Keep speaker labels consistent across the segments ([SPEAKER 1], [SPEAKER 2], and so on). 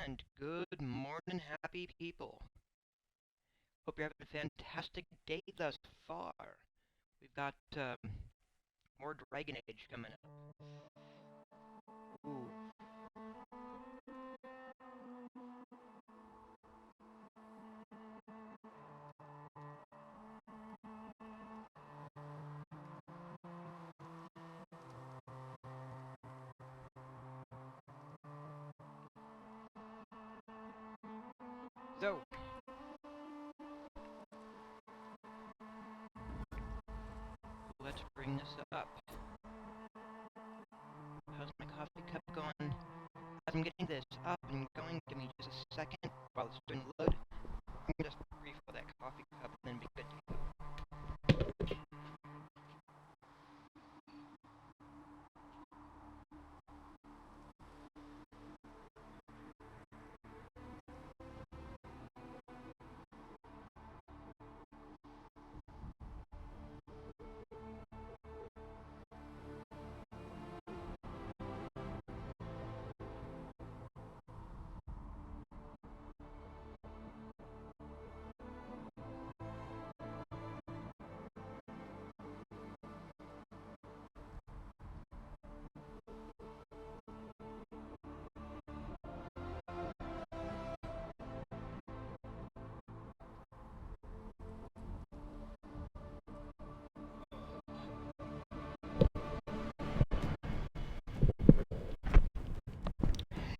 [SPEAKER 1] And good morning, happy people. Hope you're having a fantastic day thus far. We've got more Dragon Age coming up. Ooh. So, let's bring this up. How's my coffee cup going? As I'm getting this up and going, give me just a second while it's doing the load. I'm gonna just refill that coffee cup and then be good to go.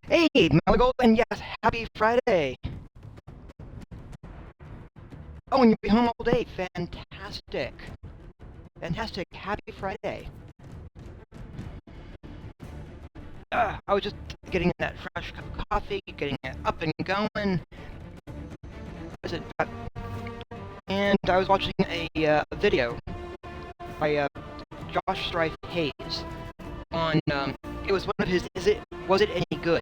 [SPEAKER 1] Hey, Maligold, and yes, happy Friday! Oh, and you'll be home all day. Fantastic. Fantastic. Happy Friday. I was just getting that fresh cup of coffee, getting it up and going. And I was watching a video by Josh Strife Hayes on. It was one of his. Was it any good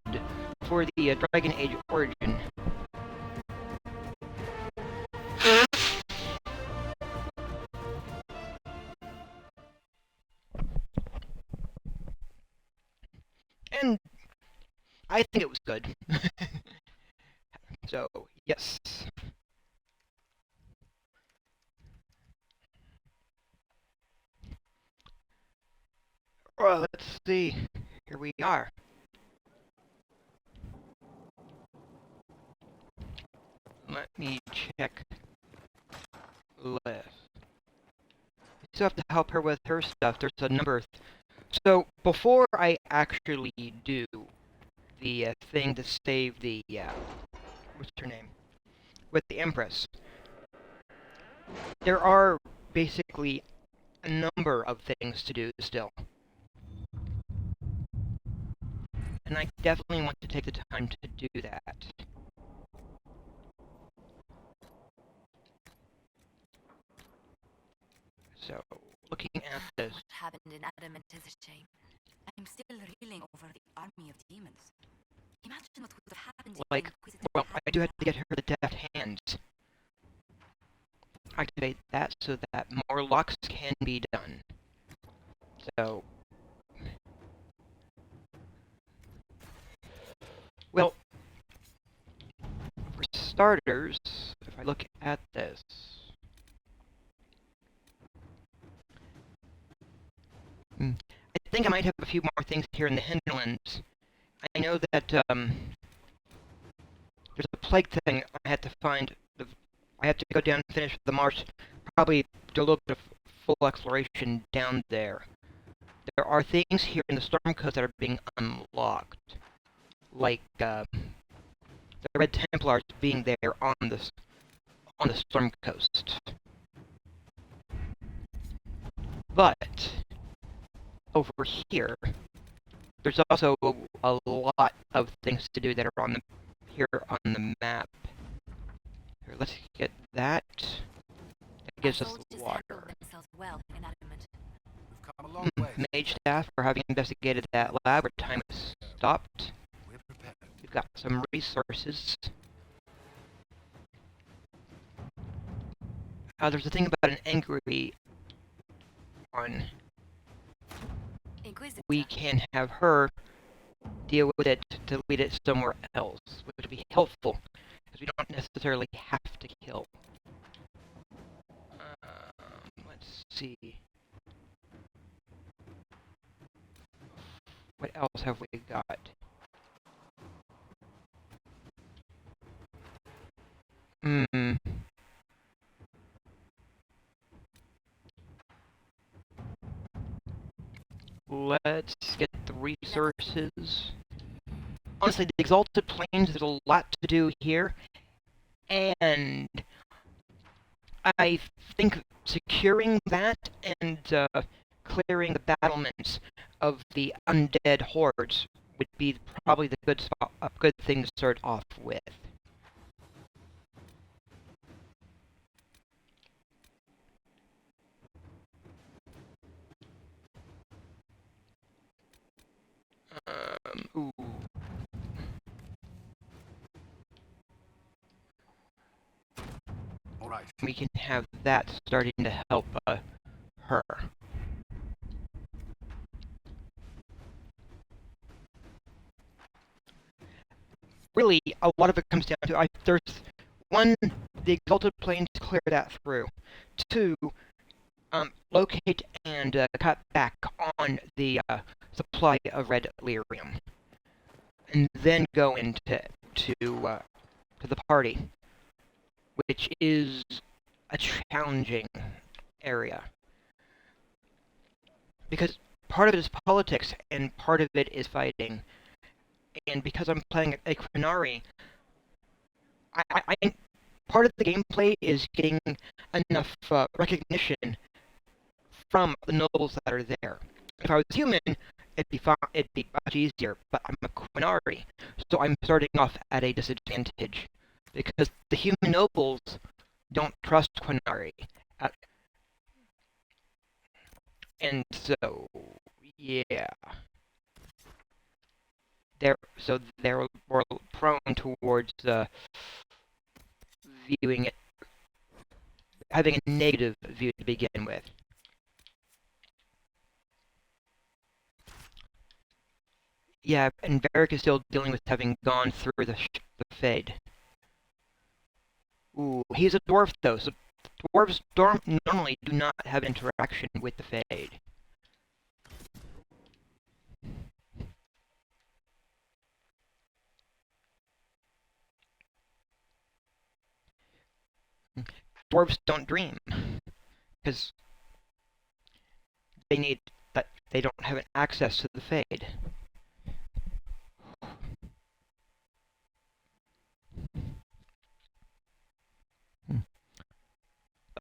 [SPEAKER 1] for the Dragon Age Origin? And I think it was good. So yes. Well, let's see. Here we are. Let me check list. I still have to help her with her stuff. There's a number of... So, before I actually do the thing to save the... what's her name? With the Empress, there are basically a number of things to do still. And I definitely want to take the time to do that. So, looking at this.
[SPEAKER 2] What happened in Adamant is a shame. I'm still reeling over the army of demons. Imagine what would have happened
[SPEAKER 1] Like, well, I do have to get her the deft hands. Activate that so that more locks can be done. So, well, for starters, if I look at this, I think I might have a few more things here in the hinterlands. I know that there's a plague thing I had to find. I have to go down and finish the march. Probably do a little bit of full exploration down there. There are things here in the Storm Coast that are being unlocked, like the Red Templars being there on the Storm Coast. But over here, there's also a lot of things to do that are on here on the map. Here, let's get that. That gives us the water.
[SPEAKER 2] Well
[SPEAKER 1] Mage staff for having investigated that lab where time is stopped. We've got some resources. There's a thing about an angry one. We can have her deal with it, delete it somewhere else, which would be helpful, because we don't necessarily have to kill. Let's see. What else have we got? Hmm. Let's get the resources. Honestly, the Exalted Plains, there's a lot to do here, and I think securing that and clearing the battlements of the undead hordes would be probably the good spot, a good thing to start off with. Ooh.
[SPEAKER 3] All right.
[SPEAKER 1] We can have that starting to help her. Really, a lot of it comes down to there's one, the Exalted Plains, clear that through. Two, locate and cut back on the supply of red lyrium, and then go into to the party, which is a challenging area because part of it is politics and part of it is fighting. And because I'm playing a Quinari, I part of the gameplay is getting enough recognition from the nobles that are there. If I was human, it'd be much easier, but I'm a Quinari, so I'm starting off at a disadvantage because the human nobles don't trust Quinari. Uh, and so, yeah. They're more prone towards viewing it, having a negative view to begin with. Yeah, and Varric is still dealing with having gone through the Fade. Ooh, he's a dwarf though, so dwarves normally do not have interaction with the Fade. Dwarves don't dream because they don't have access to the Fade.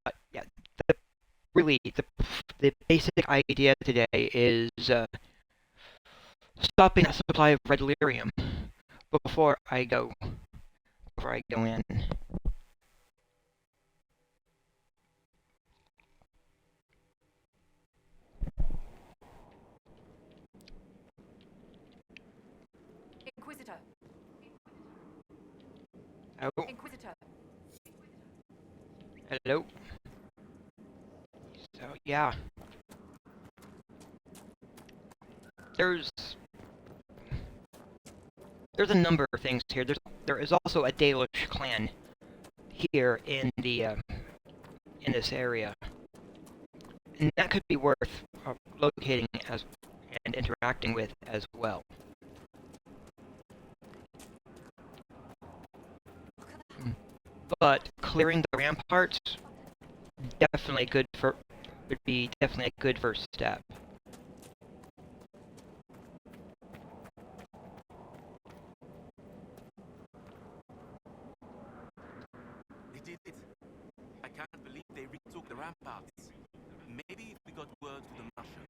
[SPEAKER 1] But yeah, really the basic idea today is stopping that supply of red lyrium before I go in.
[SPEAKER 2] Inquisitor.
[SPEAKER 1] Oh,
[SPEAKER 2] Inquisitor.
[SPEAKER 1] hello. So yeah, there's a number of things here. There is also a Dalish clan here in the in this area, and that could be worth locating as and interacting with as well. But clearing the ramparts definitely good for would be definitely a good first step.
[SPEAKER 3] They did it. I can't believe they retook the ramparts. Maybe if we got word to the Marshal.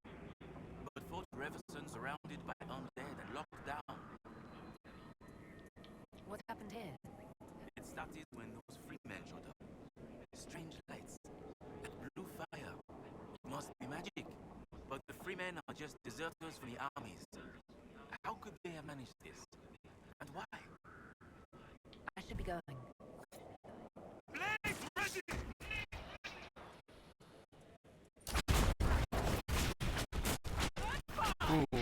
[SPEAKER 3] But Fort Reverson surrounded by undead and locked down.
[SPEAKER 2] What happened here?
[SPEAKER 3] It started when those free men showed up. Strange lights. That blue fire. It must be magic. But the free men are just deserters from the armies. How could they have managed this? And why?
[SPEAKER 2] I should be going.
[SPEAKER 3] Blaze ready!
[SPEAKER 1] Ooh.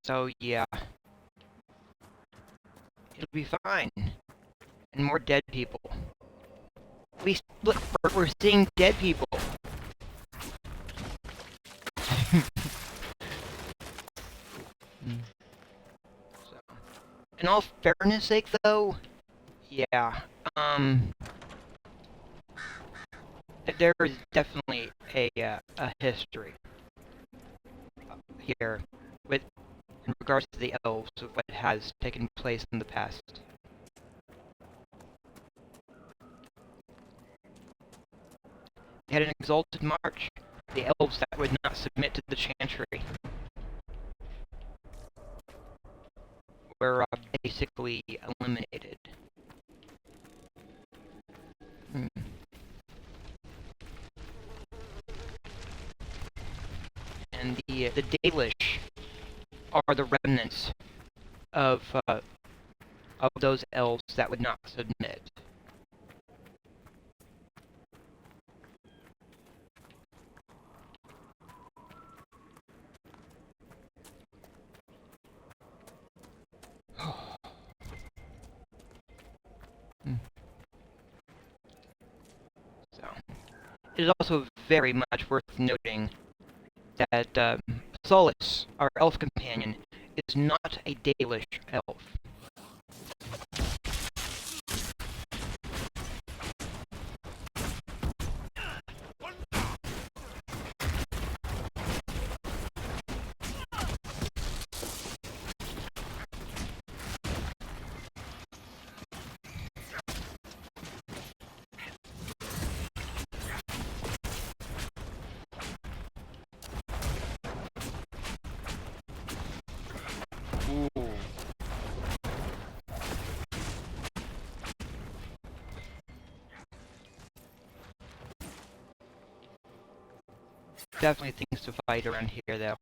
[SPEAKER 1] So yeah, it'll be fine. And more dead people. Look, we're seeing dead people. So, in all fairness sake, though, yeah, there is definitely a history here with in regards to the elves of what has taken place in the past. They had an exalted march. The elves that would not submit to the chantry were basically eliminated. Hmm. And the Dalish are the remnants of those elves that would not submit. Hmm. So, it is also very much worth noting that Solus, our elf companion, is not a Dalish elf. Ooh. Definitely things to fight around here, though.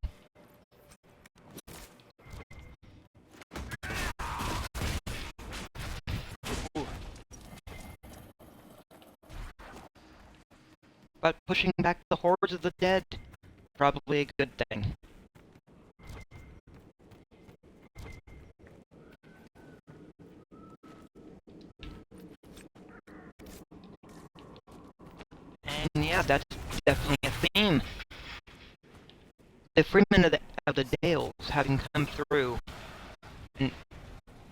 [SPEAKER 1] Ooh. But pushing back the hordes of the dead, probably a good thing. And yeah, that's definitely a theme. The freemen of the Dales having come through, and,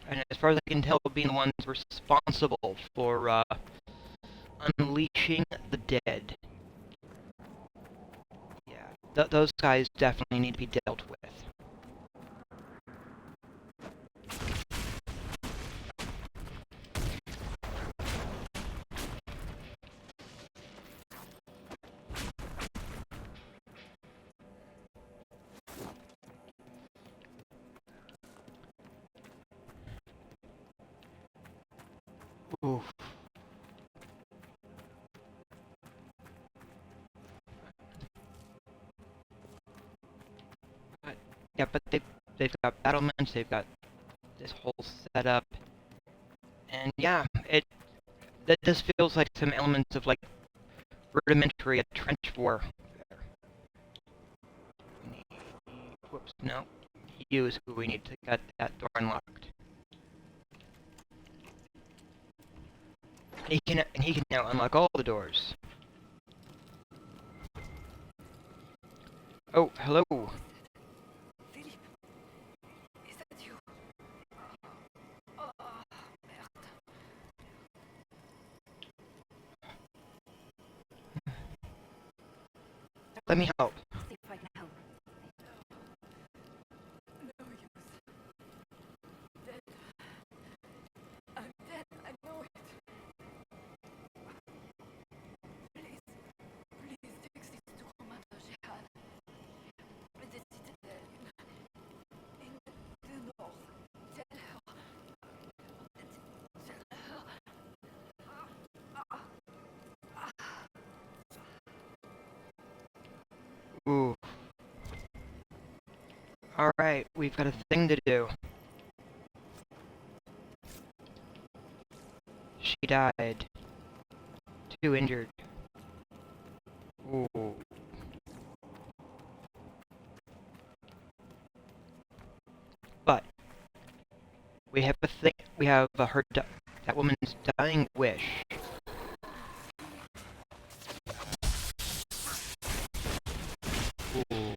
[SPEAKER 1] and as far as I can tell, being the ones responsible for unleashing the dead. Yeah, those guys definitely need to be dealt with. Oof. But, yeah, but they've got battlements, they've got this whole setup, and yeah, this feels like some elements of like rudimentary trench war. Whoops, no. You is who we need to get that door unlocked. And he can now unlock all the doors. Oh, hello.
[SPEAKER 2] Philippe, is that you? Oh, merde.
[SPEAKER 1] Let me help.
[SPEAKER 2] See if I can help. No use. Dead. I'm dead, I know it. Please, please take this to Commander Jihad. The citadel in the north. Tell her. Tell her.
[SPEAKER 1] Ooh. Alright, we've got a thing to do. She died. 2 injured. Ooh. We have a thing. We have that woman's dying wish. Ooh.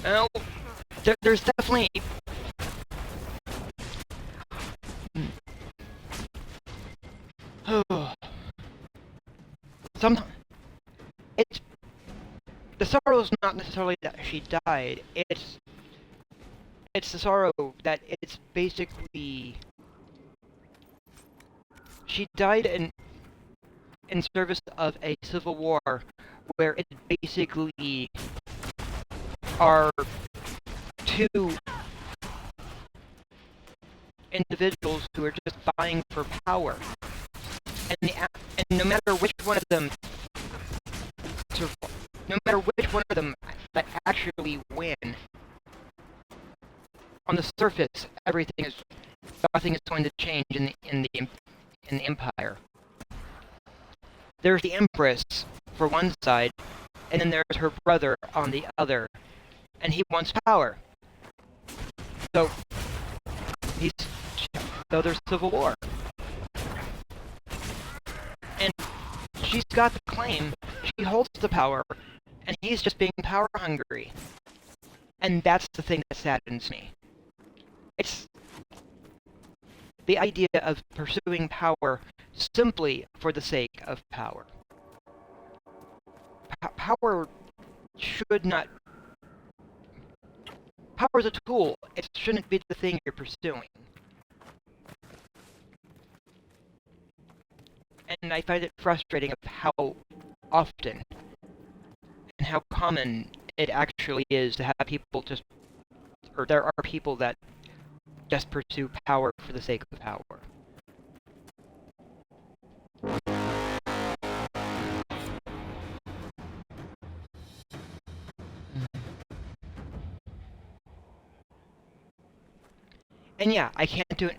[SPEAKER 1] Oh, there's definitely. Some. It's the sorrow is not necessarily that she died. It's the sorrow that it's basically she died in service of a civil war where it basically are two individuals who are just vying for power, and no matter which one of them, no matter which one of them that actually win, on the surface, nothing is going to change in the empire. There's the Empress for one side, and then there's her brother on the other, and he wants power. So there's civil war, and she's got the claim. She holds the power, and he's just being power hungry, and that's the thing that saddens me. It's the idea of pursuing power simply for the sake of power. Power should not. Power is a tool. It shouldn't be the thing you're pursuing. And I find it frustrating of how often and how common it actually is to have people or there are people that just pursue power for the sake of power. And yeah, I can't do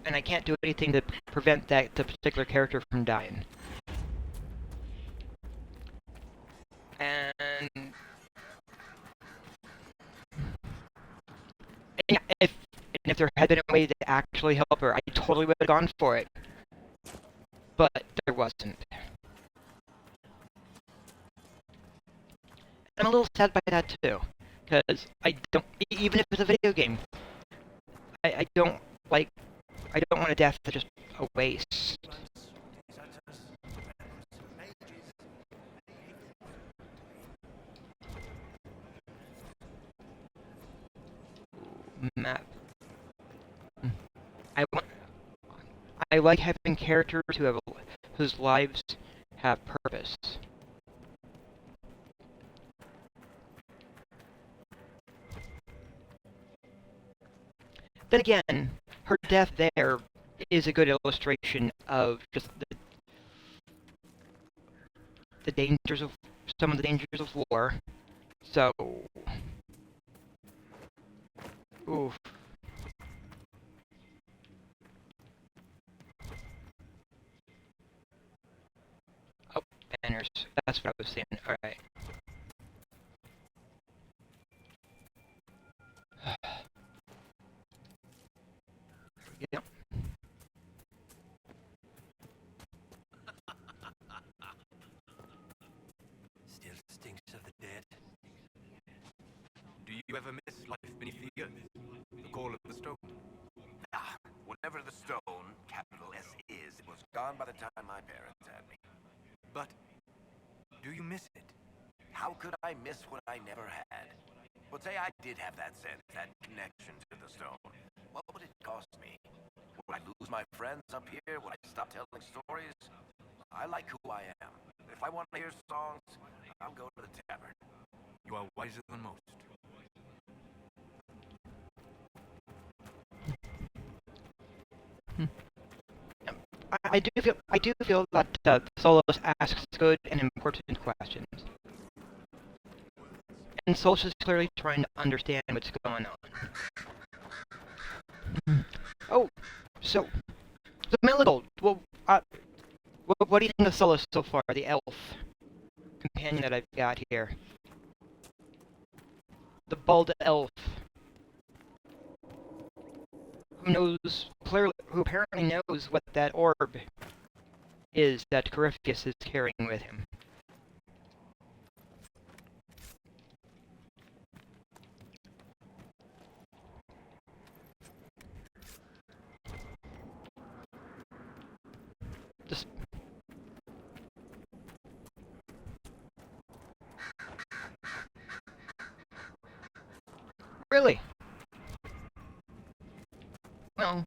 [SPEAKER 1] anything to prevent the particular character from dying. And yeah, if there had been a way to actually help her, I totally would have gone for it. But there wasn't. I'm a little sad by that too, because even if it's a video game, I don't want a death that's just a waste. Map. I like having characters whose lives have purpose. Then again, her death there is a good illustration of just the dangers of some of the dangers of war. So, oof. Oh, banners. That's what I was saying. All right. Yeah.
[SPEAKER 3] Still stinks of the dead. Do you ever miss life beneath the earth? The call of the stone?
[SPEAKER 4] Ah, whatever the stone, capital S, is, it was gone by the time my parents had me.
[SPEAKER 3] But do you miss it?
[SPEAKER 4] How could I miss what I never had? But say I did have that sense, that connection to the stone. What would it cost me? Would I lose my friends up here? Would I stop telling stories? I like who I am. If I want to hear songs, I'll go to the tavern.
[SPEAKER 3] You are wiser than most.
[SPEAKER 1] I do feel that Solus asks good and important questions, and Solus is clearly trying to understand what's going on. Oh, so Meligold. Well, what do you think of Solace so far, the elf companion that I've got here? The bald elf. Who apparently knows what that orb is that Corypheus is carrying with him. Just really? Well,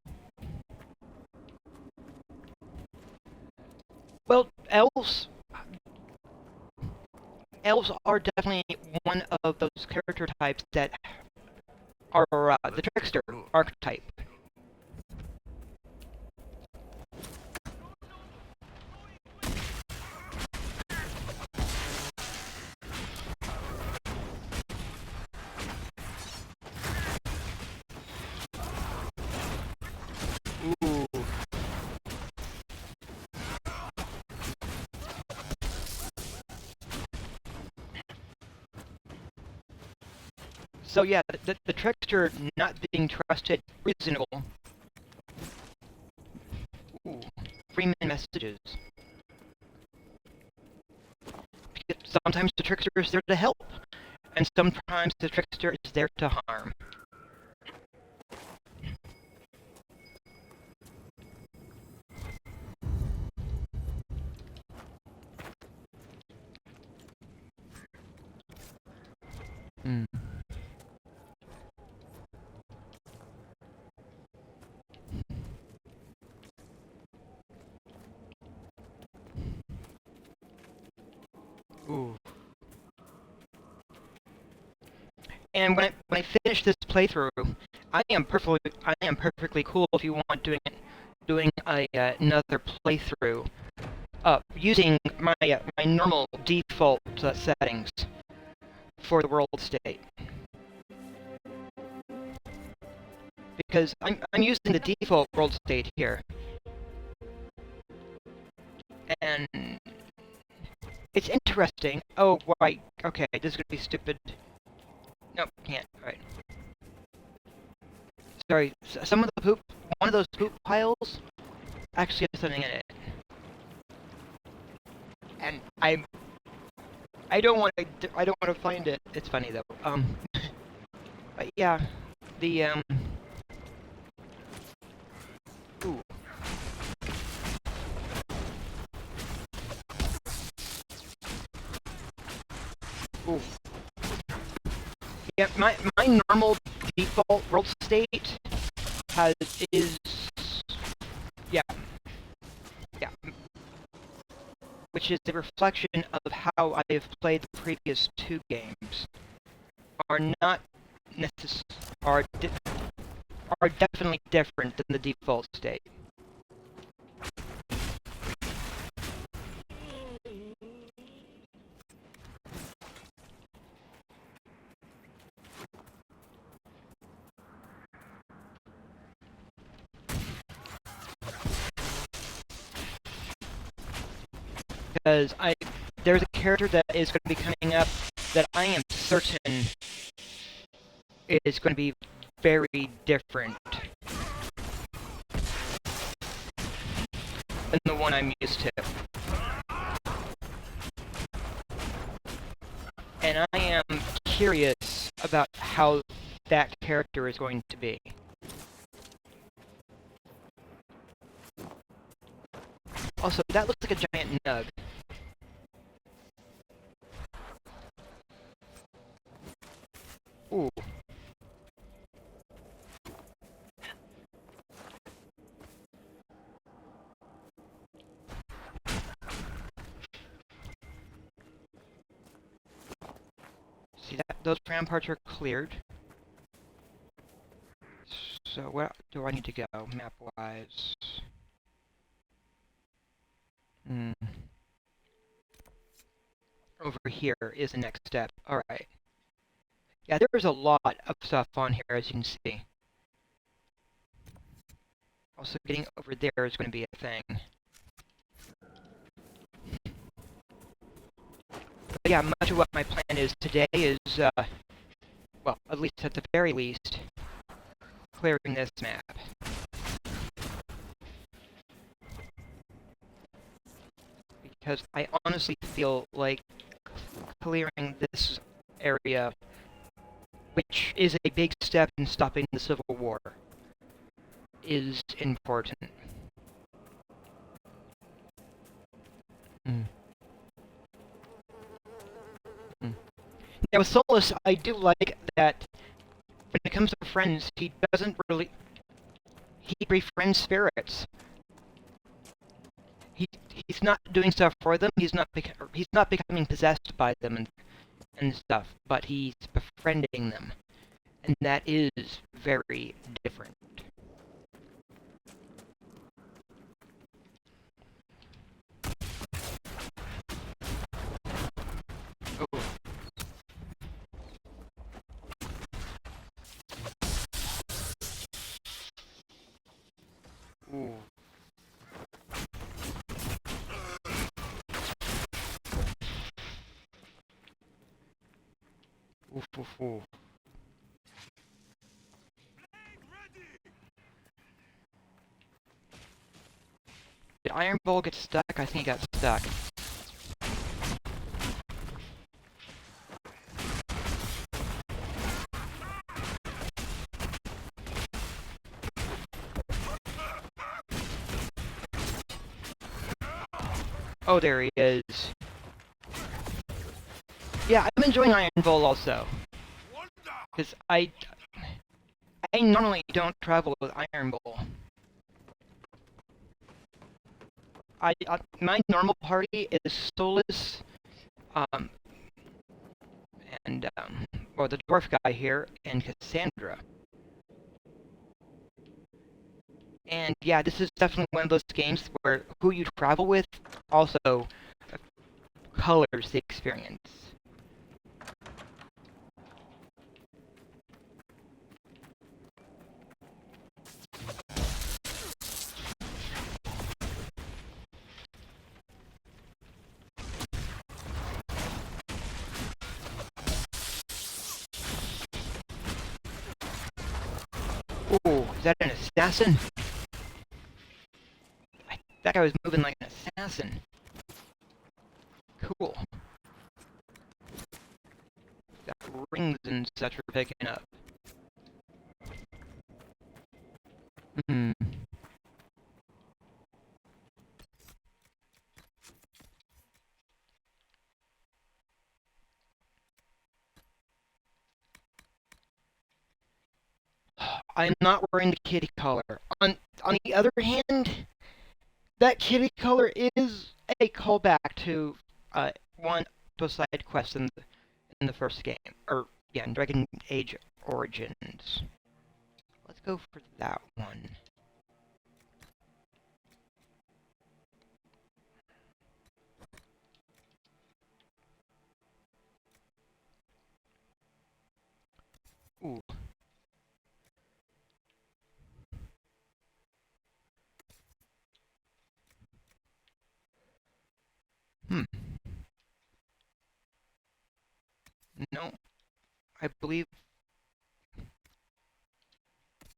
[SPEAKER 1] well, elves are definitely one of those character types that are the trickster archetype. Ooh. So yeah, the trickster not being trusted, reasonable. Ooh, Freeman messages. Sometimes the trickster is there to help, and sometimes the trickster is there to harm. Hmm. Ooh. And when I finish this playthrough, I am perfectly cool if you want doing another playthrough using my normal default settings for the world state, because I'm using the default world state here, and it's interesting. Oh, right. Okay, this is gonna be stupid. Nope, can't. All right. Sorry. Some of the poop. One of those poop piles actually has something in it, and I don't want to find it. It's funny though. But yeah, the Ooh. Ooh. Yeah, my normal default world state is yeah, yeah, which is a reflection of how I have played the previous two games. Are not necess are di are definitely different than the default state. Because there's a character that is going to be coming up that I am certain is going to be very different than the one I'm used to. And I am curious about how that character is going to be. Also, that looks like a giant nug. Ooh. See that? Those ramparts are cleared. So where do I need to go, map-wise? Over here is the next step. Alright. Yeah, there's a lot of stuff on here, as you can see. Also, getting over there is going to be a thing. yeah, much of what my plan is today is, well, at least at the very least, clearing this map. Because I honestly feel like clearing this area, which is a big step in stopping the Civil War, is important. Now with Solus, I do like that when it comes to friends, he doesn't really... he befriends spirits. He's not doing stuff for them, he's not becoming possessed by them and stuff, but he's befriending them. And that is very different. Oh. Ooh. Oof, oof, oof. Did Iron Bull get stuck? I think he got stuck. Oh, there he is. Yeah, I'm enjoying Iron Bull also. Because I normally don't travel with Iron Bull. My normal party is Solus, and, well, the dwarf guy here, and Cassandra. And yeah, this is definitely one of those games where who you travel with also colors the experience. Ooh, is that an assassin? That guy was moving like an assassin. Cool. That rings and such are picking up. Hmm. I'm not wearing the kitty color. On the other hand, that kitty color is a callback to one of the side quests in the first game, or yeah, in Dragon Age Origins. Let's go for that one. Ooh. Hmm. No, I believe.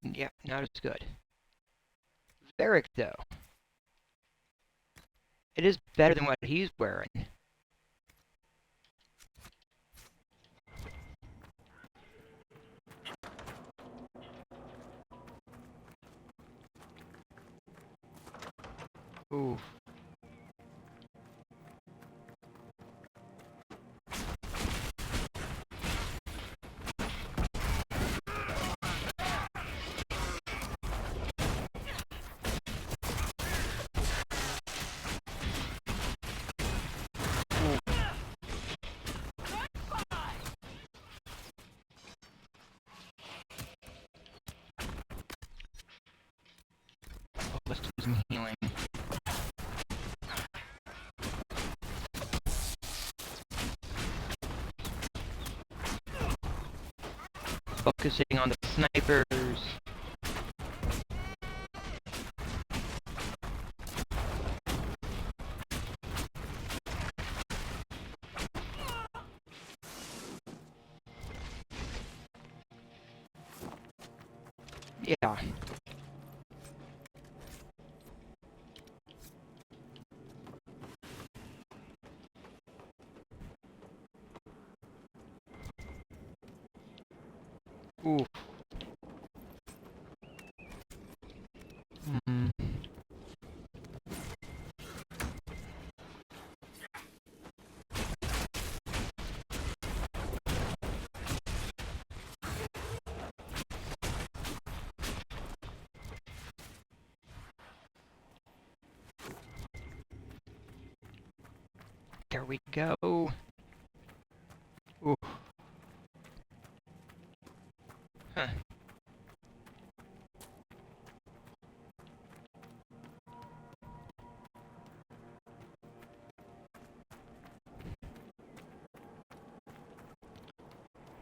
[SPEAKER 1] Yeah, not as good. Varric, though. It is better than what he's wearing. Ooh. Oh, let's do some healing. Focusing on the snipers. Yeah. Ooh. Hmm. There we go. Ooh. Huh.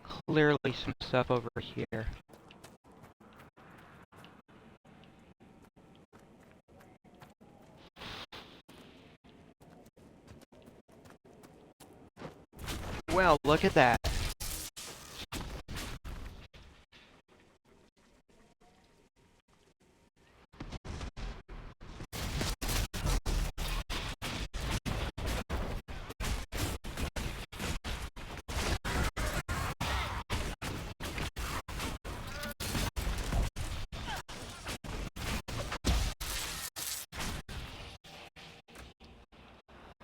[SPEAKER 1] Clearly some stuff over here. Well, look at that.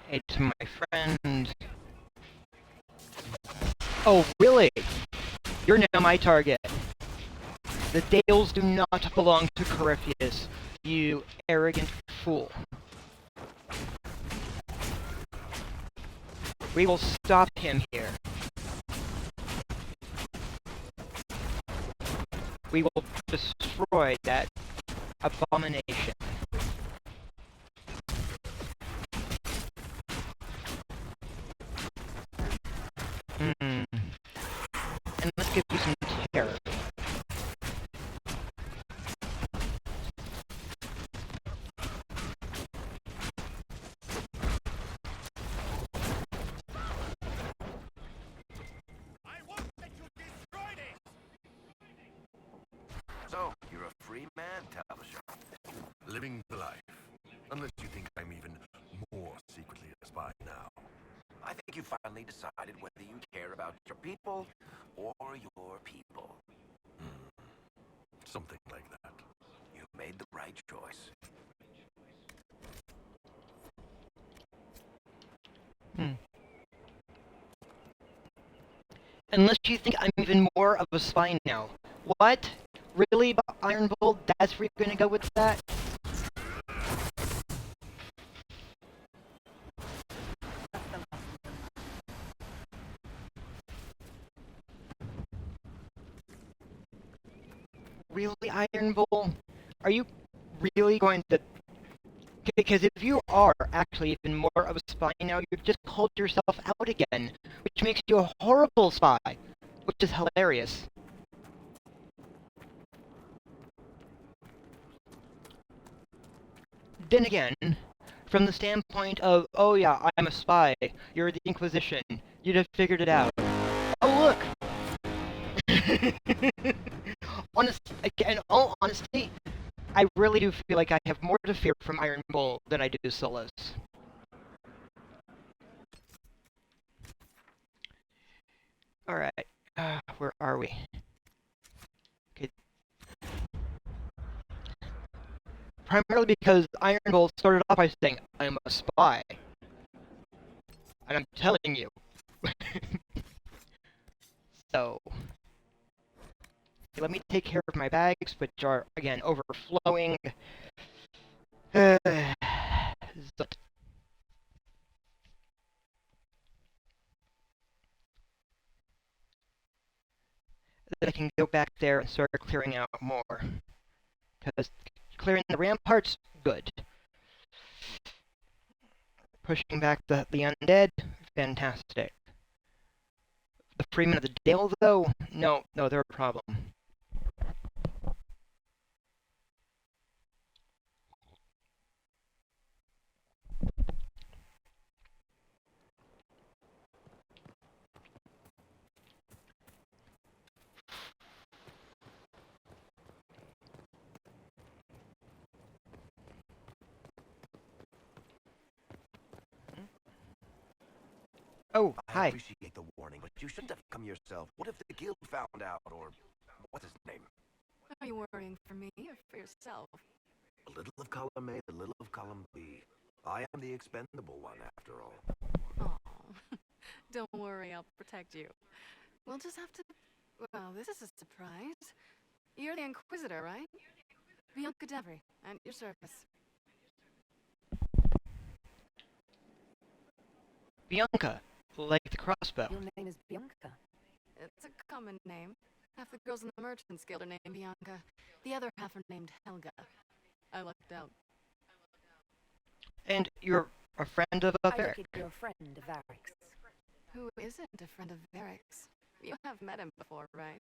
[SPEAKER 1] Hey, to my friend. Oh, really? You're now my target. The Dales do not belong to Corypheus, you arrogant fool. We will stop him here. We will destroy that abomination. Hmm. And let's give you some terror.
[SPEAKER 4] So, you're a free man, Talbot.
[SPEAKER 5] Living the life. Unless you think I'm even more secretly a spy now.
[SPEAKER 4] I think you finally decided whether you care about your people or your people.
[SPEAKER 5] Something like that.
[SPEAKER 4] You made the right choice.
[SPEAKER 1] Hmm. Unless you think I'm even more of a spy now. What? Really, Iron Bull? That's where you're gonna go with that? Really, Iron Bull? Are you really going to... Because if you are actually even more of a spy now, you've just called yourself out again, which makes you a horrible spy, which is hilarious. Then again, from the standpoint of, oh yeah, I'm a spy, you're the Inquisition, you'd have figured it out. Oh look! In all honesty, I really do feel like I have more to fear from Iron Bull than I do Solus. Alright, where are we? Okay. Primarily because Iron Bull started off by saying, I'm a spy. And I'm telling you. So, okay, let me take care of my bags, which are, again, overflowing. Zut. Then I can go back there and start clearing out more. Because clearing the ramparts, good. Pushing back the undead, fantastic. The Freemen of the Dale, though, no, they're a problem. Oh,
[SPEAKER 4] I
[SPEAKER 1] hi.
[SPEAKER 4] appreciate the warning, but you shouldn't have come yourself. What if the guild found out, or what's his name?
[SPEAKER 2] Are you worrying for me or for yourself?
[SPEAKER 4] A little of column A, a little of column B. I am the expendable one, after all.
[SPEAKER 2] Oh, don't worry, I'll protect you. We'll just have to... Well, this is a surprise. You're the Inquisitor, right? Bianca Devry, at your service.
[SPEAKER 1] Bianca, like the crossbow.
[SPEAKER 6] Your name is Bianca.
[SPEAKER 2] It's a common name. Half the girls in the Merchants Guild are named Bianca. The other half are named Helga. I lucked out.
[SPEAKER 1] And you're a friend of
[SPEAKER 6] I take
[SPEAKER 1] Eric.
[SPEAKER 6] it you're a friend of Eric's.
[SPEAKER 2] Who isn't a friend of Eric's? You have met him before, right?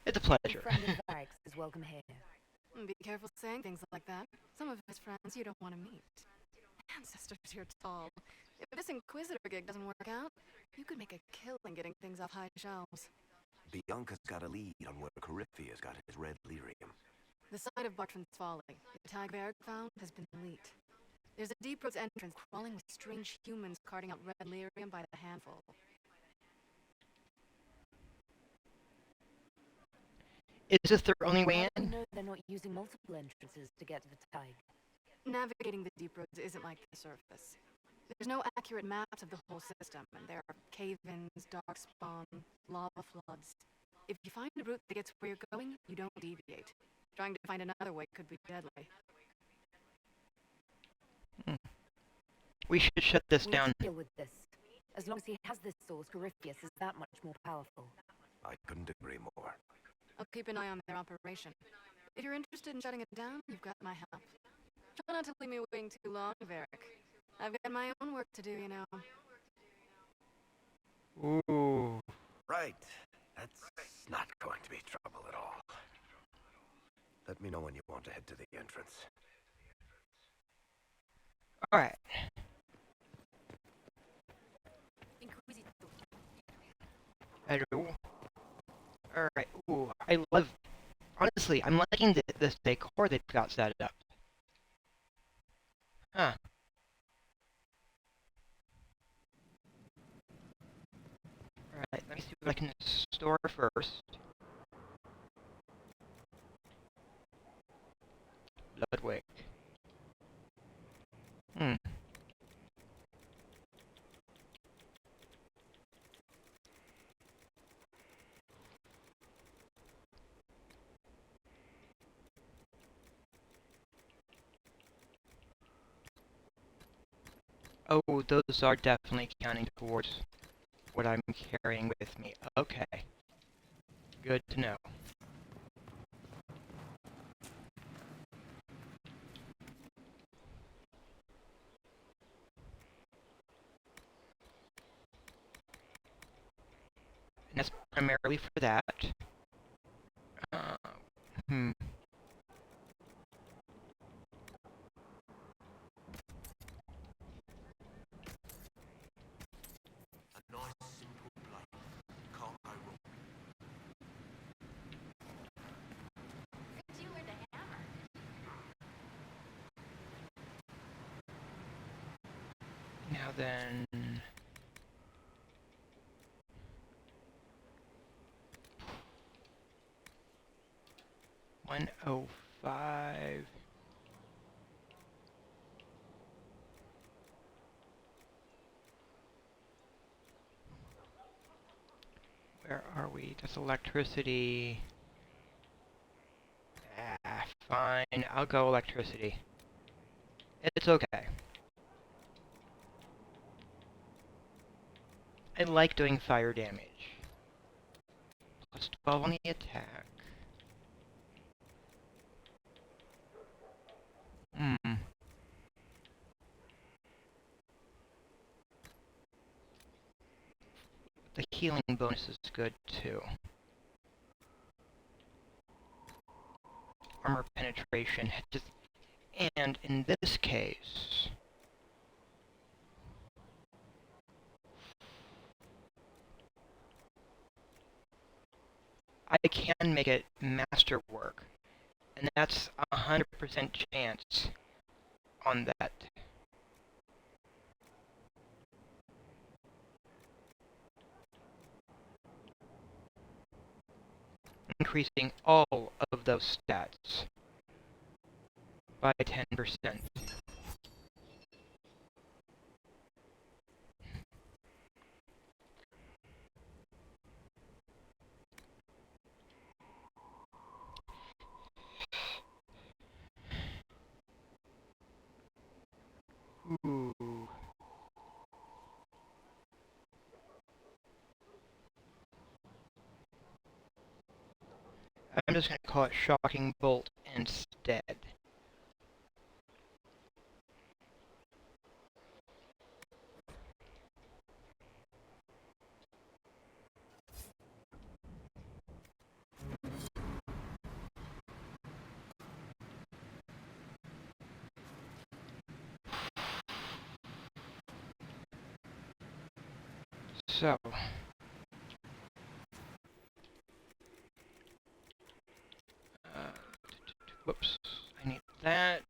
[SPEAKER 1] It's a
[SPEAKER 6] Any
[SPEAKER 1] pleasure.
[SPEAKER 6] friend of Eric's is welcome here.
[SPEAKER 2] Be careful saying things like that. Some of his friends you don't want to meet. Ancestors, you're tall. If this Inquisitor gig doesn't work out, you could make a killing getting things off high shelves.
[SPEAKER 4] Bianca's got a lead on where Corypheus got his red lyrium.
[SPEAKER 2] The site of Bartram's Folly, the tag Eric found, has been leaked. There's a deep roads entrance crawling with strange humans carting out red lyrium by the handful.
[SPEAKER 1] Is this their only way
[SPEAKER 6] How do you
[SPEAKER 1] in?
[SPEAKER 6] know they're not using multiple entrances to get to the tag?
[SPEAKER 2] Navigating the deep roads isn't like the surface. There's no accurate maps of the whole system, and there are cave-ins, darkspawn, lava floods. If you find a route that gets where you're going, you don't deviate. Trying to find another way could be deadly.
[SPEAKER 1] We should shut this
[SPEAKER 6] We'll
[SPEAKER 1] down.
[SPEAKER 6] deal with this. As long as he has this source, Corypheus is that much more powerful.
[SPEAKER 4] I couldn't agree more.
[SPEAKER 2] I'll keep an eye on their operation. If you're interested in shutting it down, you've got my help. Try not to leave me waiting too long, Varric. I've got my own work to do, you know.
[SPEAKER 1] Ooh.
[SPEAKER 4] Right. That's not going to be trouble at all. Let me know when you want to head to the entrance.
[SPEAKER 1] Alright. Hello. Alright. Ooh, I love... Honestly, I'm liking this decor they've got set up. Huh. Alright, let me see what I can store first. Ludwig. Hmm. Oh, those are definitely counting towards what I'm carrying with me. Okay. Good to know. And that's primarily for that. Hmm.
[SPEAKER 3] A nice simple blade. Can't go wrong.
[SPEAKER 2] Did you learn to hammer?
[SPEAKER 1] Now then... 105. Where are we? That's electricity. Ah, fine. I'll go electricity. It's okay. I like doing fire damage. Plus 12 on the attack. Hmm. The healing bonus is good too. Armor penetration. Just, and in this case... I can make it masterwork. And that's 100% chance on that. increasing all of those stats by 10%. Ooh. I'm just going to call it Shocking Bolt instead. So, whoops, I need that.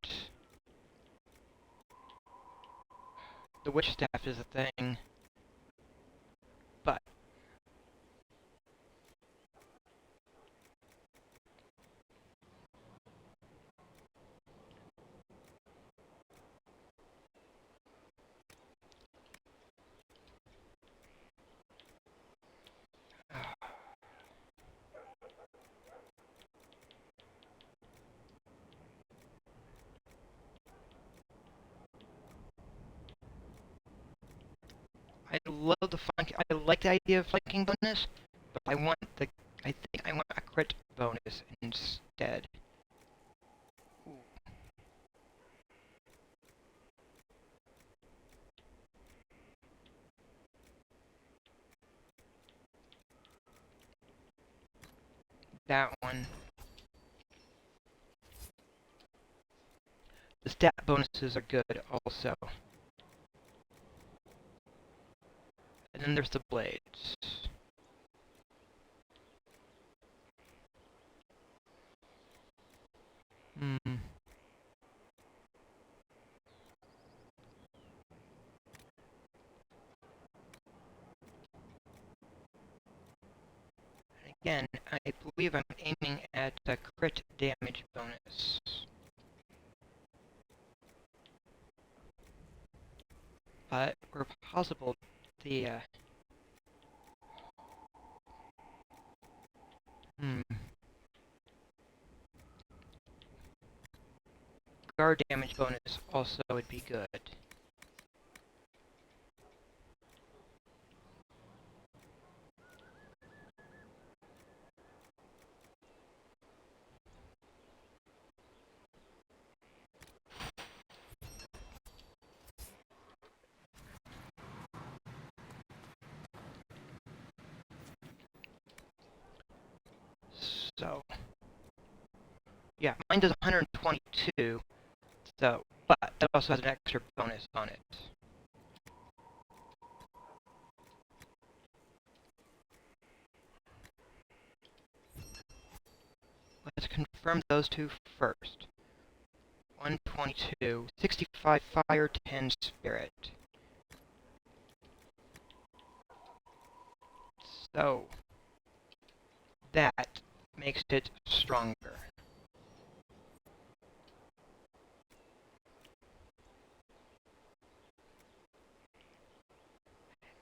[SPEAKER 1] The witch staff is a thing, but I love the flank. I like the idea of flanking bonus, but I think I want a crit bonus instead. Ooh. That one. The stat bonuses are good also. And then there's the blades. Hmm. Again, I believe I'm aiming at a crit damage bonus. But where possible, the guard damage bonus also would be good. So, yeah, mine does 122, so, but that also has an extra bonus on it. Let's confirm those two first. 122, 65 fire, 10 spirit. So, that makes it stronger.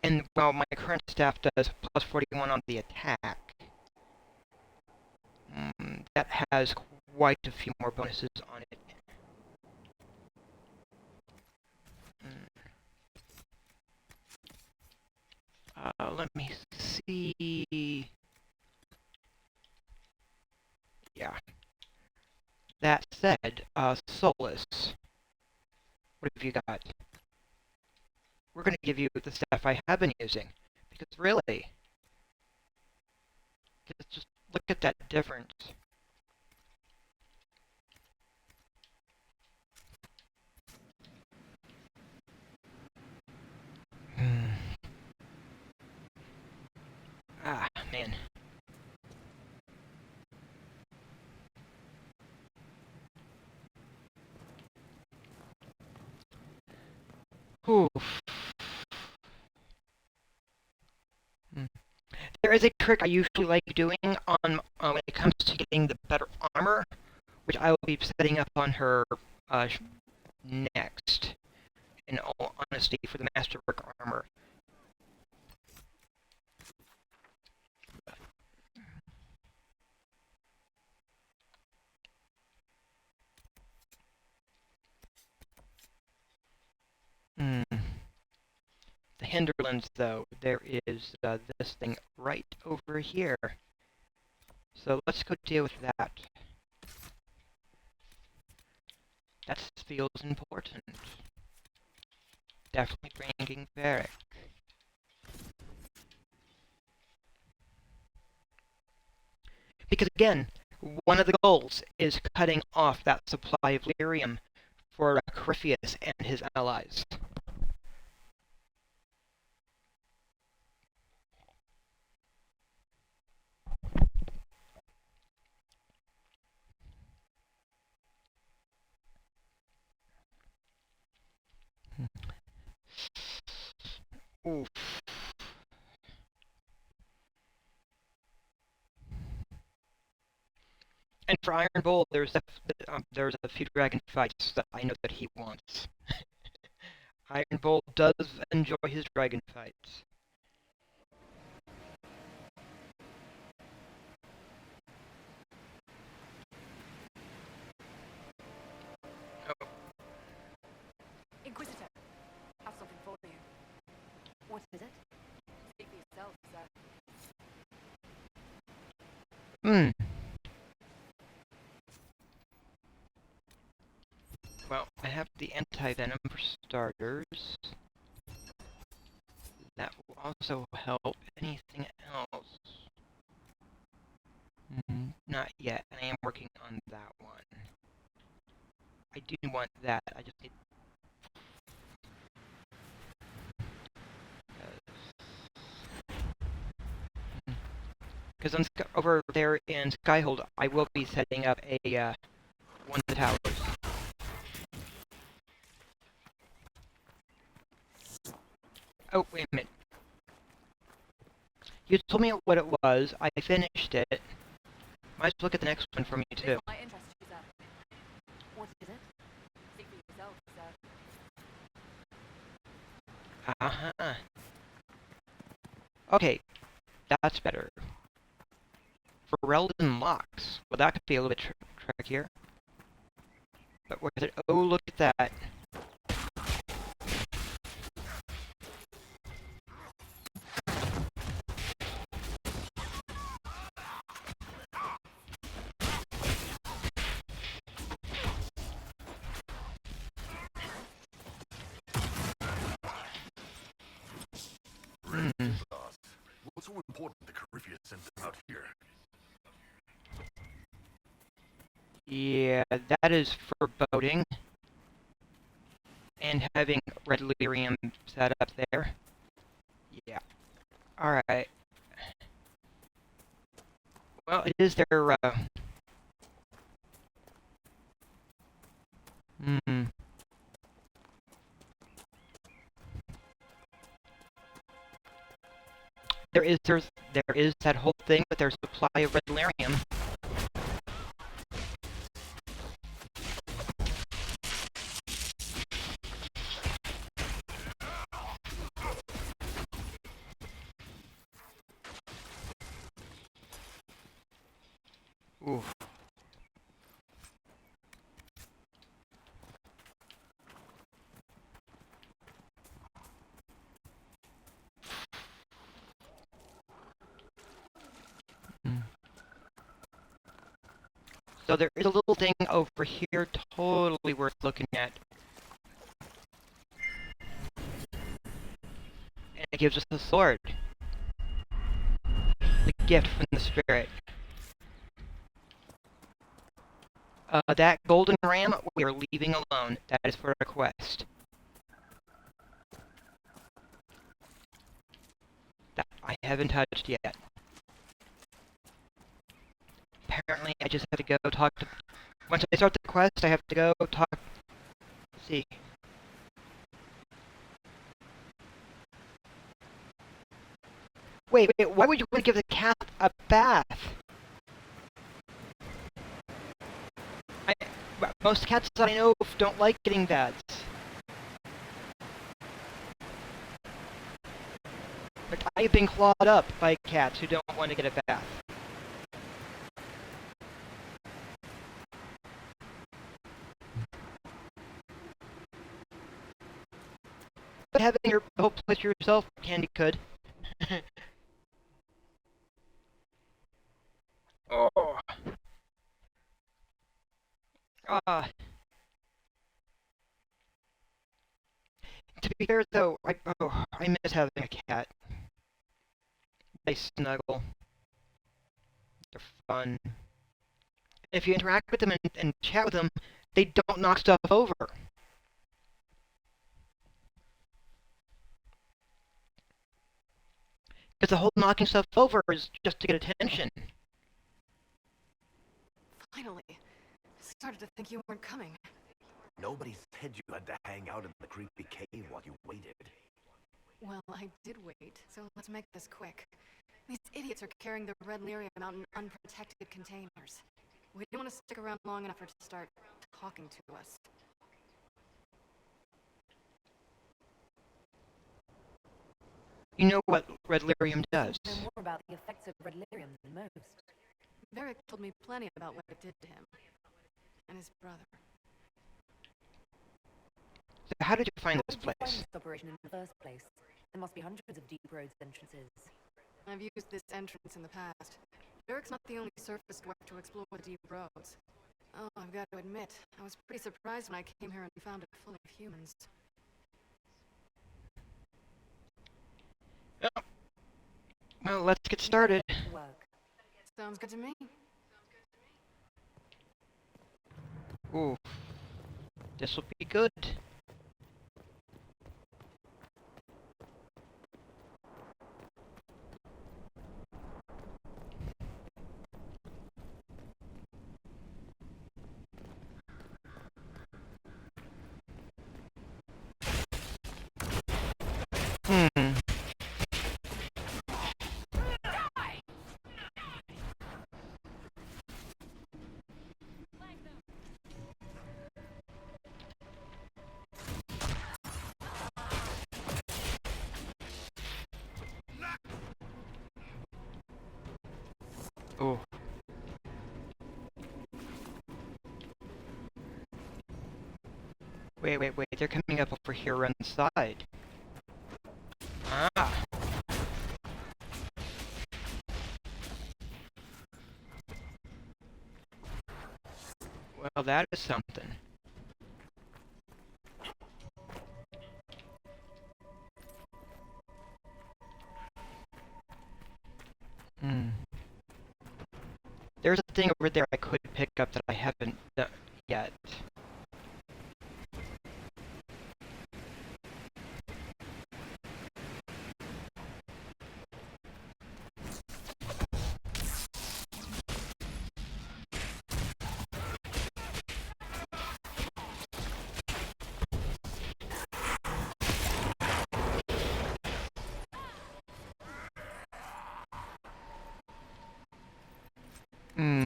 [SPEAKER 1] And while my current staff does plus 41 on the attack, that has quite a few more bonuses on it. Let me see. Yeah. That said, Solus, what have you got? We're going to give you the stuff I have been using. Because really, just look at that difference. Ah, man. Oof. there is a trick I usually like doing on when it comes to getting the better armor, which I will be setting up on her uh, next, in all honesty, for the Masterwork armor. Hmm. The hinterlands, though, there is this thing right over here. So let's go deal with that. That feels important. Definitely bringing Barrack. Because again, one of the goals is cutting off that supply of lyrium for Corypheus and his allies. Oof. And for Iron Bull, there's a few dragon fights that I know that he wants. Iron Bull does enjoy his dragon fights. Oh.
[SPEAKER 2] Inquisitor, I have something for you.
[SPEAKER 6] What is it?
[SPEAKER 2] Speak for yourself, sir.
[SPEAKER 1] Hmm. Well, I have the anti-venom for starters. That will also help. Anything else? Not yet, and I am working on that one. I do want that. I just need. Because over there in Skyhold, I will be setting up a one of the towers. Oh, wait a minute. You told me what it was. I finished it. Might as well look at the next one for me too.
[SPEAKER 2] This might interest you, sir.
[SPEAKER 6] What is it?
[SPEAKER 2] Speak for yourself, sir.
[SPEAKER 1] Uh-huh. Okay, that's better. For Reldon locks, well, that could be a little bit trickier. But with it, oh, look at that.
[SPEAKER 5] What's so important that Corypheus sent them out here?
[SPEAKER 1] Yeah, that is for boating. And having red lyrium set up there. Yeah. Alright. Well, it is their, there is that whole thing with their supply of red lyrium. Oof. So there is a little thing over here totally worth looking at. And it gives us a sword. The gift from the spirit. That golden ram we are leaving alone. That is for a quest. That I haven't touched yet. Apparently, I just have to go talk to... Once I start the quest, I have to go talk... Let's see. Wait, why would you want to give the cat a bath? I, most cats that I know don't like getting baths. Like, I've been clawed up by cats who don't want to get a bath. But having your whole place to yourself, Candy could. Oh. Ah. To be fair, though, I miss having a cat. They snuggle. They're fun. If you interact with them and chat with them, they don't knock stuff over. Because the whole knocking stuff over is just to get attention.
[SPEAKER 2] Finally. Started to think you weren't coming.
[SPEAKER 4] Nobody said you had to hang out in the creepy cave while you waited.
[SPEAKER 2] Well, I did wait, so let's make this quick. These idiots are carrying the red lyrium out in unprotected containers. We don't want to stick around long enough for it to start talking to us.
[SPEAKER 1] You know what red lyrium does.
[SPEAKER 6] You know more about the effects of red lyrium than most.
[SPEAKER 2] Varric told me plenty about what it did to him. And his brother.
[SPEAKER 1] So how did you find
[SPEAKER 6] How
[SPEAKER 1] this
[SPEAKER 6] did you find
[SPEAKER 1] place?
[SPEAKER 6] this operation in the first place? There must be hundreds of deep roads entrances.
[SPEAKER 2] I've used this entrance in the past. Varric's not the only surface dwarf to explore the deep roads. Oh, I've got to admit, I was pretty surprised when I came here and found it full of humans.
[SPEAKER 1] Oh. Well, let's get started.
[SPEAKER 6] Work.
[SPEAKER 2] Sounds good to me.
[SPEAKER 1] Ooh. This will be good. Hmm. Oh. Wait, they're coming up over here on the side. Ah. Well, that is something. Hmm. There's a thing over there I could pick up that I haven't done yet. Hmm.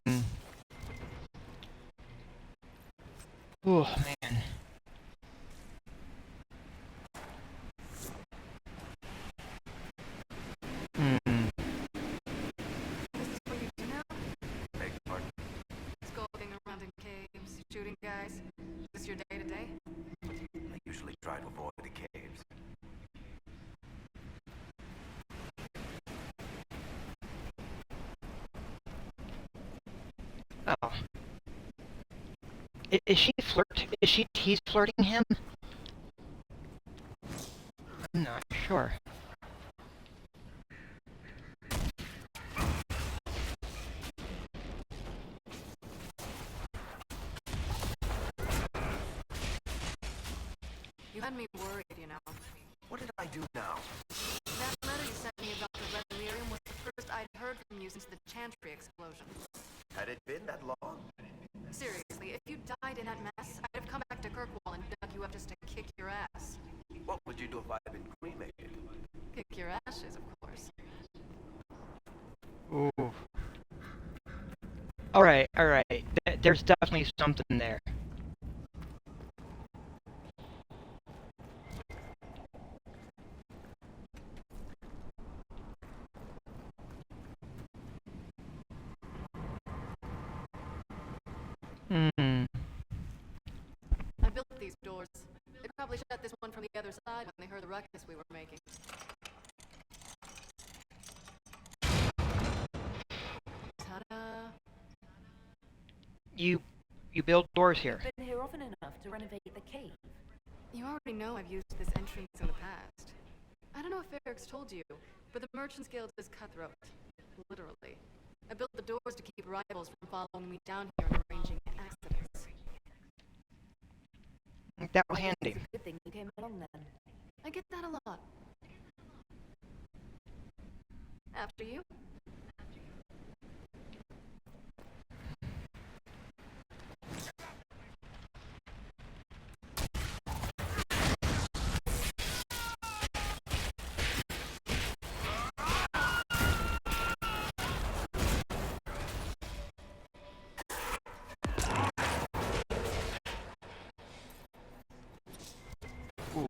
[SPEAKER 1] Oh, man. Hmm.
[SPEAKER 2] This is what you do now?
[SPEAKER 4] Beg pardon?
[SPEAKER 2] Skulking around in caves, shooting guys. Is this your day-to-day?
[SPEAKER 4] I usually try to avoid the caves.
[SPEAKER 1] Oh. He's flirting him? I'm not sure.
[SPEAKER 2] You had me worried, you know.
[SPEAKER 4] What did I do now?
[SPEAKER 2] That letter you sent me about the red lyrium was the first I'd heard from you since the Chantry explosion.
[SPEAKER 4] Had it been that long?
[SPEAKER 2] Seriously, if you died in that mess, I'd have come back to Kirkwall and dug you up just to kick your ass.
[SPEAKER 4] What would you do if I'd been cremated?
[SPEAKER 2] Kick your ashes, of course.
[SPEAKER 1] Alright, alright. There's definitely something there. Hmm.
[SPEAKER 2] I built these doors. They probably shut this one from the other side when they heard the ruckus we were making. Ta-da!
[SPEAKER 1] You build doors here.
[SPEAKER 6] Been here often enough to renovate the cave.
[SPEAKER 2] You already know I've used this entrance in the past. I don't know if Eric's told you, but the Merchants Guild is cutthroat. Literally. I built the doors to keep rivals from following me down here and arranging accidents.
[SPEAKER 1] That was handy.
[SPEAKER 6] It's a good thing you came along then.
[SPEAKER 2] I get that a lot. After you?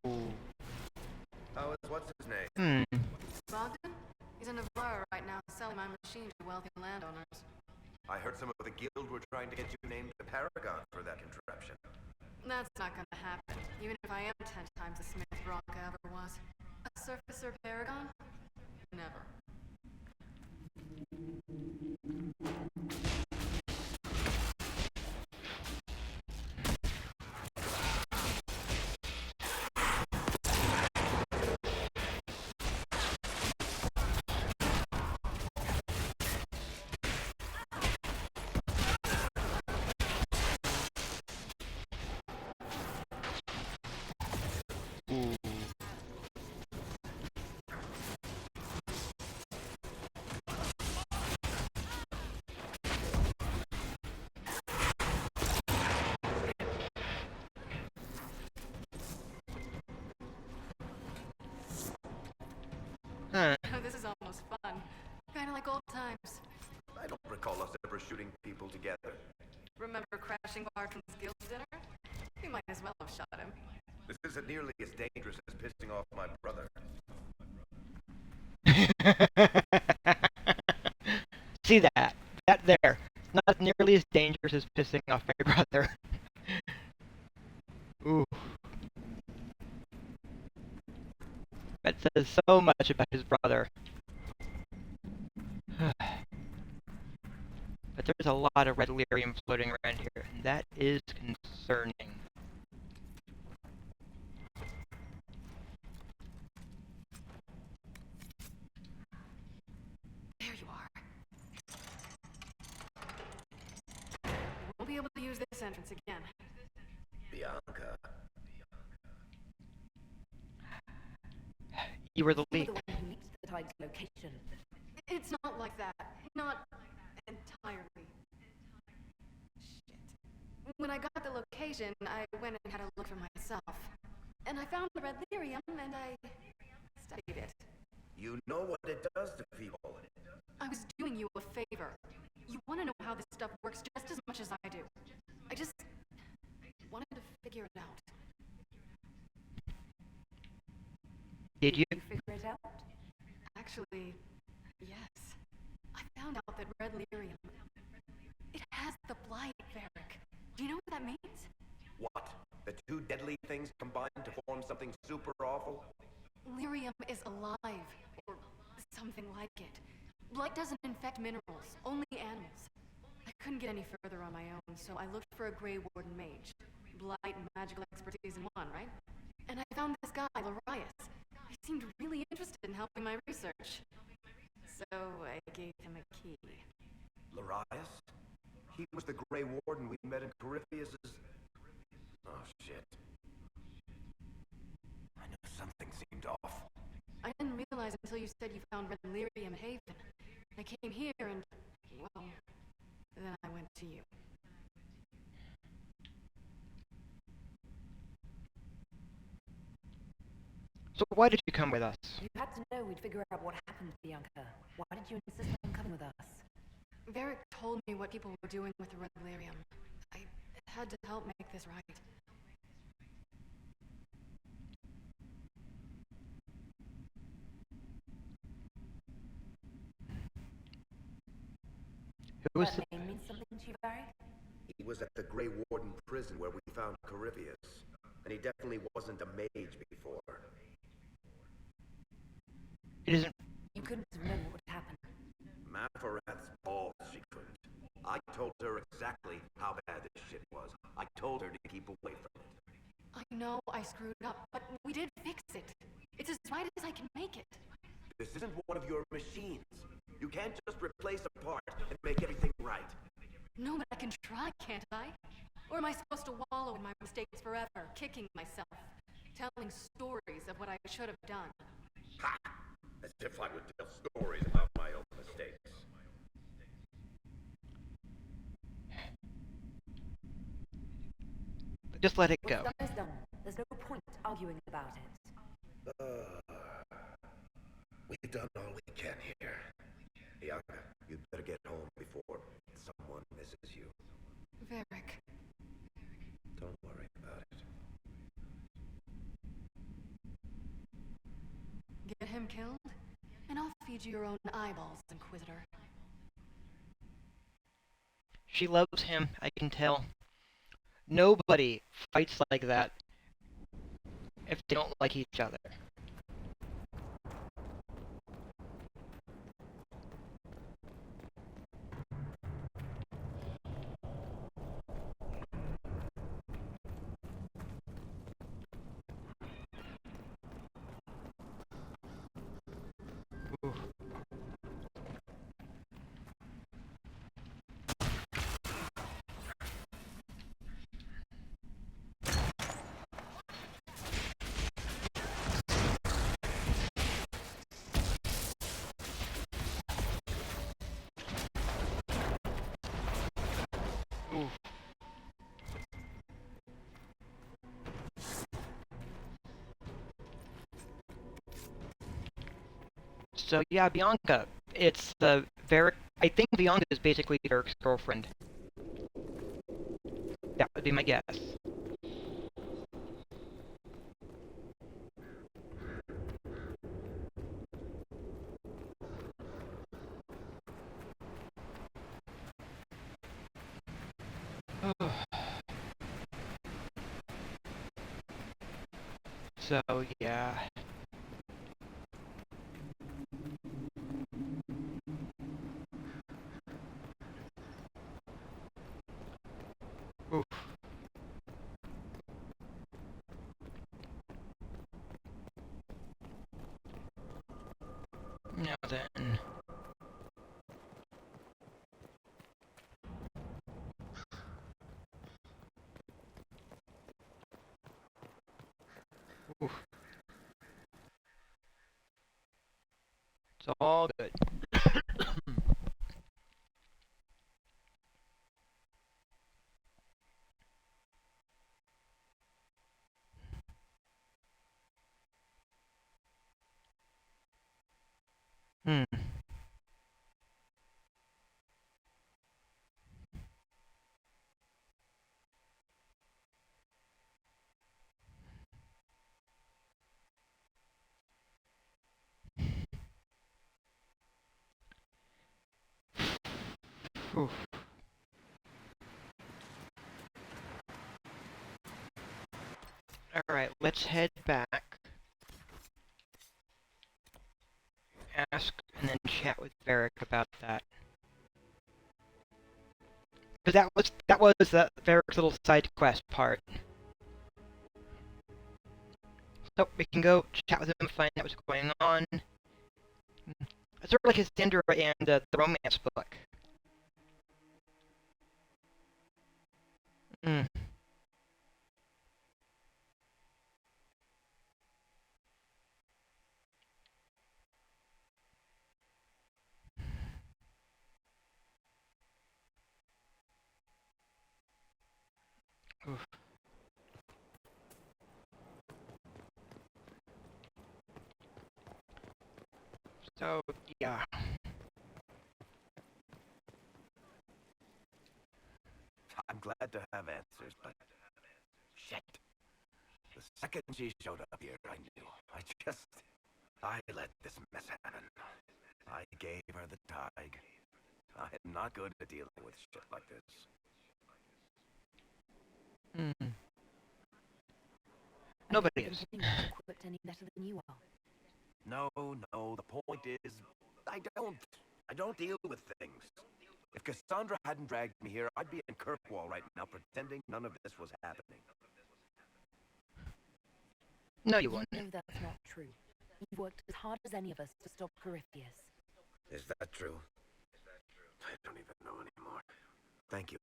[SPEAKER 1] Ooh.
[SPEAKER 4] How is what's his name?
[SPEAKER 2] Bogdan? He's in Navarra right now selling my machine to wealthy landowners.
[SPEAKER 4] I heard some of the guild were trying to get you named the Paragon for that contraption.
[SPEAKER 2] That's not gonna happen, even if I am 10 times the Smith Bronca ever was. A surfacer paragon? Never.
[SPEAKER 1] Ooh. Huh.
[SPEAKER 2] This is almost fun. Kinda like old times.
[SPEAKER 4] I don't recall us ever shooting people together.
[SPEAKER 2] Remember crashing Barton's guild dinner? You might as well have shot him.
[SPEAKER 4] This isn't nearly as dangerous as pissing off my brother.
[SPEAKER 1] See that? That there. Not nearly as dangerous as pissing off my brother. Ooh. That says so much about his brother. But there's a lot of red lyrium floating around here, and that is concerning.
[SPEAKER 2] There you are. Won't be able to use this entrance again.
[SPEAKER 4] Bianca.
[SPEAKER 1] You were the
[SPEAKER 6] You were
[SPEAKER 1] leak.
[SPEAKER 6] the one who leaked the tide's location.
[SPEAKER 2] It's not like that. Not entirely. Shit. When I got the location, I went and had a look for myself. And I found the red lyrium, and I studied it.
[SPEAKER 4] You know what it does to people.
[SPEAKER 2] I was doing you a favor. You want to know how this stuff works just as much as I do. I just wanted to figure it out.
[SPEAKER 1] Did you?
[SPEAKER 6] You figure it out?
[SPEAKER 2] Actually, yes. I found out that red lyrium, it has the blight, Varric. Do you know what that means?
[SPEAKER 4] What? The two deadly things combined to form something super awful?
[SPEAKER 2] Lyrium is alive, or something like it. Blight doesn't infect minerals, only animals. I couldn't get any further on my own, so I looked for a Grey Warden mage. Blight and magical expertise in one, right? And I found this guy, Larius. He seemed really interested in helping my research. So I gave him a key.
[SPEAKER 4] Larius? He was the Grey Warden we met in Corypheus's... Oh, shit. I knew something seemed off.
[SPEAKER 2] I didn't realize until you said you found red lyrium Haven. I came here and, well, then I went to you.
[SPEAKER 1] So why did you come with us?
[SPEAKER 6] You had to know we'd figure out what happened, Bianca. Why did you insist on coming with us?
[SPEAKER 2] Varric told me what people were doing with the Revelarium. I had to help make this right.
[SPEAKER 1] Who was
[SPEAKER 6] That
[SPEAKER 1] the...
[SPEAKER 6] name means something to you, Barry?
[SPEAKER 4] He was at the Grey Warden prison where we found Corypheus, and he definitely wasn't a mage before.
[SPEAKER 1] It isn't...
[SPEAKER 6] You couldn't remember what happened.
[SPEAKER 4] Maphorath's balls, she couldn't. I told her exactly how bad this shit was. I told her to keep away from it.
[SPEAKER 2] I know I screwed up, but we did fix it. It's as right as I can make it.
[SPEAKER 4] This isn't one of your machines. You can't just replace a part and make everything right.
[SPEAKER 2] No, but I can try, can't I? Or am I supposed to wallow in my mistakes forever, kicking myself, telling stories of what I should have done?
[SPEAKER 4] Ha! As if I would tell stories about my own mistakes.
[SPEAKER 1] Just let it
[SPEAKER 6] What's
[SPEAKER 1] go.
[SPEAKER 6] done is done. There's no point arguing about it.
[SPEAKER 4] We've done all we can here. Bianca, you'd better get home before someone misses you.
[SPEAKER 2] Varric.
[SPEAKER 4] Don't worry about it.
[SPEAKER 2] Get him killed, and I'll feed you your own eyeballs, Inquisitor.
[SPEAKER 1] She loves him, I can tell. Nobody fights like that if they don't like each other. Ooh. Ooh. So yeah, Bianca. It's the Varric. I think Bianca is basically Varric's girlfriend. That would be my guess. So yeah. Oof. Now then. Oof. It's all good. Hmm. Oof. Alright, let's head back. Ask and then chat with Varric about that. But that was Varric's little side quest part. So we can go chat with him, find out what's going on. It's sort of like his Cinder and the romance book. Mm. Oof. So yeah.
[SPEAKER 4] second she showed up here, I knew. I let this mess happen. I gave her the tig. I am not good at dealing with shit like this.
[SPEAKER 1] Hmm.
[SPEAKER 6] I
[SPEAKER 1] Nobody
[SPEAKER 6] don't
[SPEAKER 1] is.
[SPEAKER 6] think I'm equipped any better than you are.
[SPEAKER 4] No, the point is, I don't deal with things. If Cassandra hadn't dragged me here, I'd be in Kirkwall right now pretending none of this was happening.
[SPEAKER 1] No, you
[SPEAKER 6] You
[SPEAKER 1] wouldn't.
[SPEAKER 6] know that's not true. You've worked as hard as any of us to stop Corypheus.
[SPEAKER 4] Is that true? I don't even know anymore. Thank you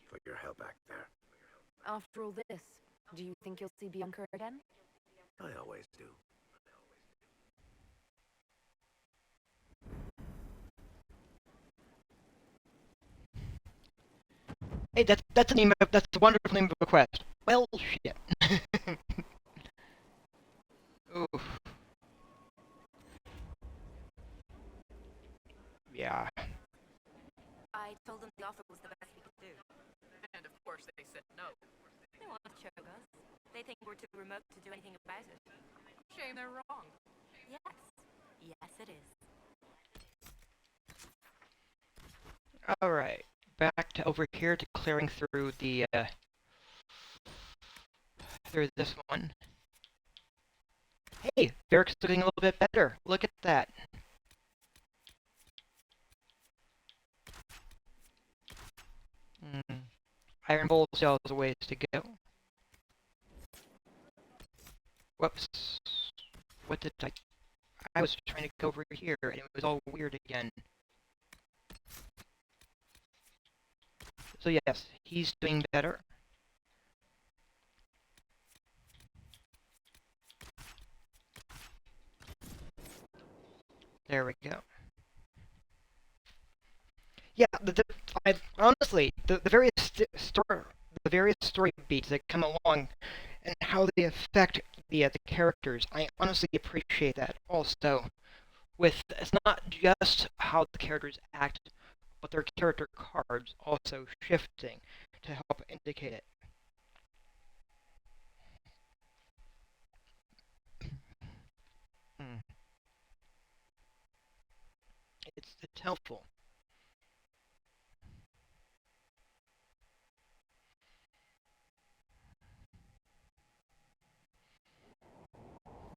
[SPEAKER 4] for your help back there.
[SPEAKER 6] After all this, do you think you'll see Bianca again?
[SPEAKER 4] I always do.
[SPEAKER 1] Hey, that's a name of, that's a wonderful name of a quest. Well, shit. Oof. Yeah.
[SPEAKER 7] I told them the offer was the best we could do.
[SPEAKER 8] And of course they said no.
[SPEAKER 7] They want to choke us. They think we're too remote to do anything about it.
[SPEAKER 8] Shame they're wrong.
[SPEAKER 7] Yes. Yes, it is.
[SPEAKER 1] Alright. Back to over here to clearing through the, through this one. Hey, Eric's looking a little bit better. Look at that. Iron Bolt still has a ways to go. Whoops. What did I was trying to go over here, and it was all weird again. So yes, he's doing better. There we go. Yeah, honestly, the various the various story beats that come along and how they affect the characters, I honestly appreciate that. Also, with it's not just how the characters act, but their character cards also shifting to help indicate it. It's helpful.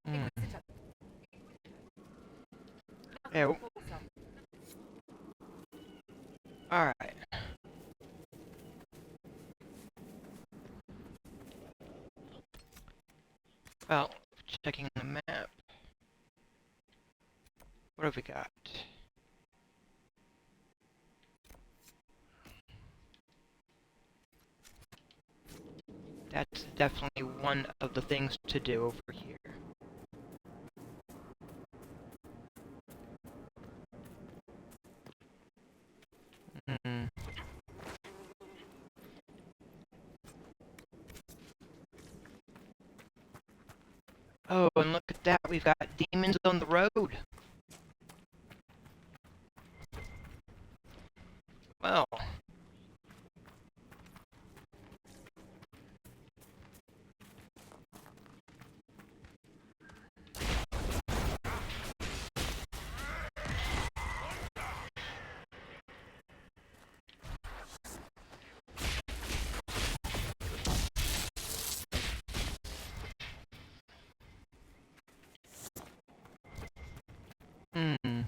[SPEAKER 6] Hey, sit up.
[SPEAKER 1] Oh, all right. Well, checking the map. What have we got? That's definitely one of the things to do over here. Mm. Oh, and look at that, we've got demons on the road. Well. Hmm.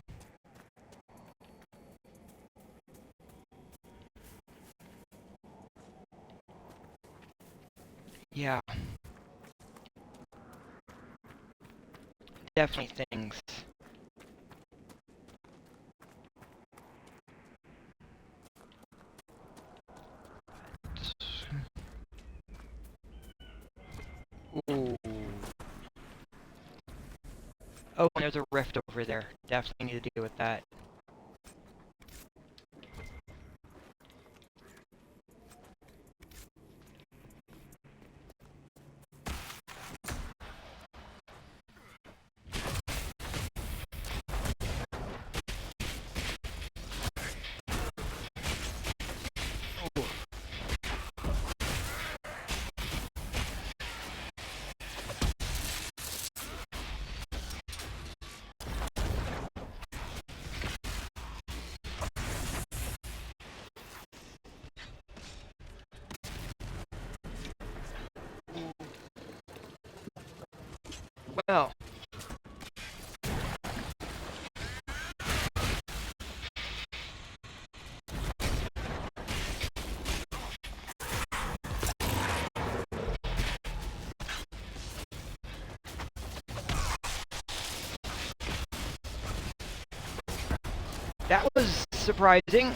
[SPEAKER 1] Yeah. Definitely things. Ooh. Oh, and there's a rift over there. Definitely need to deal with that. Ooh. Well, that was surprising.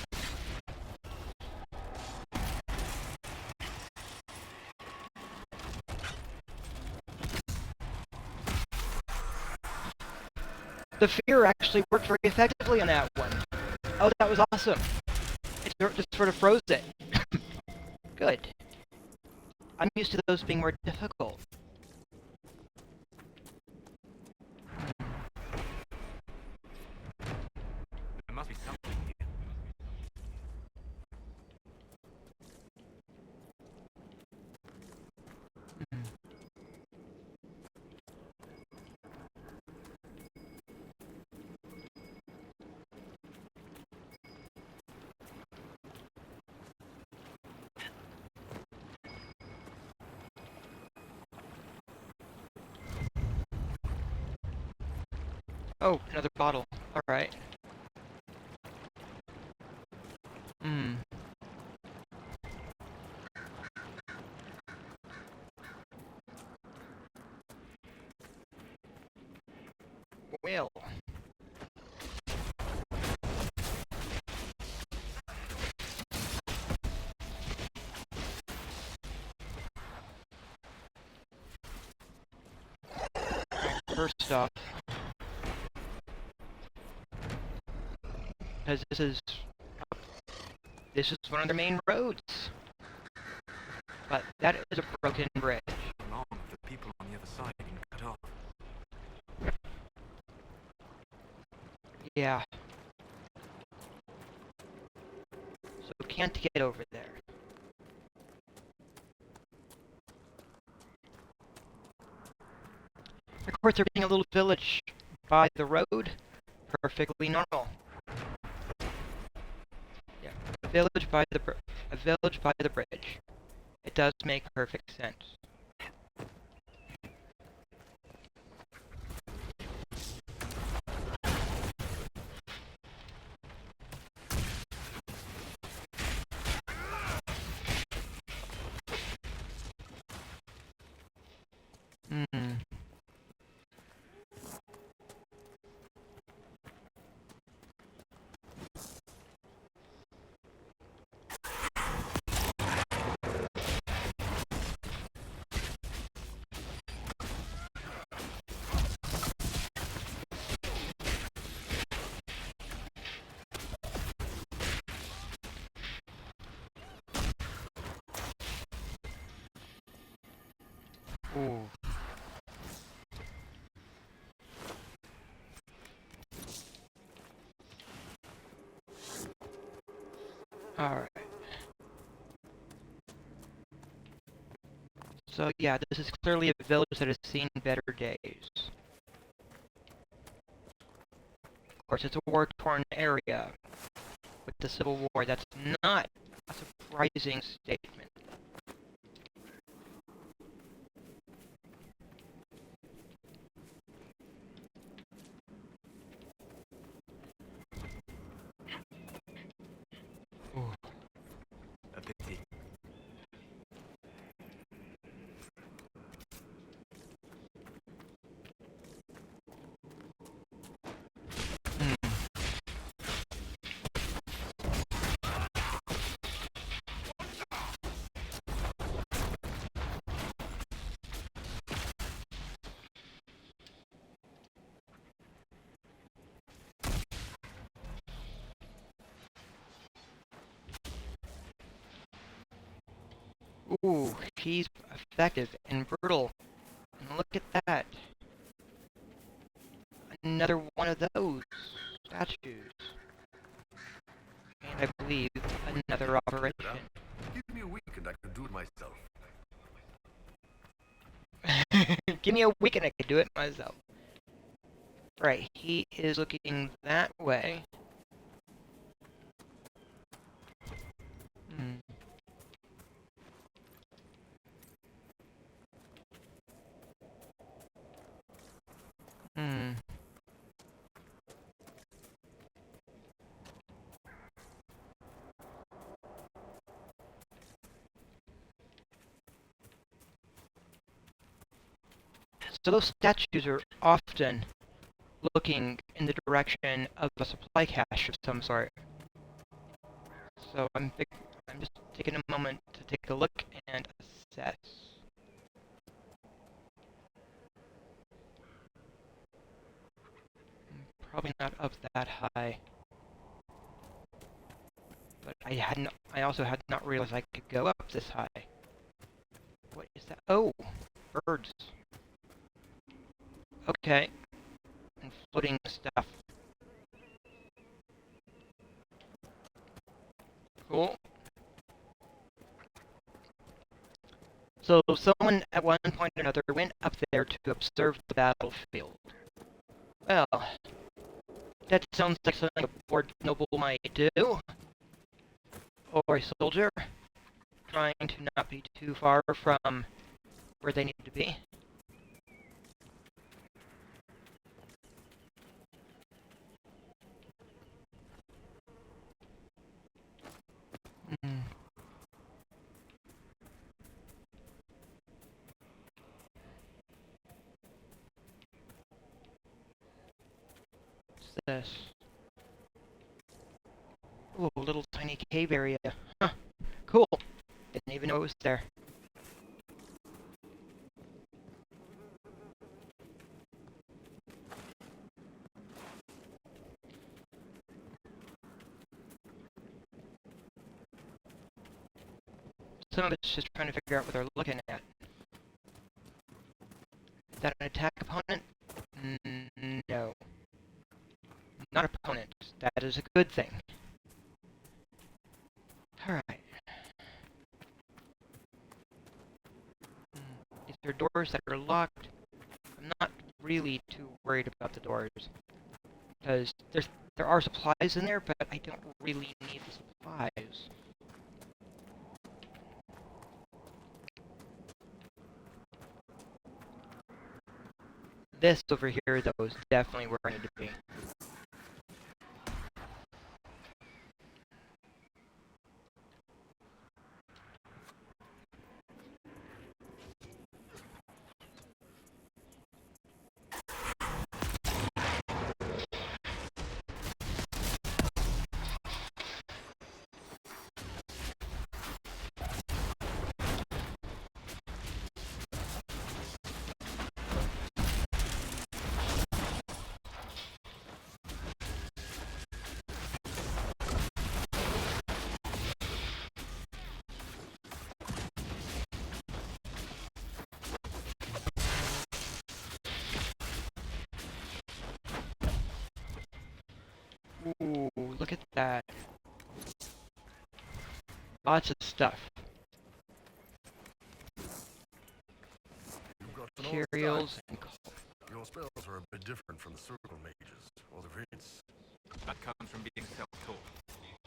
[SPEAKER 1] The fear actually worked very effectively on that one. Oh, that was awesome. It just sort of froze it. Good. I'm used to those being more difficult.
[SPEAKER 3] There must be something here.
[SPEAKER 1] Oh, another bottle. Alright. Hmm. Well. First off, because this is one of their main roads. But that is a broken bridge.
[SPEAKER 3] Long, the people on the other side have been cut off.
[SPEAKER 1] Yeah. So can't get over there. Of course, there being a little village by the road, perfectly normal. Yeah, a village by the bridge. It does make perfect sense. Hmm. Ooh. Alright. So yeah, this is clearly a village that has seen better days. Of course, it's a war-torn area with the Civil War. That's not a surprising statement. Ooh.
[SPEAKER 3] A pity.
[SPEAKER 1] Hmm. Ooh, he's effective and brutal. And look at that. Another one of those statues. And I believe another operation.
[SPEAKER 5] Give me a week and I can do it myself.
[SPEAKER 1] Give me a week and I can do it myself. Right, he is looking that way. Hmm. So those statues are often looking in the direction of a supply cache of some sort. So I'm just taking a moment to take a look and assess. Probably not up that high. But I also had not realized I could go up this high. What is that? Oh, birds. Okay. And floating stuff. Cool. So someone at one point or another went up there to observe the battlefield. Well, that sounds like something a bored noble might do. Or a soldier, trying to not be too far from where they need to be. Hmm. What's this? Ooh, a little tiny cave area. Huh. Cool. Didn't even know it was there. Some of it's just trying to figure out what they're looking at. Is that an attack opponent? No. Not opponent. That is a good thing. Alright. These are doors that are locked. I'm not really too worried about the doors. Because there are supplies in there, but I don't really need the supplies. This over here, though, is definitely where I need to be. Ooh, look at that. Lots of stuff.
[SPEAKER 5] You've got an old
[SPEAKER 1] Materials
[SPEAKER 5] style.
[SPEAKER 1] and
[SPEAKER 5] Your spells are a bit different from the circle mages, or the Vince.
[SPEAKER 9] That comes from being self-taught.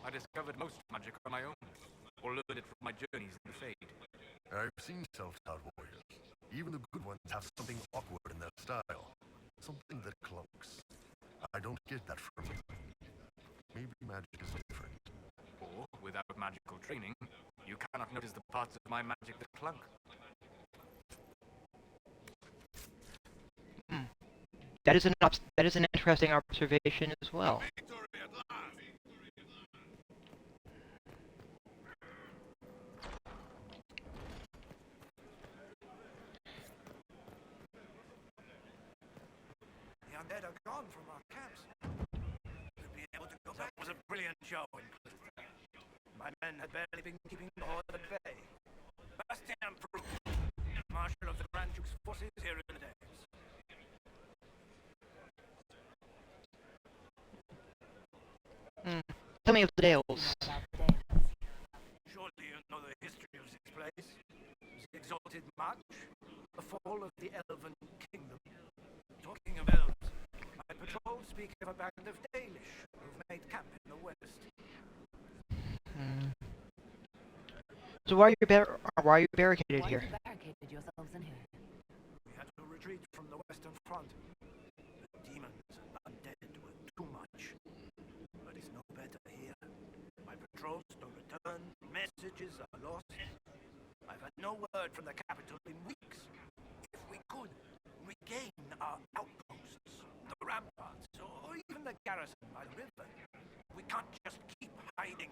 [SPEAKER 9] I discovered most magic on my own, or learned it from my journeys in the Fade.
[SPEAKER 5] I've seen self-taught warriors. Even the good ones have something awkward in their style. Something that clunks. I don't get that from you. Maybe magic is different.
[SPEAKER 9] Or, without magical training, you cannot notice the parts of my magic that clunk.
[SPEAKER 1] that is an interesting observation as well.
[SPEAKER 4] The undead are gone from our camps. We'll be able to go back. That was a brilliant show. My men had barely been keeping the horde at bay. Bastien proved. Marshal of the Grand Duke's forces here in the Dales.
[SPEAKER 1] Tell me of the Dales.
[SPEAKER 4] Surely you know the history of this place. The exalted march, the fall of the Elven kingdom. Talking of elves, my patrols speak of a band of Dalish who've made camp in the west.
[SPEAKER 1] So why are you barricaded
[SPEAKER 6] Why
[SPEAKER 1] here?
[SPEAKER 6] have you barricaded yourselves in here?
[SPEAKER 4] We had to retreat from the western front. The demons and undead were too much. But it's no better here. My patrols don't return, messages are lost. I've had no word from the capital in weeks. If we could, we'd person by the river. We can't just keep hiding.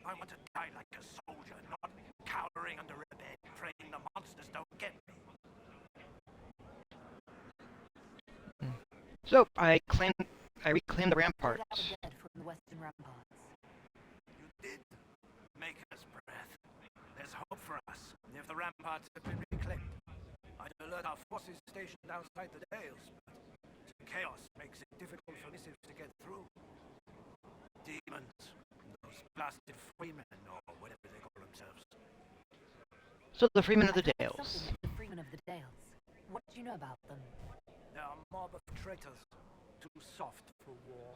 [SPEAKER 4] I want to die like a soldier, not cowering under a bed, praying the monsters don't get me.
[SPEAKER 1] So, I reclaimed the
[SPEAKER 6] Cleared out
[SPEAKER 1] ramparts.
[SPEAKER 6] the dead from the western ramparts.
[SPEAKER 4] You did make us breath. There's hope for us if the ramparts have been reclaimed. I'd alert our forces stationed outside the Dales, but chaos makes it difficult for missives to get through. Demons, those blasted freemen, or whatever they call themselves.
[SPEAKER 1] So, the Freemen of the
[SPEAKER 6] I've heard
[SPEAKER 1] Dales.
[SPEAKER 6] something of the Freemen of the Dales. What do you know about them?
[SPEAKER 4] They're a mob of traitors, too soft for war.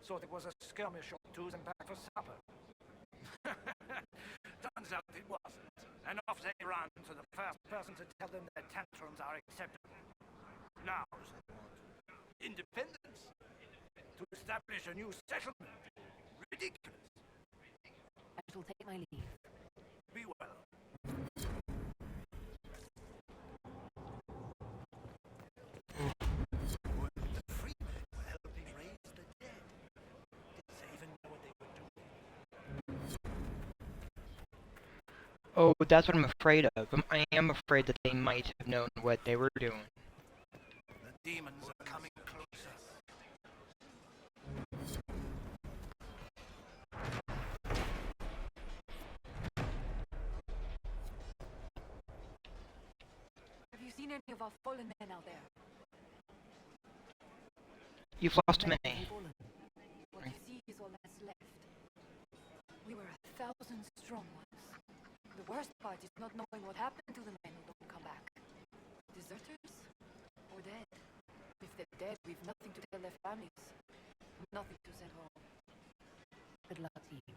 [SPEAKER 4] Thought it was a skirmish or two and back for supper. Turns out it wasn't. And off they run to the first person to tell them their tantrums are acceptable. Now they want independence. To establish a new settlement. Ridiculous.
[SPEAKER 6] I shall take my leave.
[SPEAKER 4] Be well. The freemen were helping raise the dead. Did they even know what they were doing?
[SPEAKER 1] Oh, that's what I'm afraid of. I am afraid that they might have known what they were doing.
[SPEAKER 4] The demons are coming closer.
[SPEAKER 2] Have you seen any of our fallen men out there?
[SPEAKER 1] You've lost many.
[SPEAKER 6] Fallen.
[SPEAKER 2] What you see is all that's left. We were 1,000 strong once. The worst part is not knowing what happened to the men who don't come back. Deserters? Or dead? If they're dead, we've nothing to tell their families. Nothing to send home.
[SPEAKER 6] Good luck to you.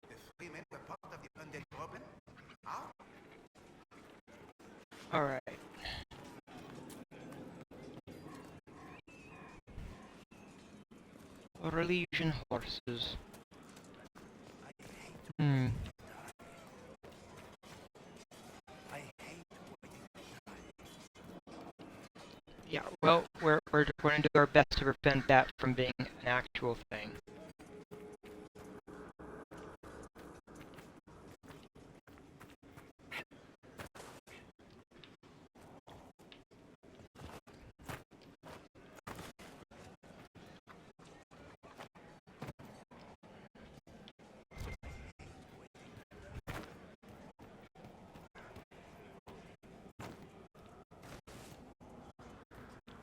[SPEAKER 4] The freemen were part of the undead Robin? How?
[SPEAKER 1] Alright. Legion horses. Hmm.
[SPEAKER 4] I hate waiting to die.
[SPEAKER 1] Yeah, well, we're going to do our best to prevent that from being an actual thing.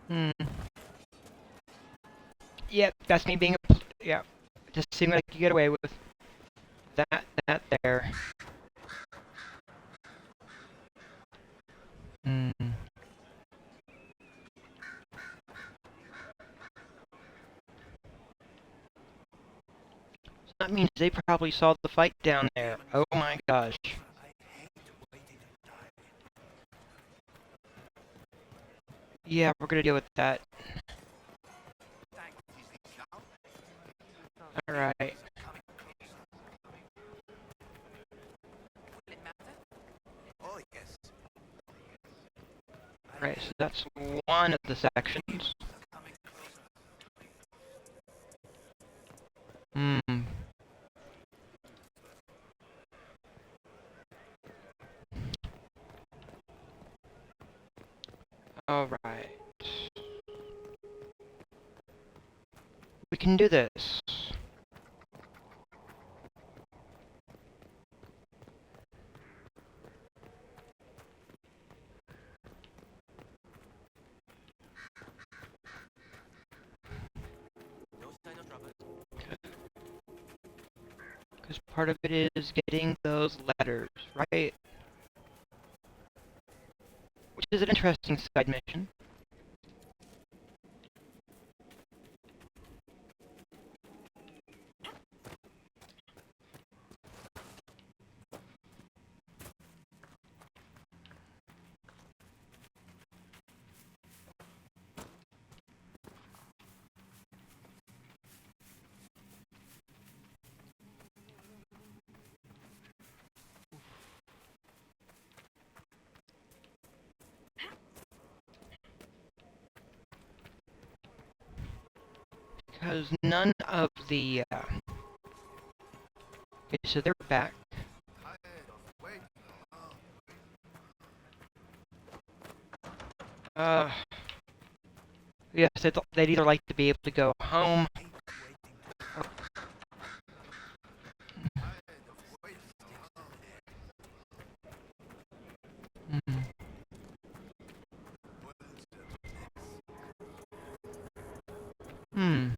[SPEAKER 1] Hmm. Yep, that's me being a... Yeah, just seemed like you get away with that there. Hmm. So that means they probably saw the fight down there. Oh my gosh.
[SPEAKER 4] I hate waiting to die.
[SPEAKER 1] Yeah, we're gonna deal with that.
[SPEAKER 4] Thank you, Count.
[SPEAKER 1] Alright.
[SPEAKER 4] Coming closer.
[SPEAKER 8] Will it matter?
[SPEAKER 4] Oh, yes.
[SPEAKER 1] Right, so that's one of the sections.
[SPEAKER 4] Coming closer.
[SPEAKER 1] Hmm. Alright. We can do this.
[SPEAKER 3] No sign of trouble.
[SPEAKER 1] Because part of it is getting those letters, right? Which is an interesting side mission. Because none of the, okay, so they're back.
[SPEAKER 5] Wait.
[SPEAKER 1] Yes, they'd either like to be able to go home. Hmm. Hmm.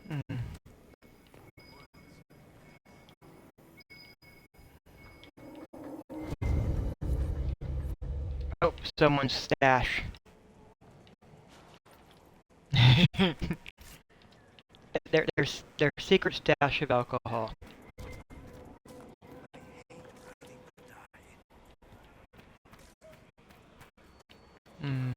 [SPEAKER 1] Hmm. Oh, someone's stash. their secret stash of alcohol. Hmm.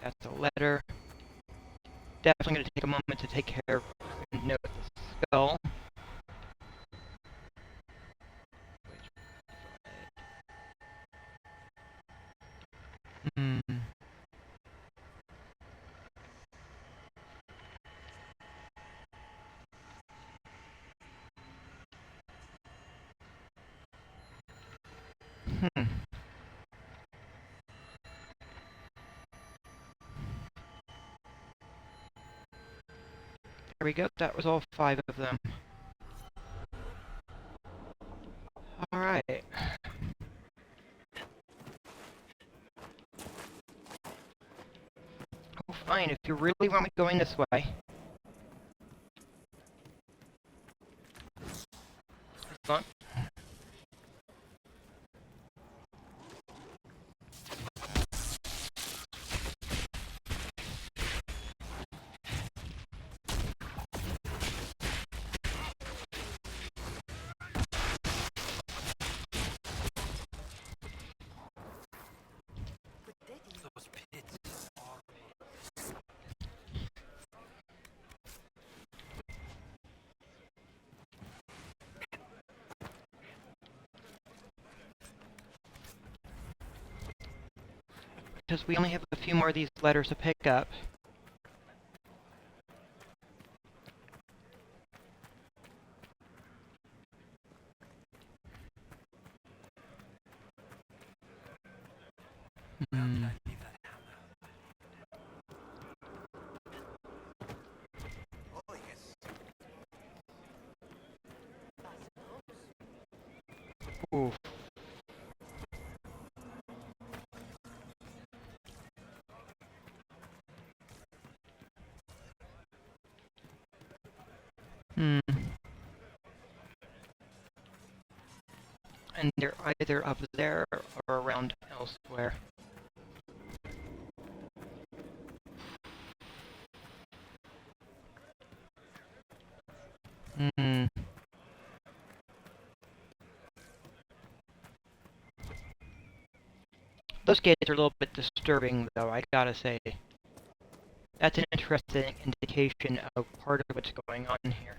[SPEAKER 1] That's a letter. Definitely going to take a moment to take care of and note the skull. Hmm. Hmm. There we go. That was all 5 of them. Alright. Oh, fine. If you really want me going this way. Come on.
[SPEAKER 3] Those pits.
[SPEAKER 1] Because we only have a few more of these letters to pick up. Hmm.
[SPEAKER 4] Oh, yes.
[SPEAKER 1] Oof. Hmm. And they're either up there or around elsewhere. Hmm. Those gates are a little bit disturbing, though, I gotta say. That's an interesting indication of part of what's going on here.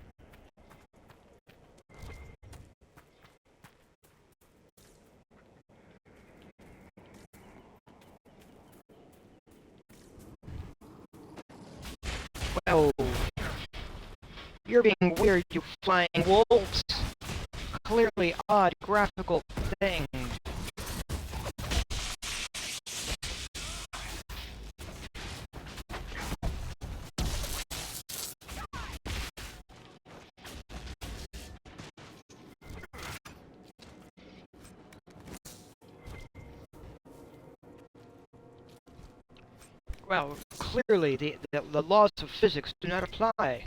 [SPEAKER 1] Well, you're being weird, you flying wolves. Clearly odd graphical things. Well, clearly the laws of physics do not apply.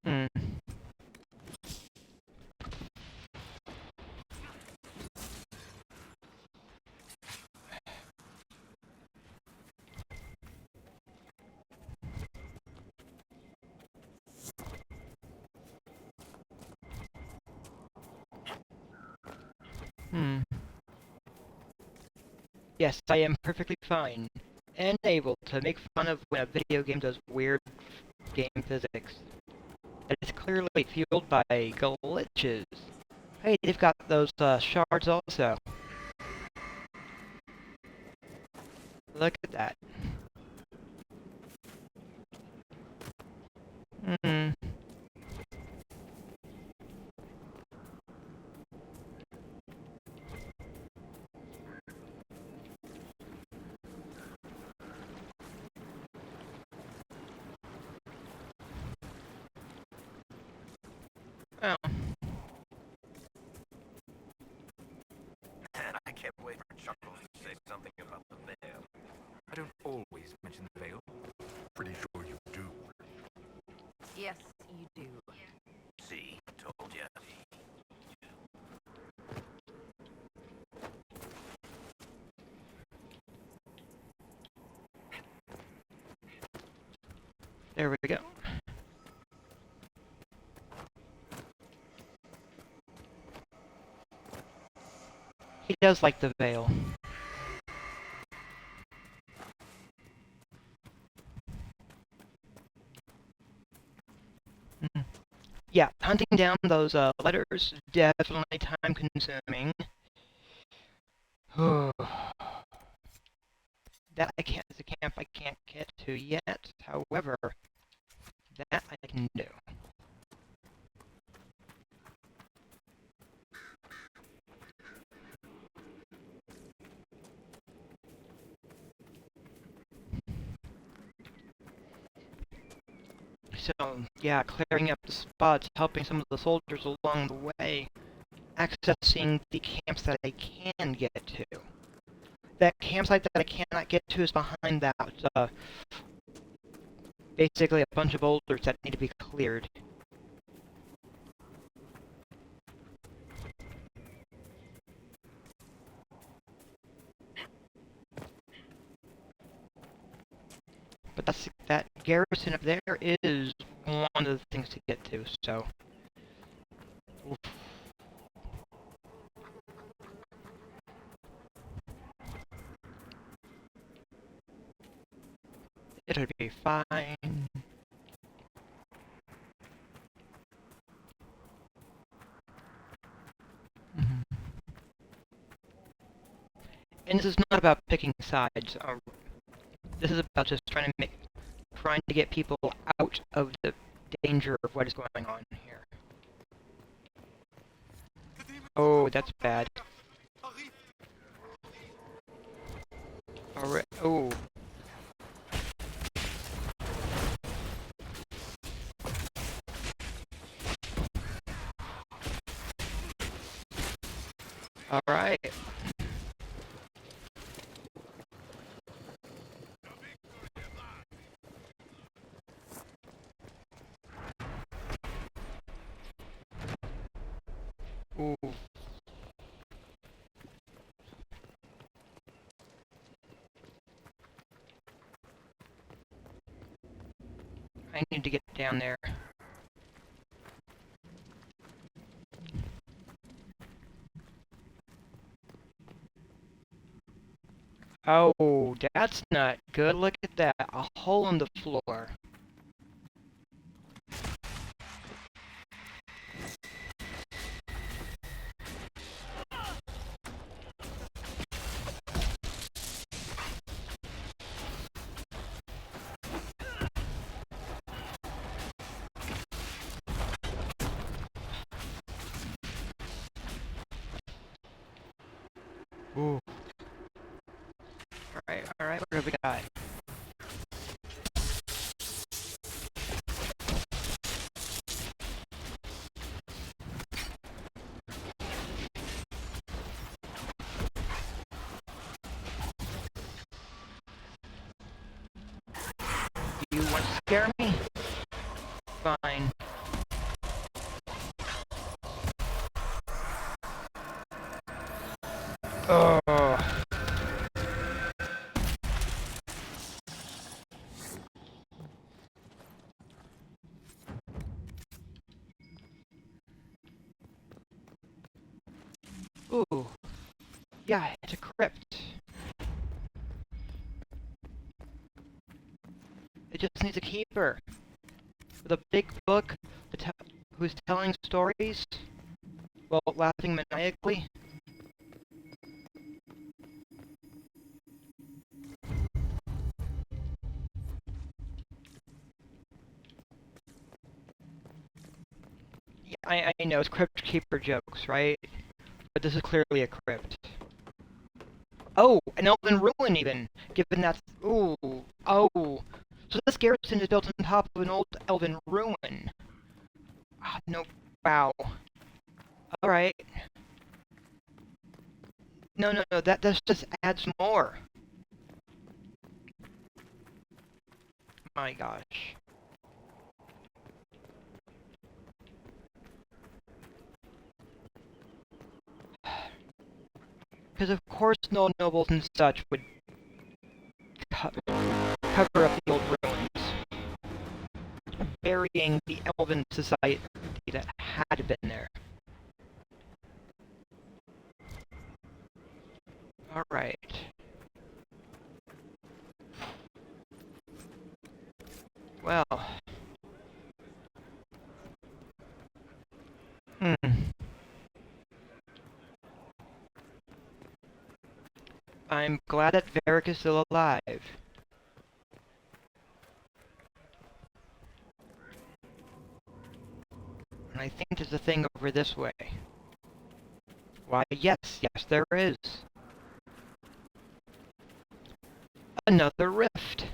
[SPEAKER 1] Hmm. Hmm. Yes, I am perfectly fine. And able to make fun of when a video game does weird game physics. That is clearly fueled by glitches. Hey, they've got those shards also. Look at that. Hmm. Well,
[SPEAKER 4] I can't wait for Chuckles to say something about the veil.
[SPEAKER 9] I don't always mention the veil.
[SPEAKER 5] Pretty sure you do.
[SPEAKER 6] Yes, you do.
[SPEAKER 4] See, told ya.
[SPEAKER 1] there we go. He does like the veil. Mhm. Yeah, hunting down those letters definitely time consuming. That I can't, as a camp I can't get to yet. However, that I can do. So, yeah, clearing up the spots, helping some of the soldiers along the way, accessing the camps that I can get to. That campsite that I cannot get to is behind that, basically a bunch of boulders that need to be cleared. But that garrison up there is one of the things to get to, so... Oof. It'll be fine. Mhm. And this is not about picking sides. This is about just trying to get people out of the danger of what is going on here. Oh, that's bad. Alright. Oh. Alright. Ooh. I need to get down there. Oh, that's not good. Look at that. A hole in the floor. Ooh. Alright, what have we got? You want to scare me? Fine. Oh. Ooh, Yeah, it's a crypt. It just needs a keeper. With a big book who's telling stories while laughing maniacally. Yeah, I know, it's Crypt Keeper jokes, right? But this is clearly a crypt. Oh, an elven ruin even! Given that's... Ooh, oh. So this garrison is built on top of an old elven ruin. Ah, no, wow. Alright. No, that just adds more. My gosh. Because of course no nobles and such would cover up the old ruins, burying the elven society that had been there. Alright. Well. I'm glad that Varric is still alive. And I think there's a thing over this way. Why, yes, there is. Another rift.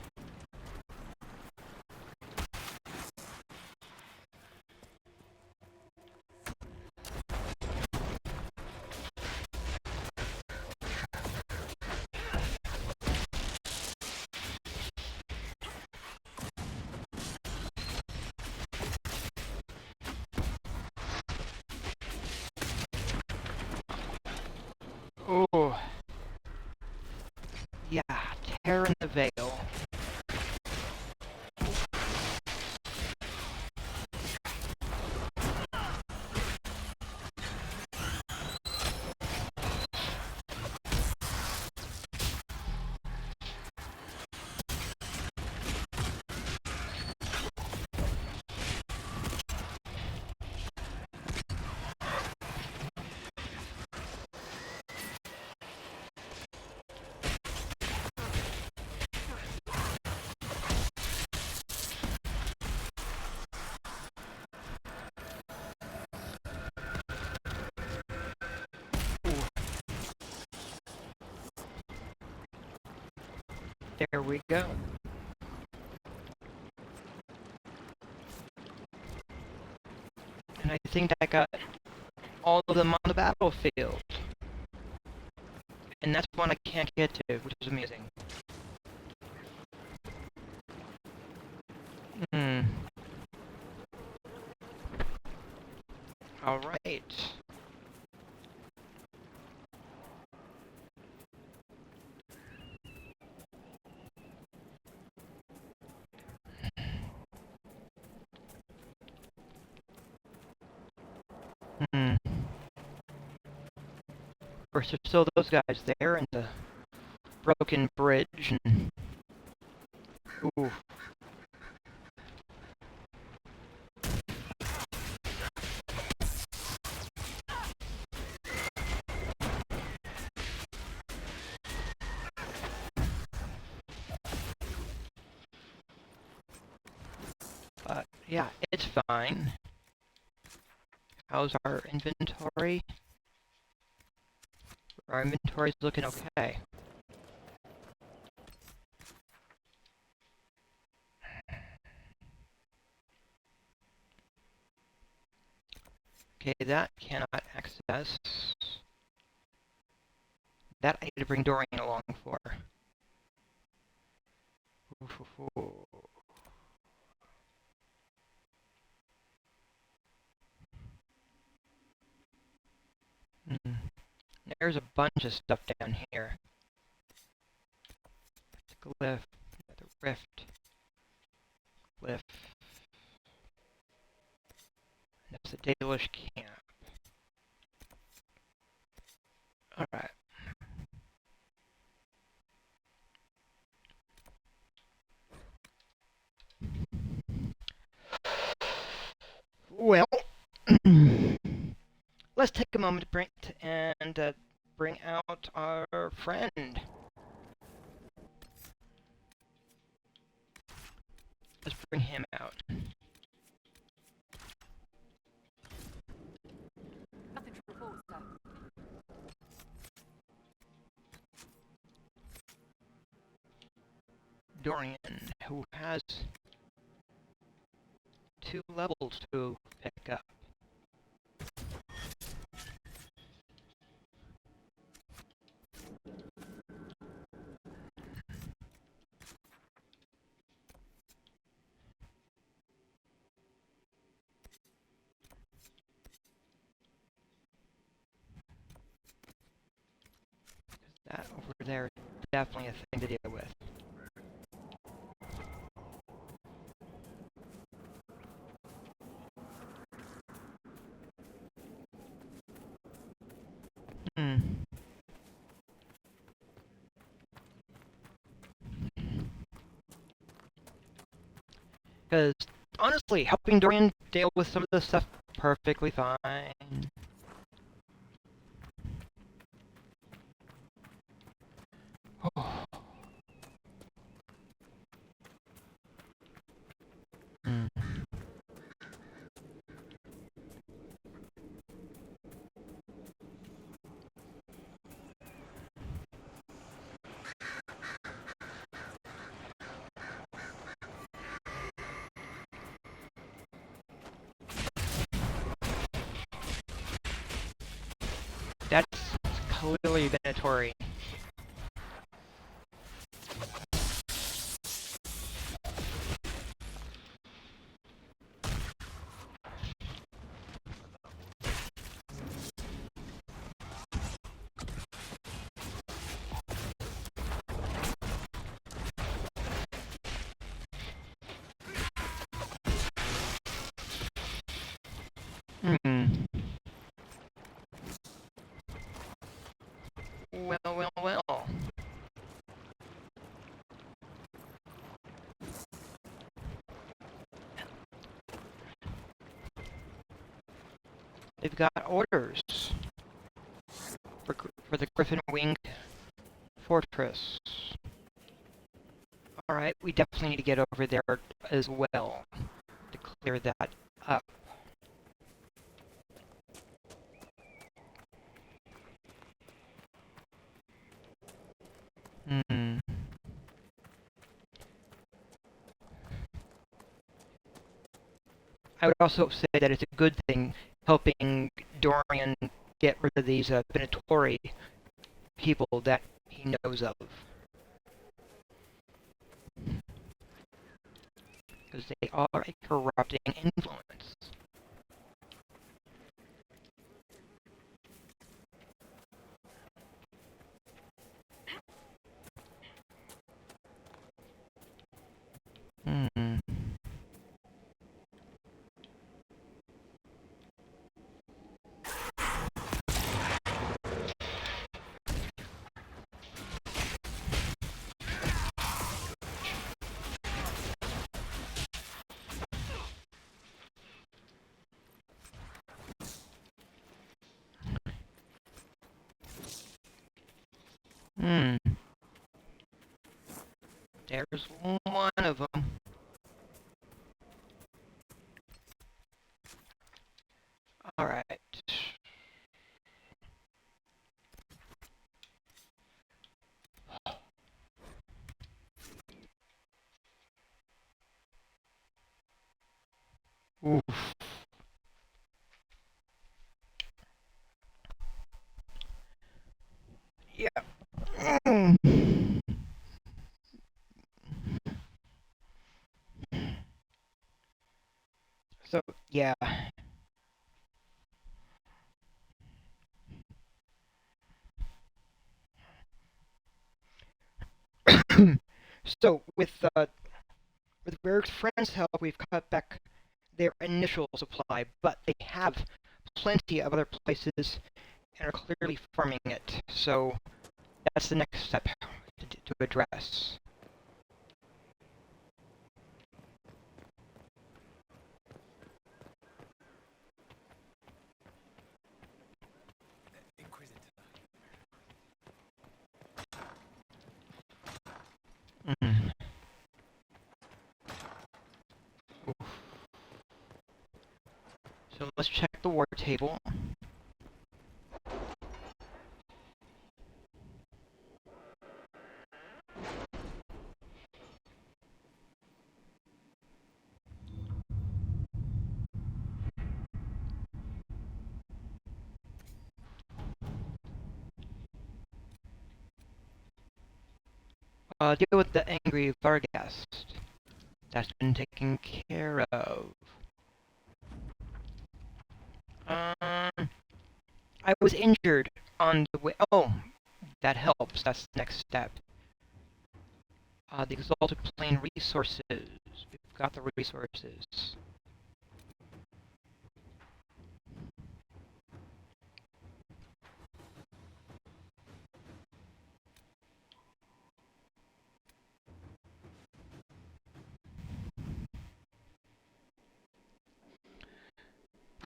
[SPEAKER 1] Oh. Yeah, tear in the veil. There we go. And I think I got all of them on the battlefield. And that's one I can't get to, which is amusing. Alright. Of course, there's still those guys there and the broken bridge and... Ooh. But, yeah, it's fine. How's our inventory? Our inventory's looking okay. Okay, that cannot access. That I need to bring Dorian along for. Ooh. There's a bunch of stuff down here. Glyph, the rift, glyph. That's the Dalish camp. Alright. let's take a moment to bring out our friend. Let's bring him out.
[SPEAKER 6] Nothing to report, sir.
[SPEAKER 1] Dorian, who has 2 levels to pick up. That over there is definitely a thing to deal with. Because, honestly, helping Dorian deal with some of this stuff perfectly fine. Hmm. That's clearly Venatori. Hmm. Well, well, well. They've got orders for the Griffin Wing Fortress. Alright, we definitely need to get over there as well to clear that up. Hmm. I would also say that it's a good thing helping Dorian get rid of these Venatori people that he knows of. Because they are a corrupting influence. Hmm. Hmm. There's one of them. Alright. Oof. Yeah. So, yeah. So, with Berg's friends' help, we've cut back their initial supply, but they have plenty of other places and are clearly farming it. So, that's the next step to address. So let's check the war table. Deal with the angry Varghast. That's been taken care of. I was injured on the way. Oh, that helps. That's the next step. The Exalted Plane resources. We've got the resources.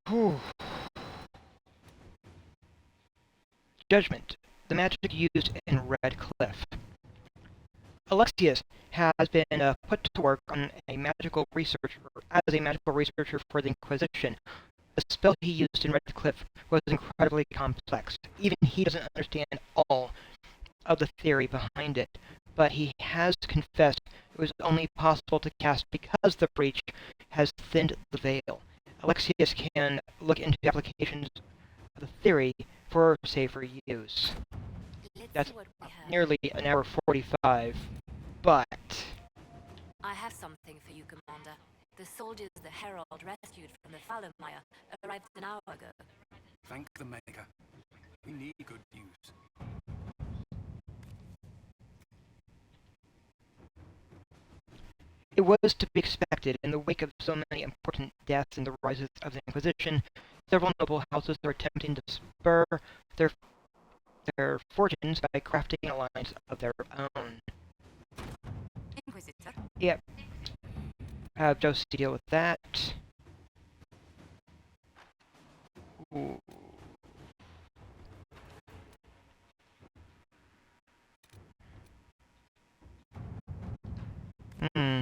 [SPEAKER 1] Whew. Judgment. The magic used in Red Cliff. Alexius has been put to work on a magical researcher as a magical researcher for the Inquisition. The spell he used in Red Cliff was incredibly complex. Even he doesn't understand all of the theory behind it, but he has confessed it was only possible to cast because the breach has thinned the veil. Alexius can look into applications of the theory for safer use. That's nearly an hour 45, but
[SPEAKER 6] I have something for you, Commander. The soldiers the Herald rescued from the Fallenmire arrived an hour ago.
[SPEAKER 3] Thank the Maker. We need good news.
[SPEAKER 1] it was to be expected in the wake of so many important deaths and the rises of the Inquisition. Several noble houses are attempting to spur their fortunes by crafting an alliance of their own.
[SPEAKER 6] Inquisitor?
[SPEAKER 1] Yep. Have Josie deal with that. Ooh. Hmm.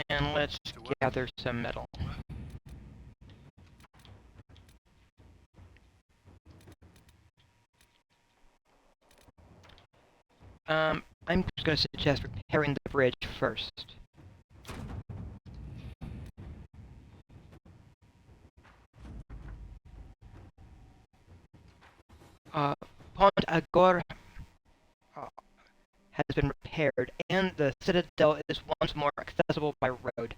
[SPEAKER 1] And let's gather some metal. I'm just going to suggest repairing the bridge first. Pont Agor has been repaired, and the citadel is once more accessible by road.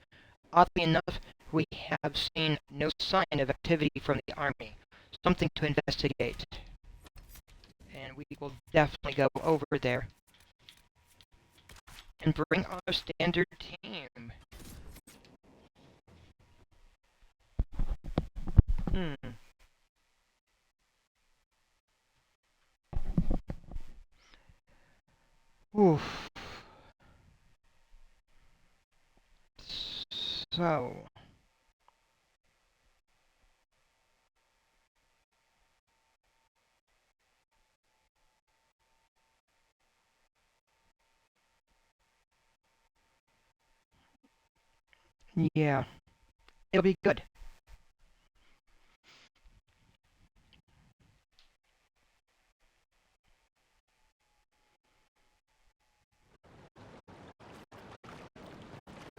[SPEAKER 1] Oddly enough, we have seen no sign of activity from the army. Something to investigate. And we will definitely go over there and bring our standard team. Oof. So, yeah, it'll be good.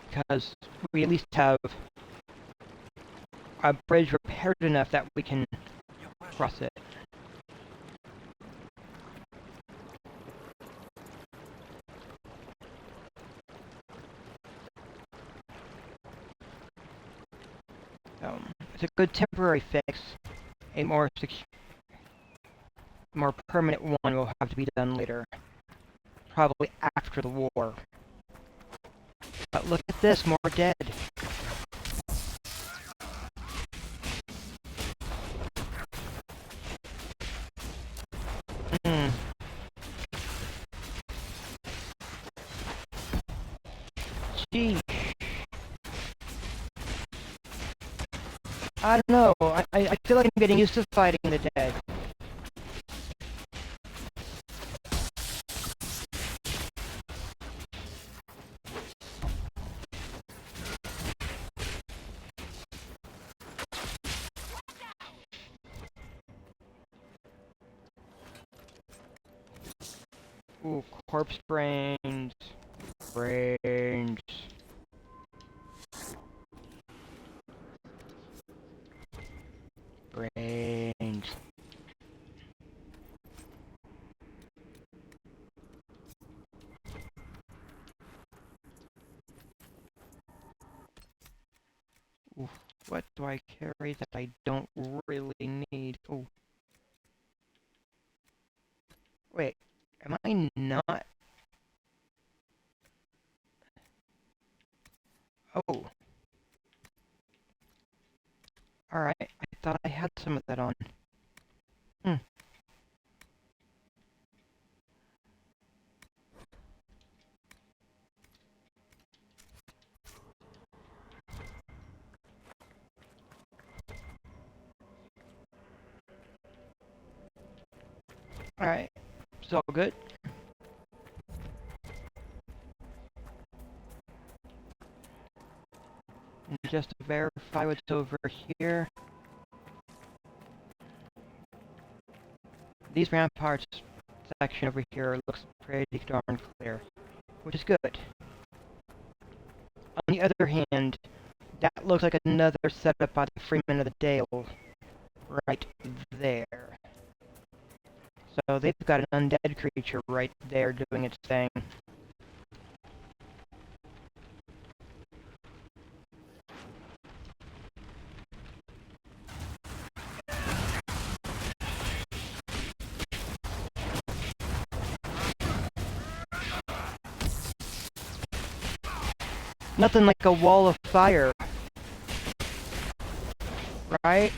[SPEAKER 1] Because we at least have a bridge repaired enough that we can cross it. It's a good temporary fix. A more permanent one will have to be done later. Probably after the war. But look at this, more dead. Hmm. Gee. I don't know. I feel like I'm getting used to fighting the dead. Ooh, corpse brains. Brains. Brains. Ooh, what do I carry that I don't really need? Ooh. Wait, am I not? Oh. Alright, I thought I had some of that on. Hmm. Alright, it's all good. And just to verify what's over here. These ramparts section over here looks pretty darn clear, which is good. On the other hand, that looks like another setup by the Freemen of the Dale right there. So they've got an undead creature right there doing its thing. Nothing like a wall of fire, right?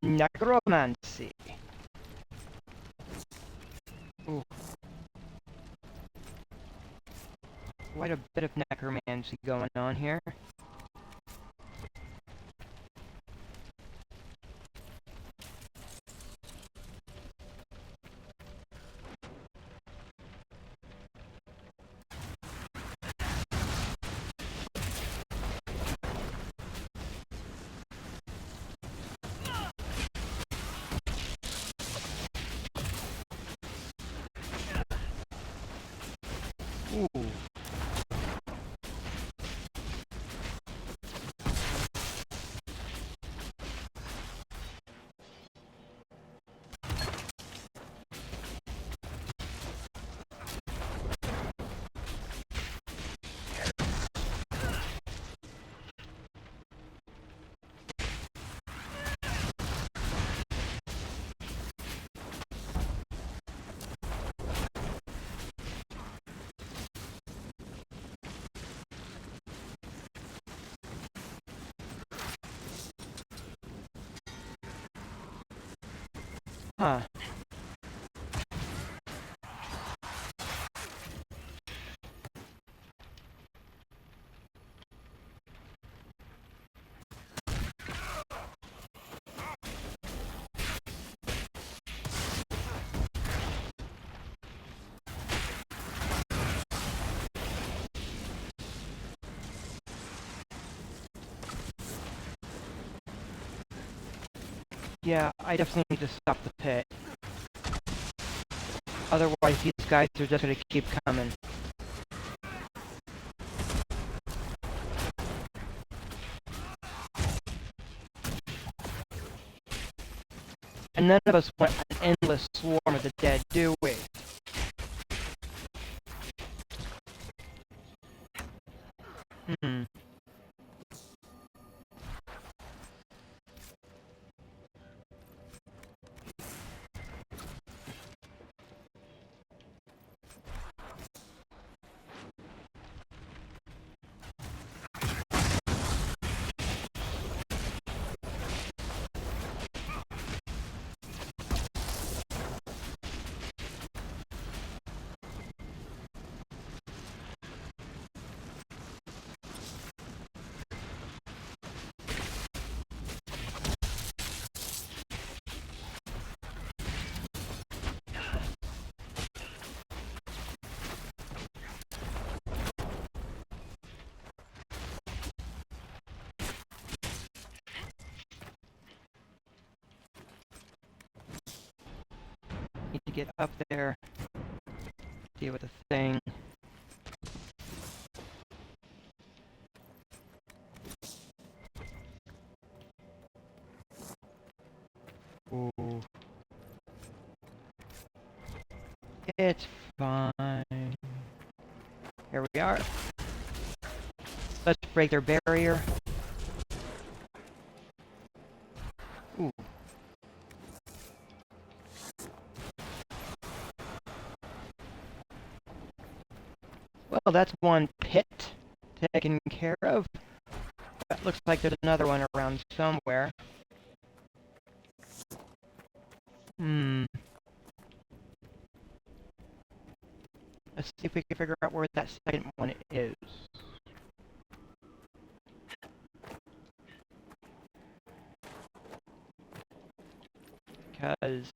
[SPEAKER 1] Necromancy. Ooh. Quite a bit of necromancy going on here. Ooh. Huh. Yeah, I definitely need to stop the pit. Otherwise, these guys are just gonna keep coming. And none of us want an endless swarm of the dead, do we? Hmm. get up there, deal with the thing. Ooh. It's fine. Here we are. Let's break their barrier. Ooh. Well, that's one pit taken care of. That looks like there's another one around somewhere. Let's see if we can figure out where that second one is. Because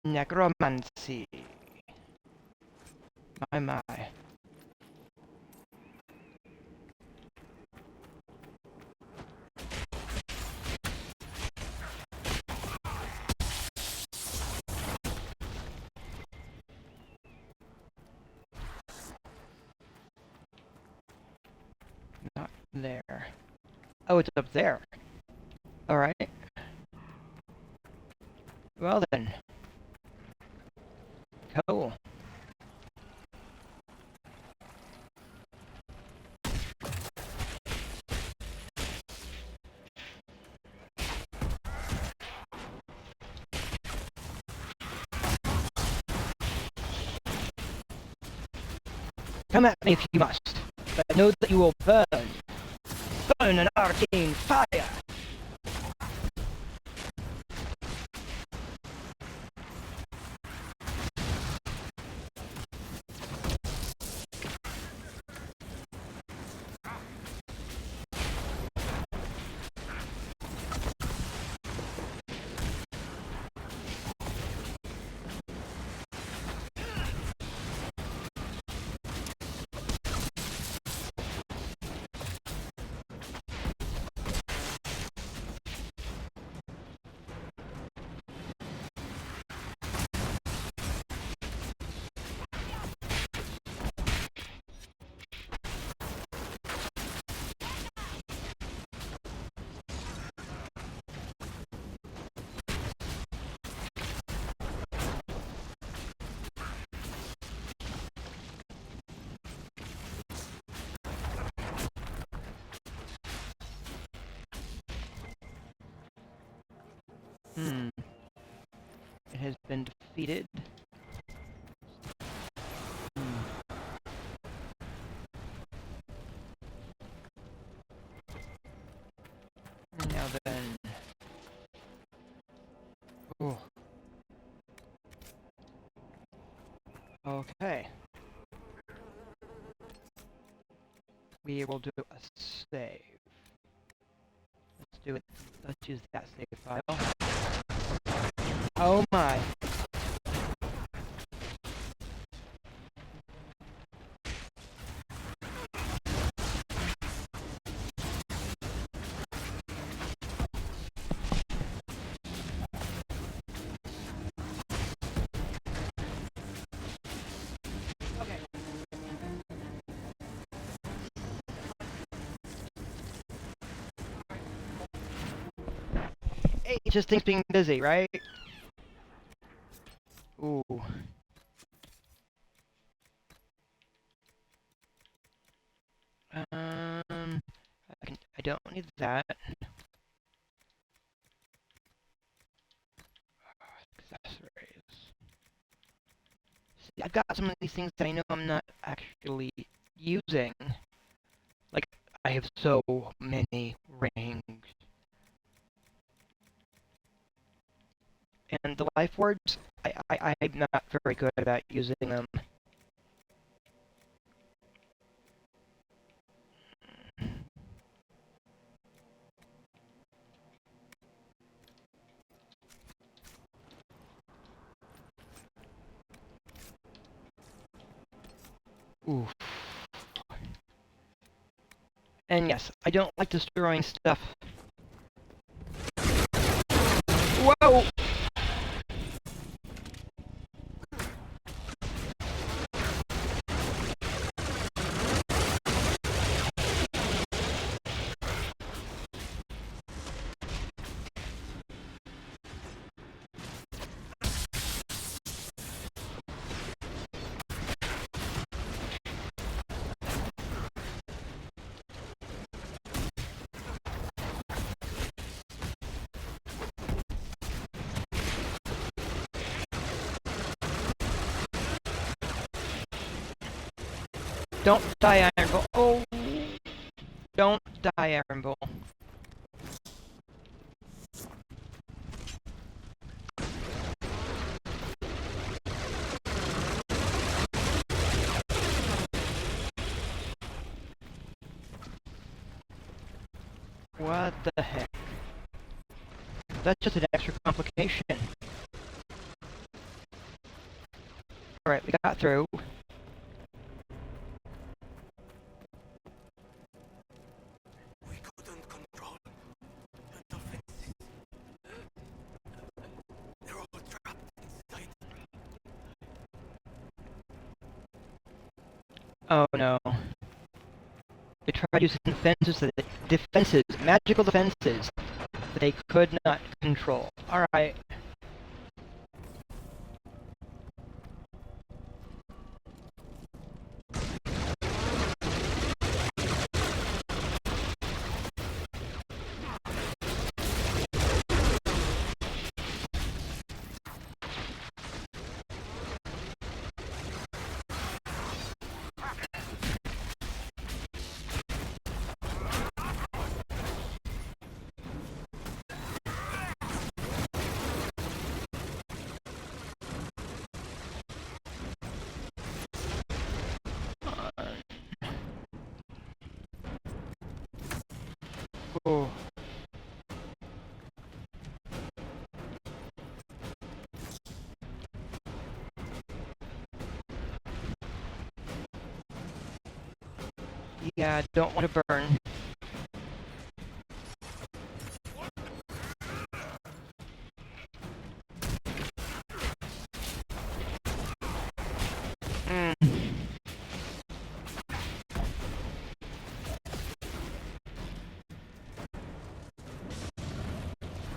[SPEAKER 1] necromancy. My. Not there. Oh, it's up there. Alright. Well then. Cool. Come at me if you must, but know that you will burn. Burn an arcane fire! It has been defeated. Now then. Ooh. Okay. We will do a save. Let's do it. Let's use that save file. Oh my. Okay. Hey, just things being busy, right? Ooh. I don't need that. Accessories. See, I've got some of these things that I know I'm not actually using. Like, I have so many rings. And the life words, I'm not very good about using them. Oof. And yes, I don't like destroying stuff. Whoa! Don't die, Iron Bull. Oh! Don't die, Iron Bull. What the heck? That's just an extra complication. Alright, we got through.
[SPEAKER 3] We couldn't control the defenses. They're all trapped inside.
[SPEAKER 1] Oh no. They tried using defenses, magical defenses, that they could not control. Alright. Oh. Yeah, don't want to burn.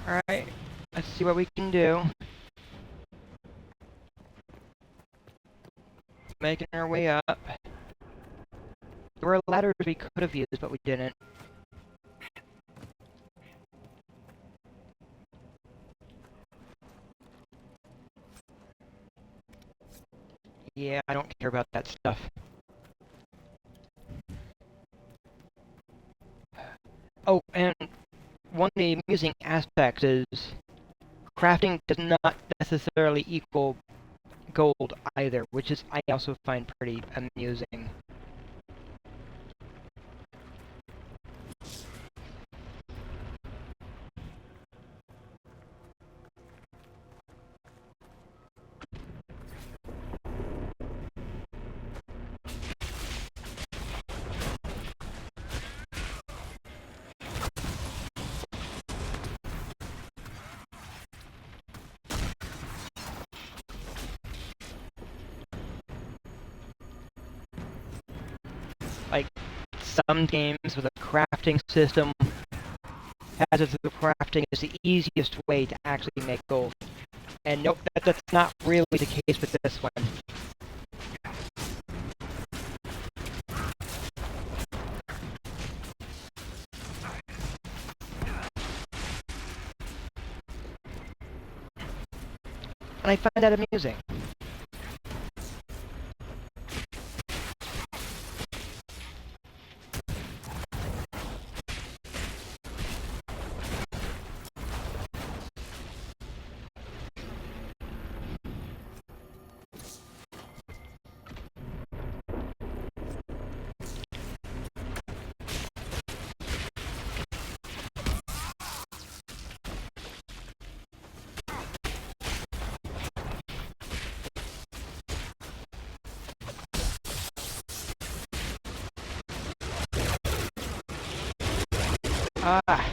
[SPEAKER 1] Alright, let's see what we can do. Making our way up. There were ladders we could have used, but we didn't. Yeah, I don't care about that stuff. Oh, and one of the amusing aspects is crafting does not necessarily equal gold either, which is I also find pretty amusing. Like, some games with a crafting system has it that the crafting is the easiest way to actually make gold. And nope, that's not really the case with this one. And I find that amusing. Ah.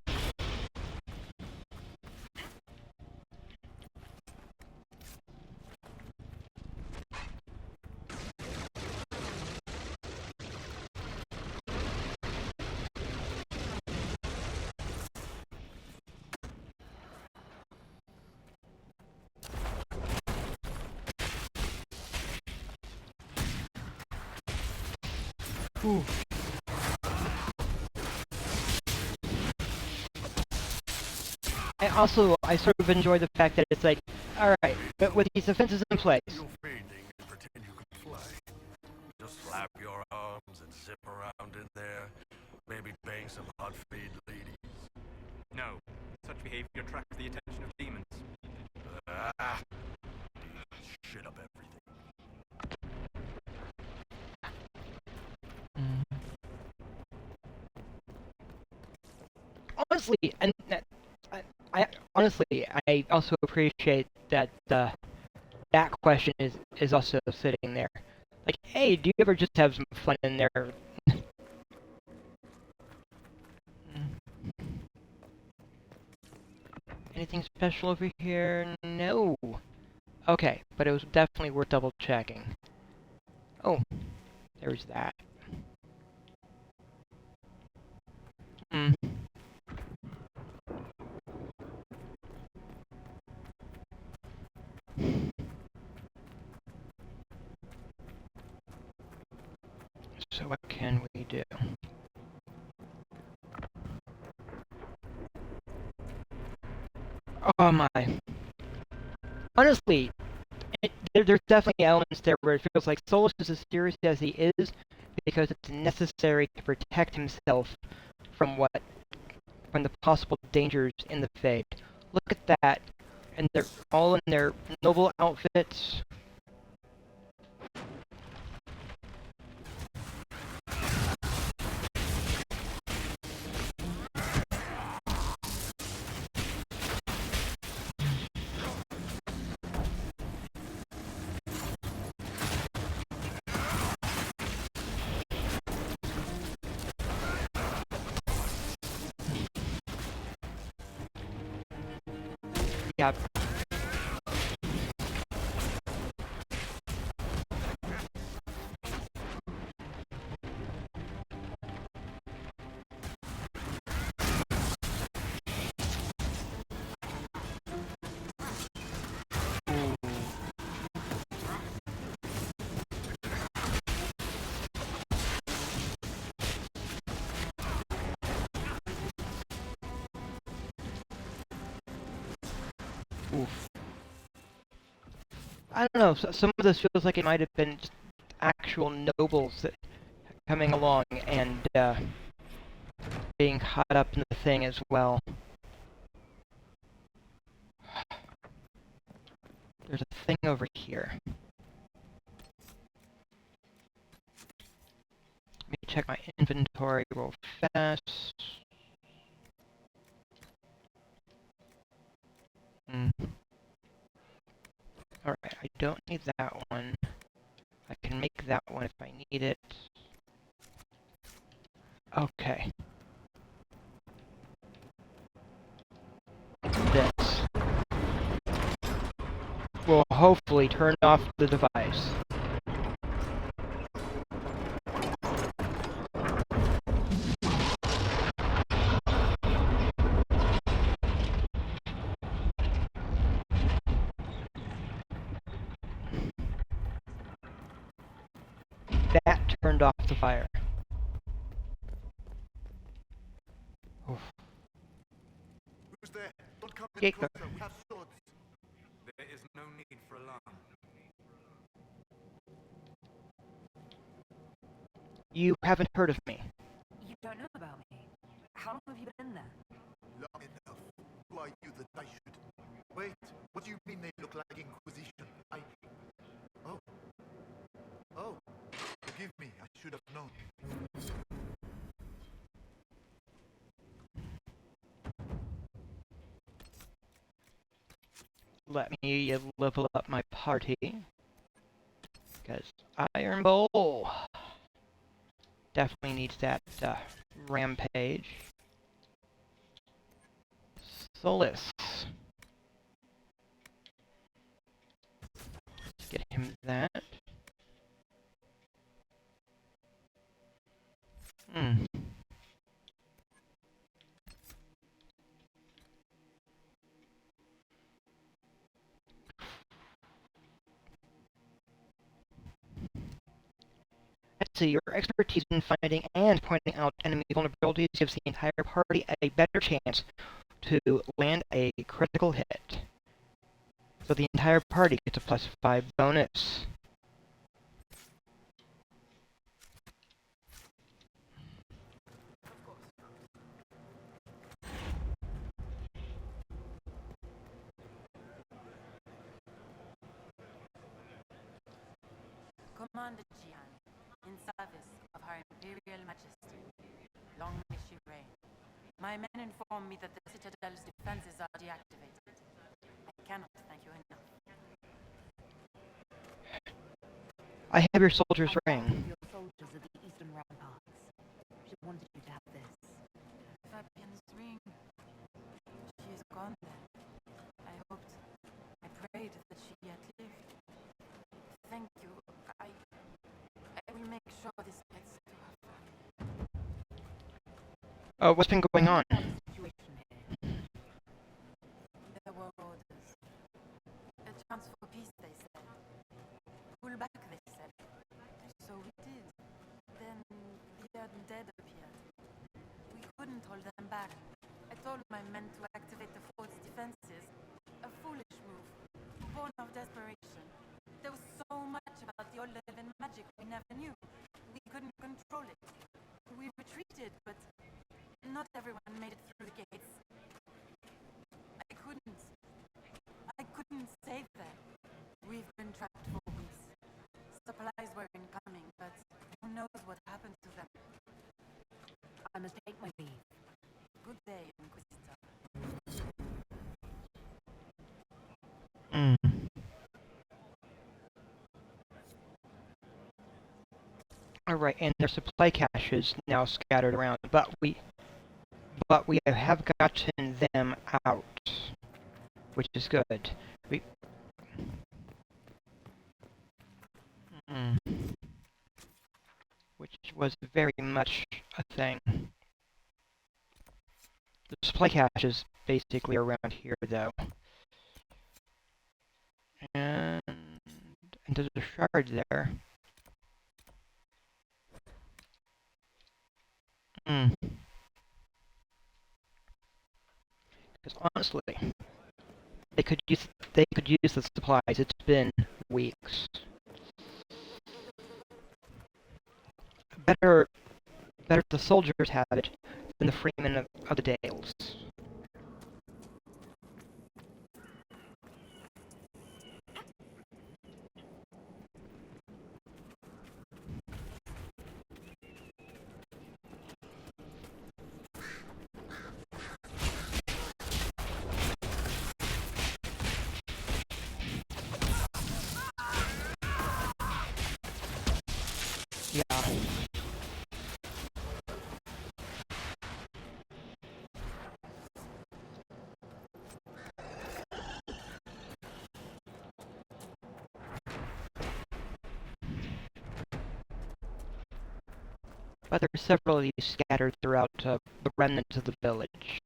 [SPEAKER 1] Ooh. I sort of enjoy the fact that it's like, alright, but with these defenses in place.
[SPEAKER 5] You're fainting and pretend you can fly. Just flap your arms and zip around in there? Maybe bang some hot fade ladies?
[SPEAKER 9] No. Such behavior attracts the attention of demons.
[SPEAKER 5] Ah! Demons shit up everything.
[SPEAKER 1] Honestly, and I honestly, I also appreciate that that question is also sitting there. Like, hey, do you ever just have some fun in there? Anything special over here? No. Okay, but it was definitely worth double checking. Oh, there's that. Hmm. So what can we do? Oh my. Honestly, there's definitely elements there where it feels like Solus is as serious as he is because it's necessary to protect himself from from the possible dangers in the Fade. Look at that, and they're all in their noble outfits. Yeah. Oof. I don't know. Some of this feels like it might have been just actual nobles that coming along and being caught up in the thing as well. There's a thing over here. Let me check my inventory real fast. Alright, I don't need that one. I can make that one if I need it. Okay. This will hopefully turn off the device. That turned off the fire. Oof.
[SPEAKER 5] Who's there? Don't come any
[SPEAKER 1] Gatekeeper.
[SPEAKER 5] closer. We have swords.
[SPEAKER 9] There is no need for alarm.
[SPEAKER 1] You haven't heard of me.
[SPEAKER 10] You don't know about me. How long have you been there?
[SPEAKER 5] Long enough. Who are you that I should? Wait, what do you mean they look like Inquisition? Oh. Oh. Forgive me, I should have known.
[SPEAKER 1] Let me level up my party. Because Iron Bowl definitely needs that rampage. Solus. Let's get him that. Let's see, your expertise in finding and pointing out enemy vulnerabilities gives the entire party a better chance to land a critical hit. So the entire party gets a +5 bonus.
[SPEAKER 11] Commander Jian, in service of Her Imperial Majesty. Long may she reign. My men inform me that the Citadel's defenses are deactivated. I cannot thank you enough.
[SPEAKER 1] I have your soldier's ring.
[SPEAKER 10] Your soldiers of the eastern ramparts. She wanted you to have this.
[SPEAKER 11] Fabian's ring. She is gone then. I hoped, I prayed that she yet lived. Thank you. I will make sure this gets to her family.
[SPEAKER 1] What's been going on?
[SPEAKER 10] Situation here.
[SPEAKER 11] There were orders. A chance for peace, they said. Pull back, they said. So we did. Then the undead appeared. We couldn't hold them back. I told my men to activate the fort's defenses. A foolish move, born of desperation. There was so much about the old Levin magic we never knew. We couldn't control it. We retreated, but not everyone made it through the gates. I couldn't save them. We've been trapped for weeks. Supplies were incoming, but who knows what happened to them.
[SPEAKER 10] I must take my leave.
[SPEAKER 11] Good day, Inquisitor.
[SPEAKER 1] Alright, and their supply caches now scattered around, but we have gotten them out, which is good. Which was very much a thing. The supply cache is basically around here, though. And there's a shard there. Because honestly, they could use the supplies. It's been weeks. Better if the soldiers have it than the freemen of the Dales. Yeah. But there are several of these scattered throughout the remnants of the village.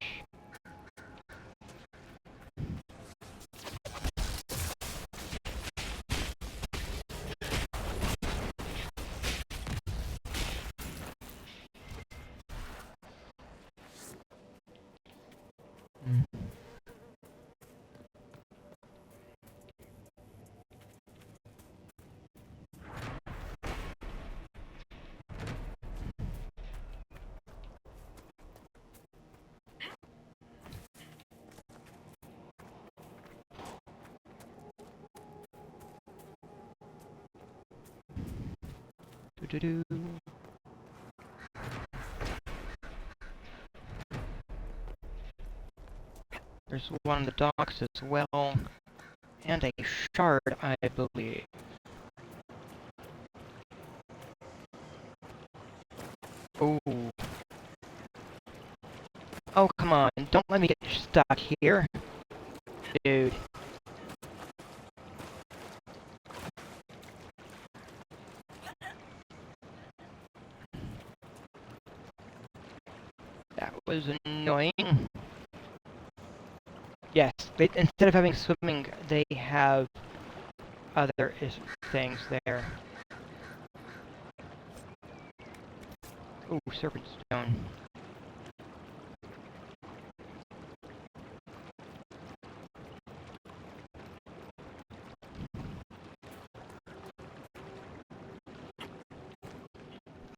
[SPEAKER 1] Do-do-do. There's one on the docks as well, and a shard, I believe. Oh. Oh, come on. Don't let me get stuck here. Dude. That was annoying. Yes, instead of having swimming, they have other things there. Ooh, serpent stone.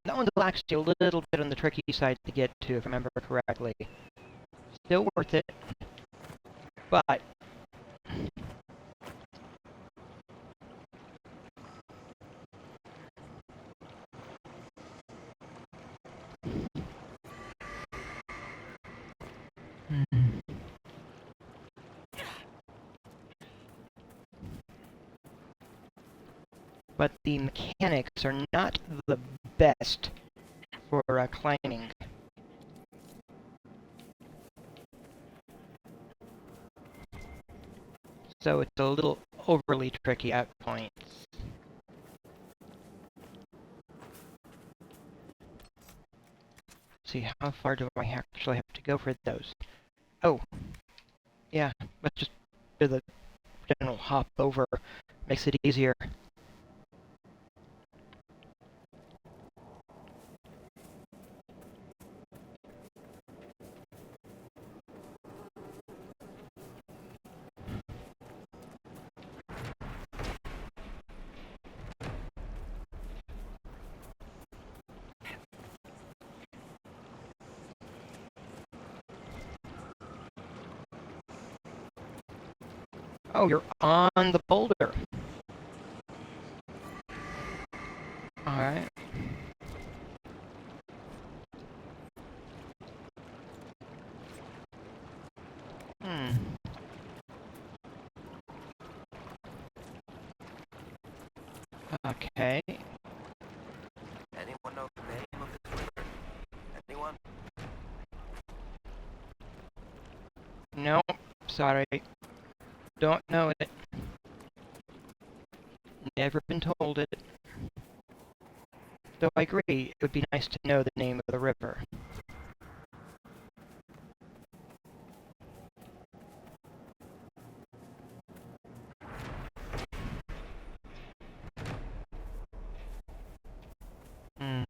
[SPEAKER 1] That one's actually a little bit on the tricky side to get to, if I remember correctly. Still worth it, but but the mechanics are not the best for climbing. So it's a little overly tricky at points. See, how far do I actually have to go for those? Oh, yeah, let's just do the general hop over. Makes it easier. Oh, you're on the boulder. Alright. Hmm. Okay.
[SPEAKER 4] Anyone know the name of this river? Anyone?
[SPEAKER 1] No, sorry. Don't know it. Never been told it. Though I agree, it would be nice to know the name of the river. Hmm.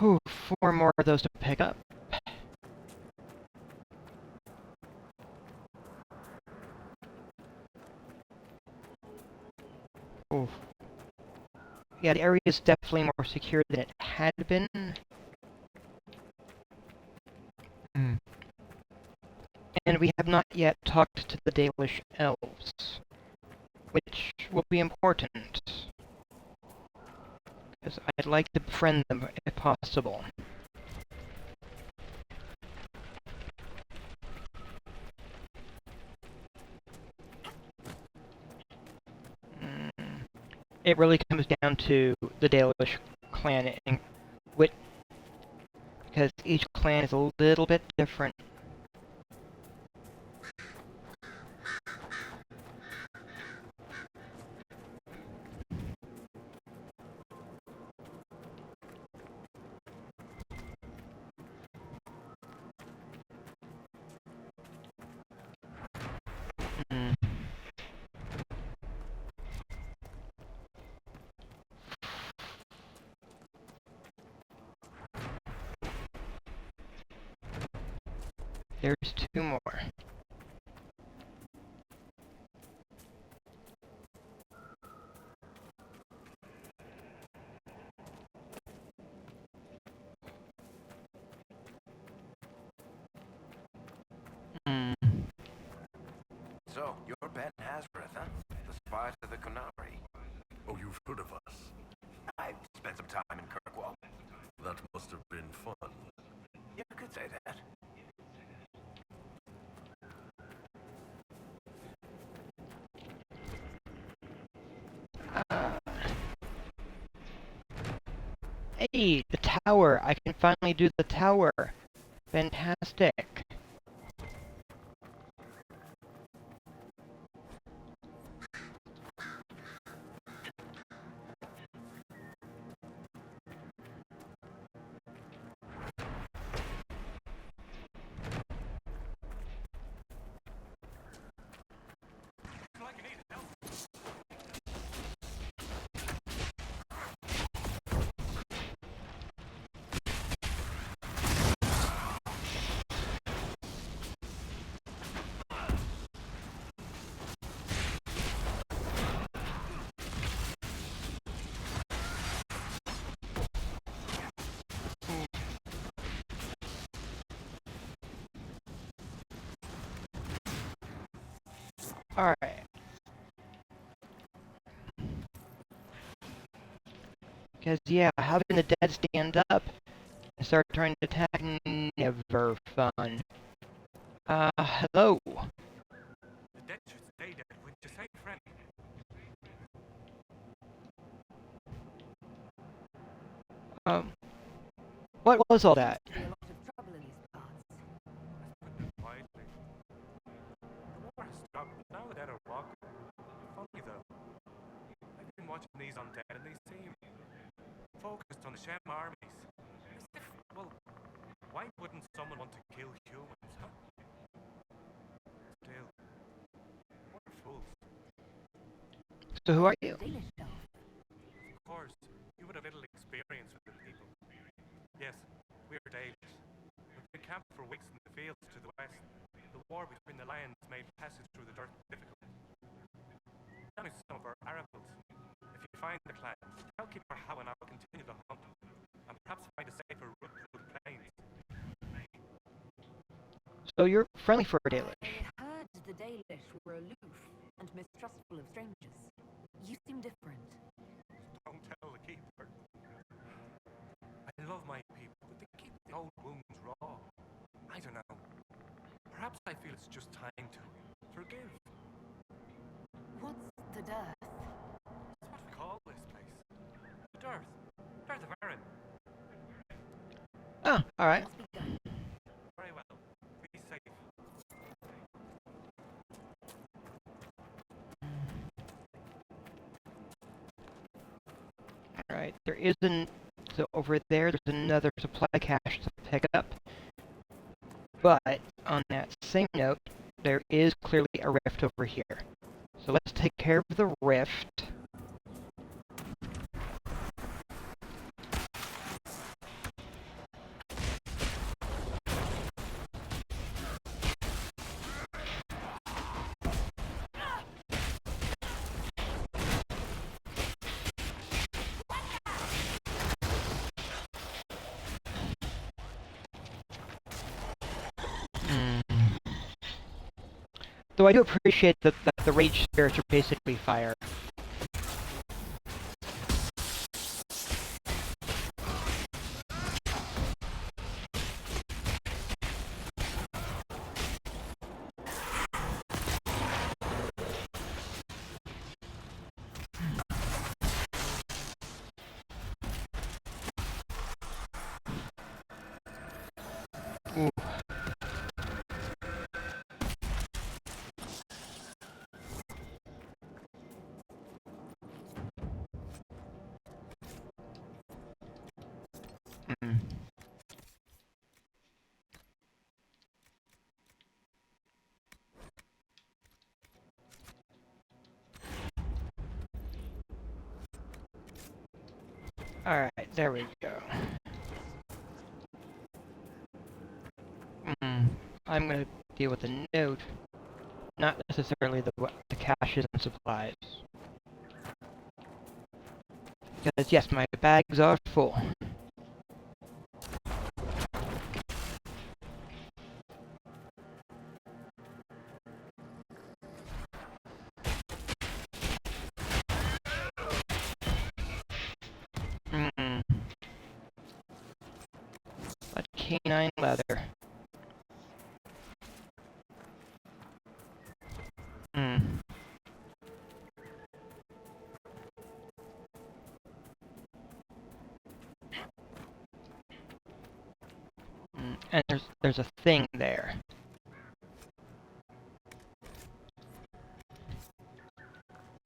[SPEAKER 1] Ooh, 4 more of those to pick up. Ooh. Yeah, the area is definitely more secure than it had been. Hmm. And we have not yet talked to the Dalish elves, which will be important, because I'd like to befriend them if possible. It really comes down to the Dalish clan, and because each clan is a little bit different. Mm. There's 2 more. Mm.
[SPEAKER 4] So, you're Ben Hazareth, huh? The spy to the Kunari.
[SPEAKER 5] Oh, you've heard of us?
[SPEAKER 4] I've spent some time in Kirkwall.
[SPEAKER 5] That must have been fun.
[SPEAKER 4] You could say that.
[SPEAKER 1] Hey, the tower! I can finally do the tower! Fantastic! Alright. Because, yeah, having the dead stand up and start trying to attack, never fun. Hello?
[SPEAKER 9] The dead should stay dead. Would you say, friend?
[SPEAKER 1] What was all that?
[SPEAKER 10] Be a lot of trouble in these parts.
[SPEAKER 9] Let's put it quietly. The war has stopped. Now the dead are walking. Funny though. I've been watching these undead and they seem focused on the Shem armies. As if, well, why wouldn't someone want to kill humans, huh? Still, what fools.
[SPEAKER 1] So who are you?
[SPEAKER 10] Danish elf.
[SPEAKER 9] Of course, you would have little experience with the people. Yes, we are Danish. We've been camped for weeks in the fields to the west. The war between the lions made passage through the dirt difficult. Down is some of our articles. If you find the clan, tell Keeper how and I will continue the hunt, and perhaps find a safer route through the plains.
[SPEAKER 1] So you're friendly for a Dalish.
[SPEAKER 10] I heard the Dalish were aloof and mistrustful of strangers. You seem different.
[SPEAKER 9] Don't tell the Keeper. I love my people, but they keep the old wounds raw. I don't know. Perhaps I feel it's just time to forgive.
[SPEAKER 10] What's the dearth?
[SPEAKER 9] That's what we call this place. The Dearth. Dearth of Erin.
[SPEAKER 1] Oh, alright.
[SPEAKER 10] Must be done.
[SPEAKER 9] Very well. Be safe.
[SPEAKER 1] Alright, there isn't... So over there, there's another supply cache to pick up. But, on that same note, there is clearly a rift over here. So let's take care of the rift. Though I do appreciate that the rage spirits are basically fire. Ooh. Mm. Alright, there we go. I'm gonna deal with the node, not necessarily the caches and supplies. Because yes, my bags are full. But canine leather. And there's a thing there.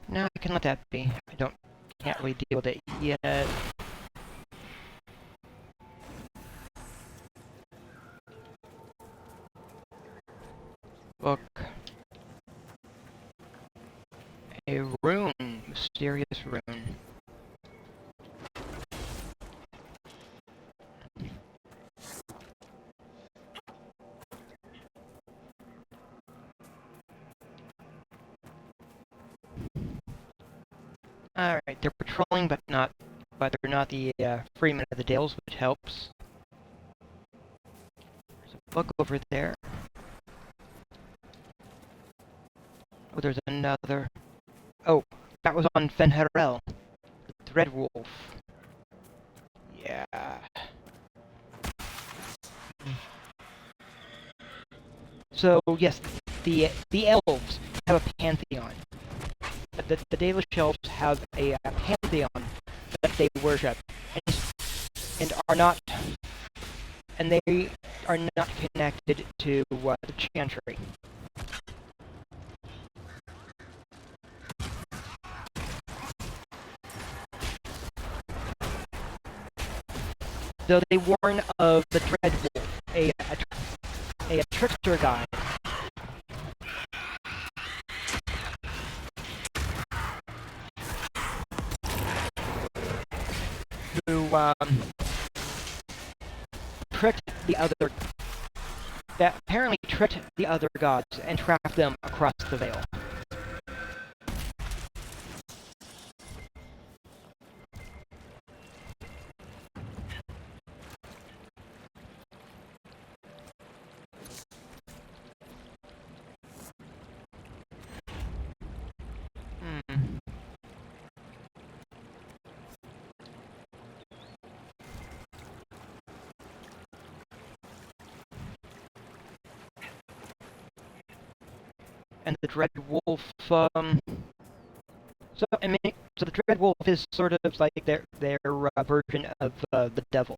[SPEAKER 1] No, I can let that be. Can't really deal with it yet. Book. A rune. Mysterious rune. Alright, they're patrolling, but they're not the freemen of the Dales, which helps. There's a book over there. Oh, there's another. Oh, that was on Fenherel, the Dread Wolf. Yeah. So yes, the elves have a pantheon. The Dalish elves have a pantheon that they worship, and are not, and they are not connected to the Chantry. Though they warn of the Dreadwolf, a trickster guy who tricked the other, that apparently tricked the other gods and trapped them across the veil. Hmm. And the Dreadwolf, so the Dreadwolf is sort of like their version of the devil.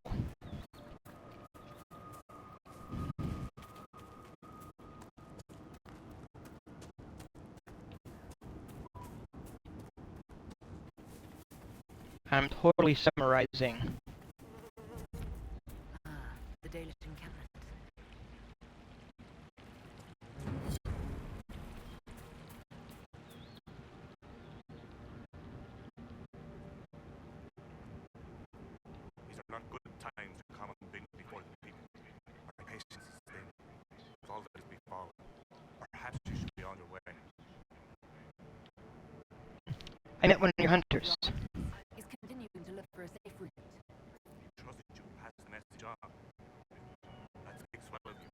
[SPEAKER 1] I'm totally summarizing.
[SPEAKER 10] Ah, the Dalish encampment.
[SPEAKER 9] These are not good times to come and bring before the people. Our patience is thin, with all that has befallen. Perhaps you should be on your way.
[SPEAKER 1] I met one of your hunters.
[SPEAKER 10] He's continuing to look for a safe route.
[SPEAKER 9] Trust that you pass the message on. That speaks well of you.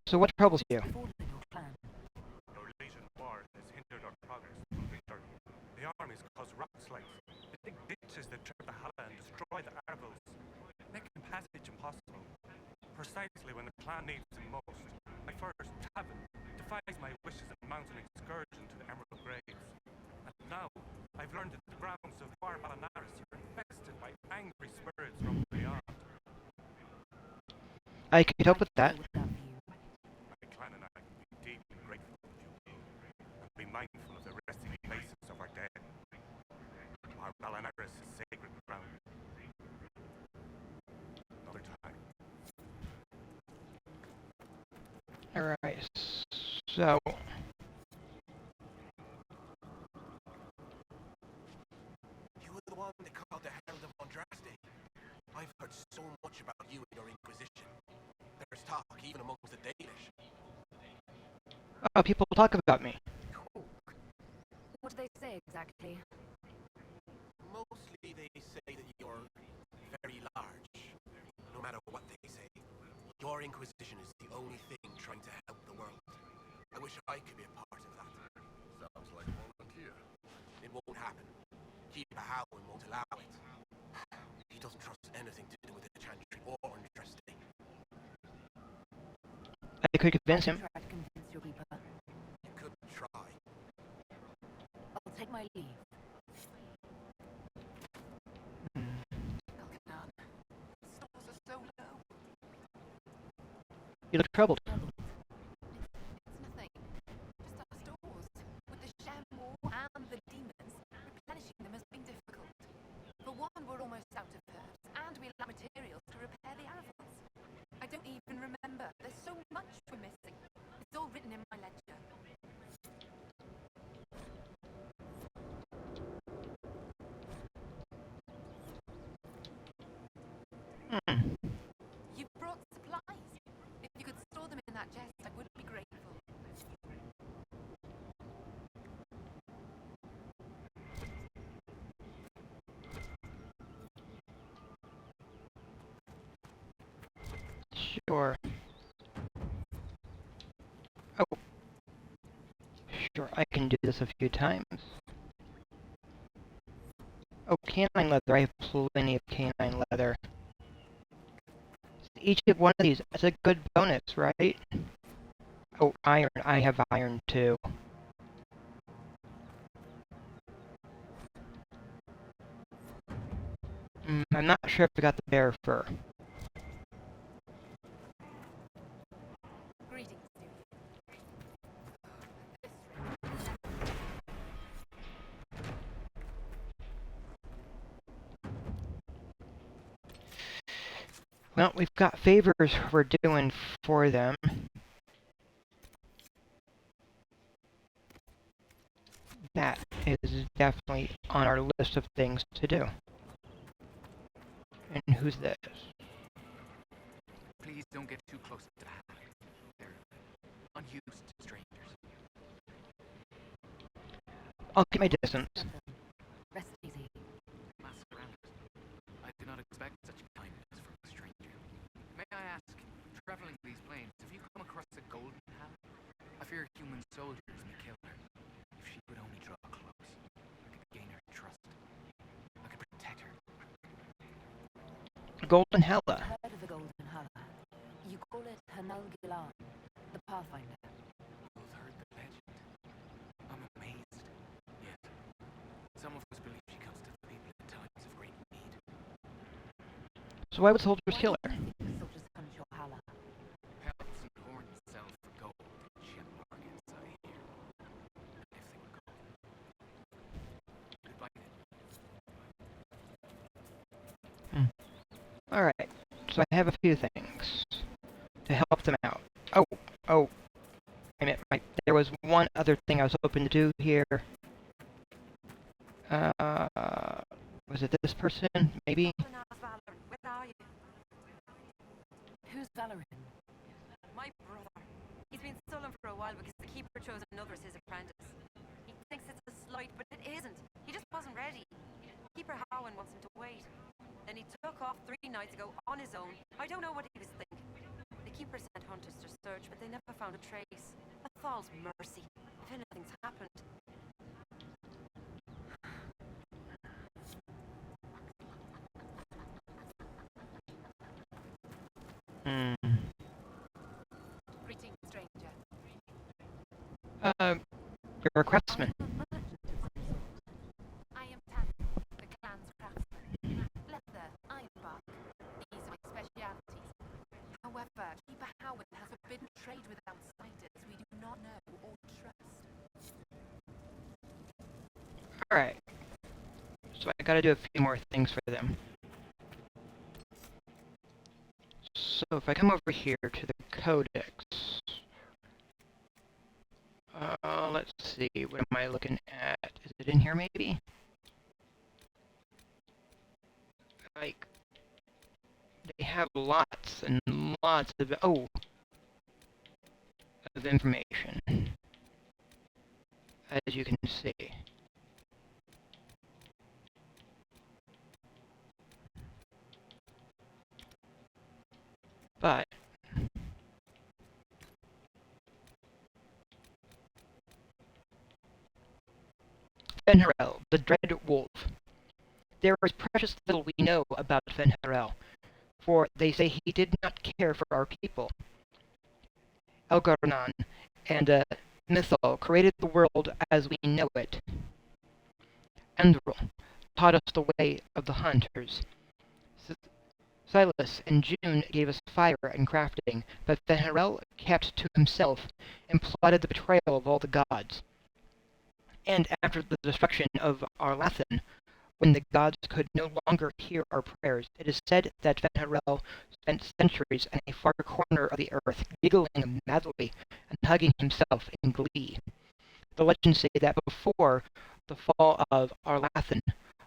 [SPEAKER 1] So what troubles you?
[SPEAKER 10] Fallen your clan.
[SPEAKER 9] Your Legion war has hindered our progress, Victor. The armies cause rockslides. They dig ditches that trip the Hala and destroy the Arvils, making passage impossible. Precisely when the clan needs them most, my first, Tavin, defies my wishes and mounts an excursion to the Emerald Graves. And now, I've learned that the grounds of Firebolt are infested by angry spirits from beyond.
[SPEAKER 1] I could help with that.
[SPEAKER 9] My clan and I can be deeply grateful if you will, and be mindful of the resting places of our dead. Our Balanaris is sacred ground. Another time.
[SPEAKER 1] Alright, so...
[SPEAKER 4] You were the one that called the Herald of Andraste. I've heard so much about you and your Inquisition. There's talk even amongst the Danish.
[SPEAKER 1] People talk about me.
[SPEAKER 10] What do they say exactly?
[SPEAKER 4] Mostly they say that you're very large. No matter what they say, your Inquisition is the only thing trying to help the world. I wish I could be a part of that.
[SPEAKER 5] Sounds like volunteer.
[SPEAKER 4] It won't happen. Keep Howen won't allow it. He doesn't trust anything to do with the Chantry or Andraste.
[SPEAKER 1] I could convince him.
[SPEAKER 10] Try to convince your people.
[SPEAKER 4] You could try.
[SPEAKER 10] I'll take my leave.
[SPEAKER 11] Elkanan, stores are so low.
[SPEAKER 1] You look troubled.
[SPEAKER 11] It's nothing. Just our stores. With the sham war and the demons, replenishing them has been difficult. For one, we're almost out of herbs, and we lack materials to repair the Aravals. I don't even remember. There's so much we're missing. It's all written in my ledger. You brought supplies. If you could store them in that chest, I would be grateful.
[SPEAKER 1] Sure. Oh. Sure, I can do this a few times. Oh, canine leather. I have plenty of canine leather. Each of one of these, that's a good bonus, right? Oh, iron. I have iron too. I'm not sure if I got the bear fur.
[SPEAKER 2] Greetings, dear.
[SPEAKER 1] Well, we've got favors we're doing for them. That is definitely on our list of things to do. And who's this?
[SPEAKER 3] Please don't get too close to that. They're unused to strangers.
[SPEAKER 1] I'll keep my distance.
[SPEAKER 10] Rest easy.
[SPEAKER 3] Masquerades. I did not expect such kindness from a stranger. May I ask, traveling these plains, have you come across a golden hat? I fear human soldiers may kill her. If she would only draw close, I could gain her trust. I could protect her.
[SPEAKER 1] Golden Hella.
[SPEAKER 10] Heard of the Golden Hala? You call it Hanal Gilan, the Pathfinder.
[SPEAKER 3] Both heard the legend. I'm amazed. Yet, some of us believe she comes to the people in times of great need.
[SPEAKER 1] So why would soldiers kill her?
[SPEAKER 10] Soldiers hunt your Hala.
[SPEAKER 3] Pelts and horns sell for gold in ship markets, I hear. If they were gold. Goodbye then.
[SPEAKER 1] Alright, so I have a few things to help them out. Oh, I meant, there was one other thing I was hoping to do here. Was it this person? Maybe?
[SPEAKER 11] Where are you?
[SPEAKER 10] Who's Valerian?
[SPEAKER 7] My brother. He's been stolen for a while because the keeper chose another as his apprentice. He thinks it's a slight, but it isn't. He just wasn't ready. Keeper Howen wants him to wait. Then he took off 3 nights ago on his own. I don't know what he was thinking. The keeper sent hunters to search, but they never found a trace. Athal's mercy, if anything's happened.
[SPEAKER 2] Greetings, stranger.
[SPEAKER 1] You're a craftsman.
[SPEAKER 2] I am Tan, the clan's craftsman. Leather, ironbark. These are my specialities. However, Keeper Howard has forbidden trade with outsiders we do not know or trust.
[SPEAKER 1] Alright. So I gotta do a few more things for them. So if I come over here to the codex. Let's see, what am I looking at? Is it in here maybe? Like, they have lots and lots of, of information, as you can see. But Fenharel, the Dread Wolf. There is precious little we know about Fenharel, for they say he did not care for our people. Elgarnan and Mithal created the world as we know it. Andril taught us the way of the hunters. Silas and June gave us fire and crafting, but Fenharel kept to himself and plotted the betrayal of all the gods. And after the destruction of Arlathan, when the gods could no longer hear our prayers, it is said that Fenharel spent centuries in a far corner of the earth, giggling madly and hugging himself in glee. The legends say that before the fall of Arlathan,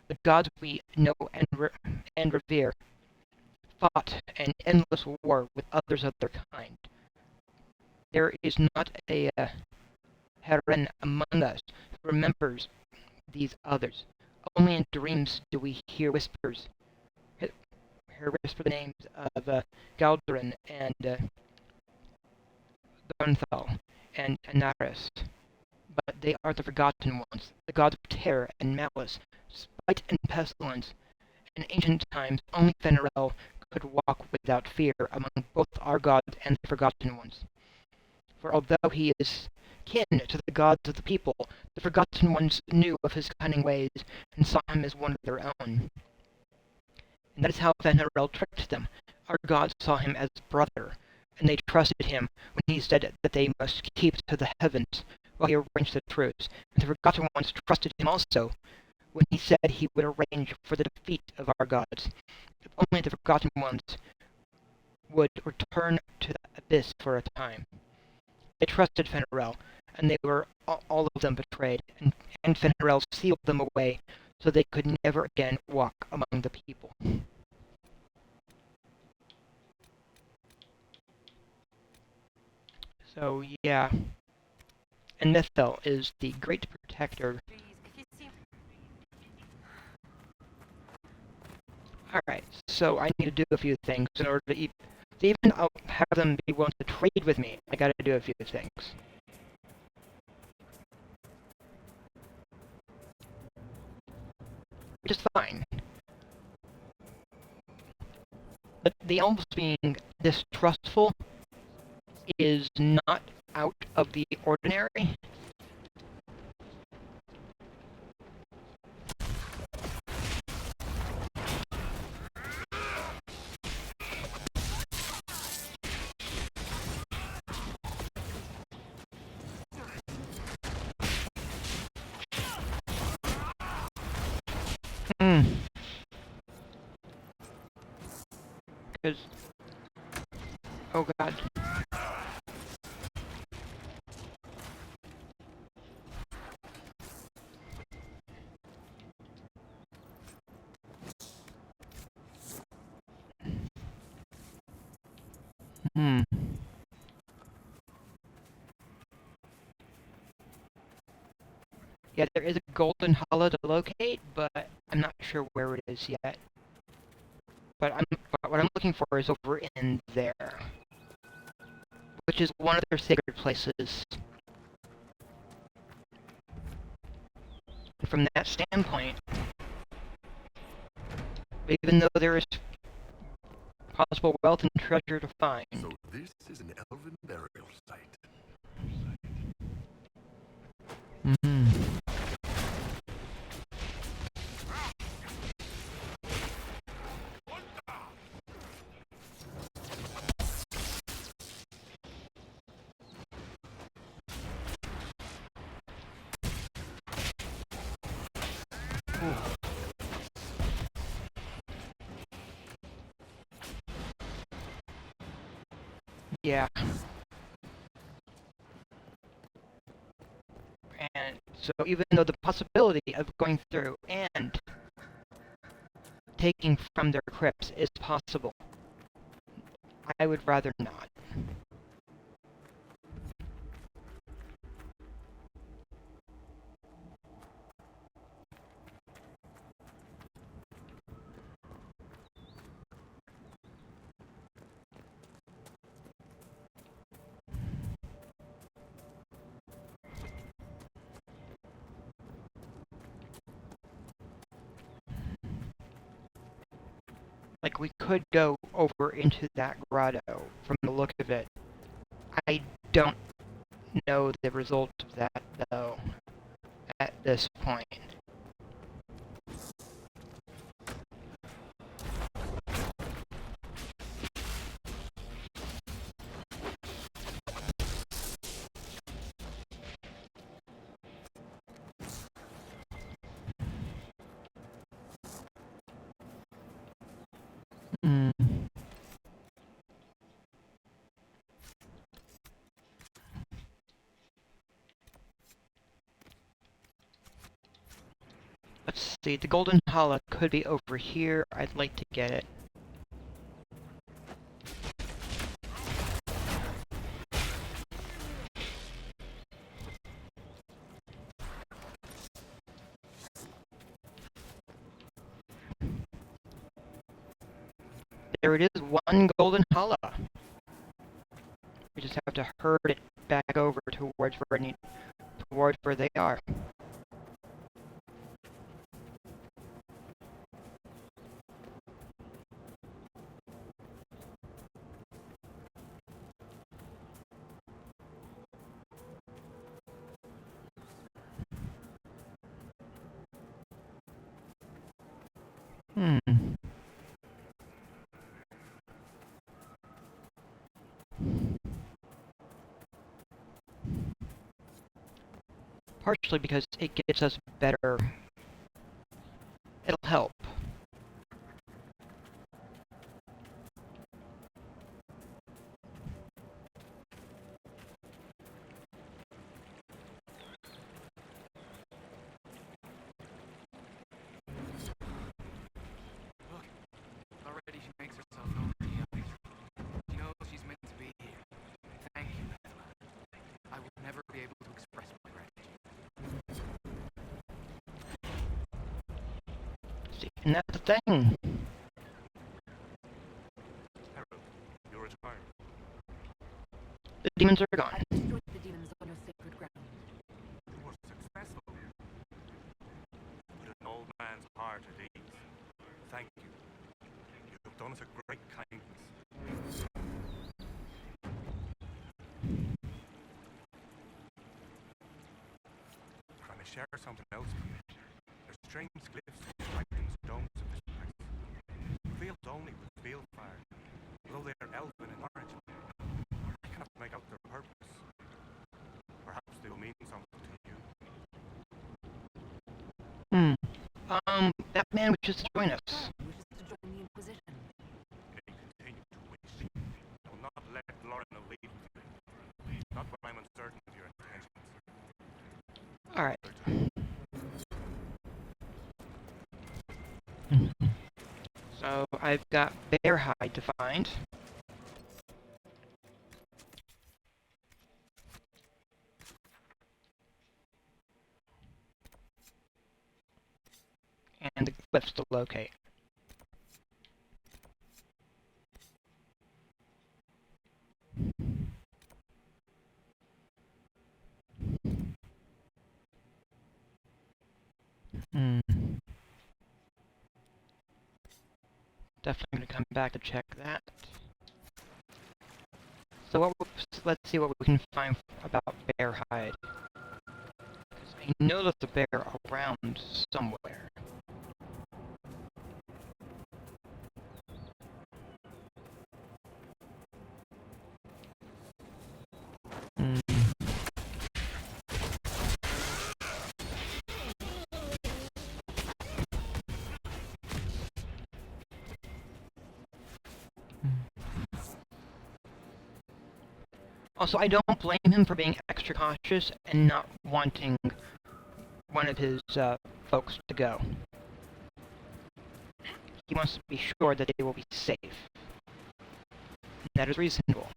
[SPEAKER 1] the gods we know and revere fought an endless war with others of their kind. There is not a Heren among us who remembers these others. Only in dreams do we hear whispers. Hear whisper the names of Galdarin and Donthal and Anaris. But they are the Forgotten Ones, the gods of terror and malice, spite and pestilence. In ancient times, only Fenrirel could walk without fear among both our gods and the Forgotten Ones. For although he is kin to the gods of the people, the Forgotten Ones knew of his cunning ways and saw him as one of their own. And that is how Fenrirel tricked them. Our gods saw him as brother, and they trusted him when he said that they must keep to the heavens while he arranged the truce. And the Forgotten Ones trusted him also when he said he would arrange for the defeat of our gods. If only the Forgotten Ones would return to the abyss for a time. They trusted Fenrirel, and they were all of them betrayed, and Fenrirel sealed them away so they could never again walk among the people. So, yeah. And Nithel is the great protector.
[SPEAKER 7] Please, if you see...
[SPEAKER 1] Alright, so I need to do a few things in order to even have them be willing to trade with me. I gotta do a few things. Which is fine. But the elves being distrustful is not out of the ordinary. Because... oh god. Yeah, there is a golden hollow to locate, but I'm not sure where it is yet. But what I'm looking for is over in there, which is one of their sacred places. And from that standpoint, even though there is possible wealth and treasure to find.
[SPEAKER 5] So this is an elven burial site.
[SPEAKER 1] Yeah. And so even though the possibility of going through and taking from their crypts is possible, I would rather not. Like, we could go over into that grotto from the look of it. I don't know the result of that, though, at this point. Let's see, the golden hollow could be over here. I'd like to get it. There it is, one golden hollow. We just have to herd it back over towards worried where they are. Hmm. Partially because it gets us better. It'll help.
[SPEAKER 3] Look, already she makes herself known to the others. She knows she's meant to be here. Thank you, Bella. I would never be able to express my gratitude.
[SPEAKER 1] See, and that's the thing.
[SPEAKER 9] Harold, you're retired.
[SPEAKER 1] The demons are gone.
[SPEAKER 10] I destroyed the demons on your sacred ground.
[SPEAKER 9] You were successful. Put an old man's heart at ease. Thank you. You have done us a great kindness. Can I share something else with you? There's strange glyphs inscribed in the stones of this place. Fields only with field fire, though they are elven in origin. I cannot make out their purpose. Perhaps they will mean something to you.
[SPEAKER 1] That man wishes to join us.
[SPEAKER 10] Wishes to join the Inquisition.
[SPEAKER 9] They continue to wish. I will not let Lorna leave with you. Not when I'm uncertain of your intentions.
[SPEAKER 1] Alright. So, I've got bear hide to find. And the glyphs to locate. Definitely going to come back to check that. So let's see what we can find about bear hide. 'Cause I know there's a bear around somewhere. Also, I don't blame him for being extra cautious and not wanting one of his folks to go. He wants to be sure that they will be safe. That is reasonable.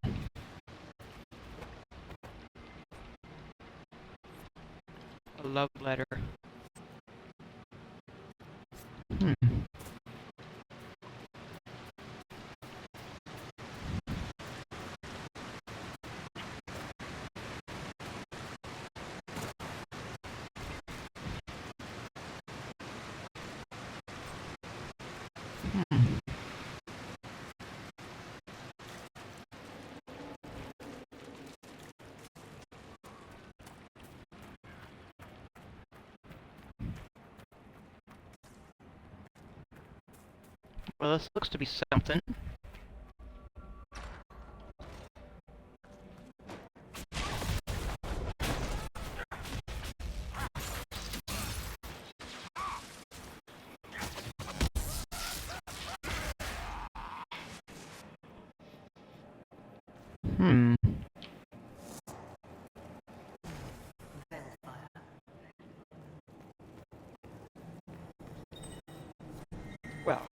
[SPEAKER 1] A love letter. Well, this looks to be something. Well.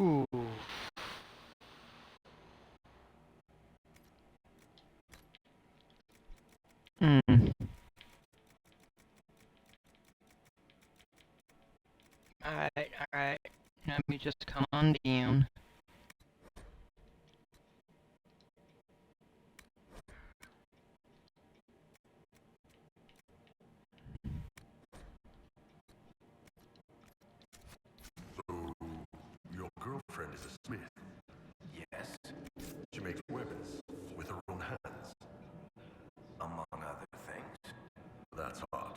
[SPEAKER 1] Ooh. Hmm. Alright. Let me just come on down.
[SPEAKER 5] So, your girlfriend is a smith.
[SPEAKER 4] Yes,
[SPEAKER 5] She makes weapons with her own hands.
[SPEAKER 4] among other things.
[SPEAKER 5] That's odd.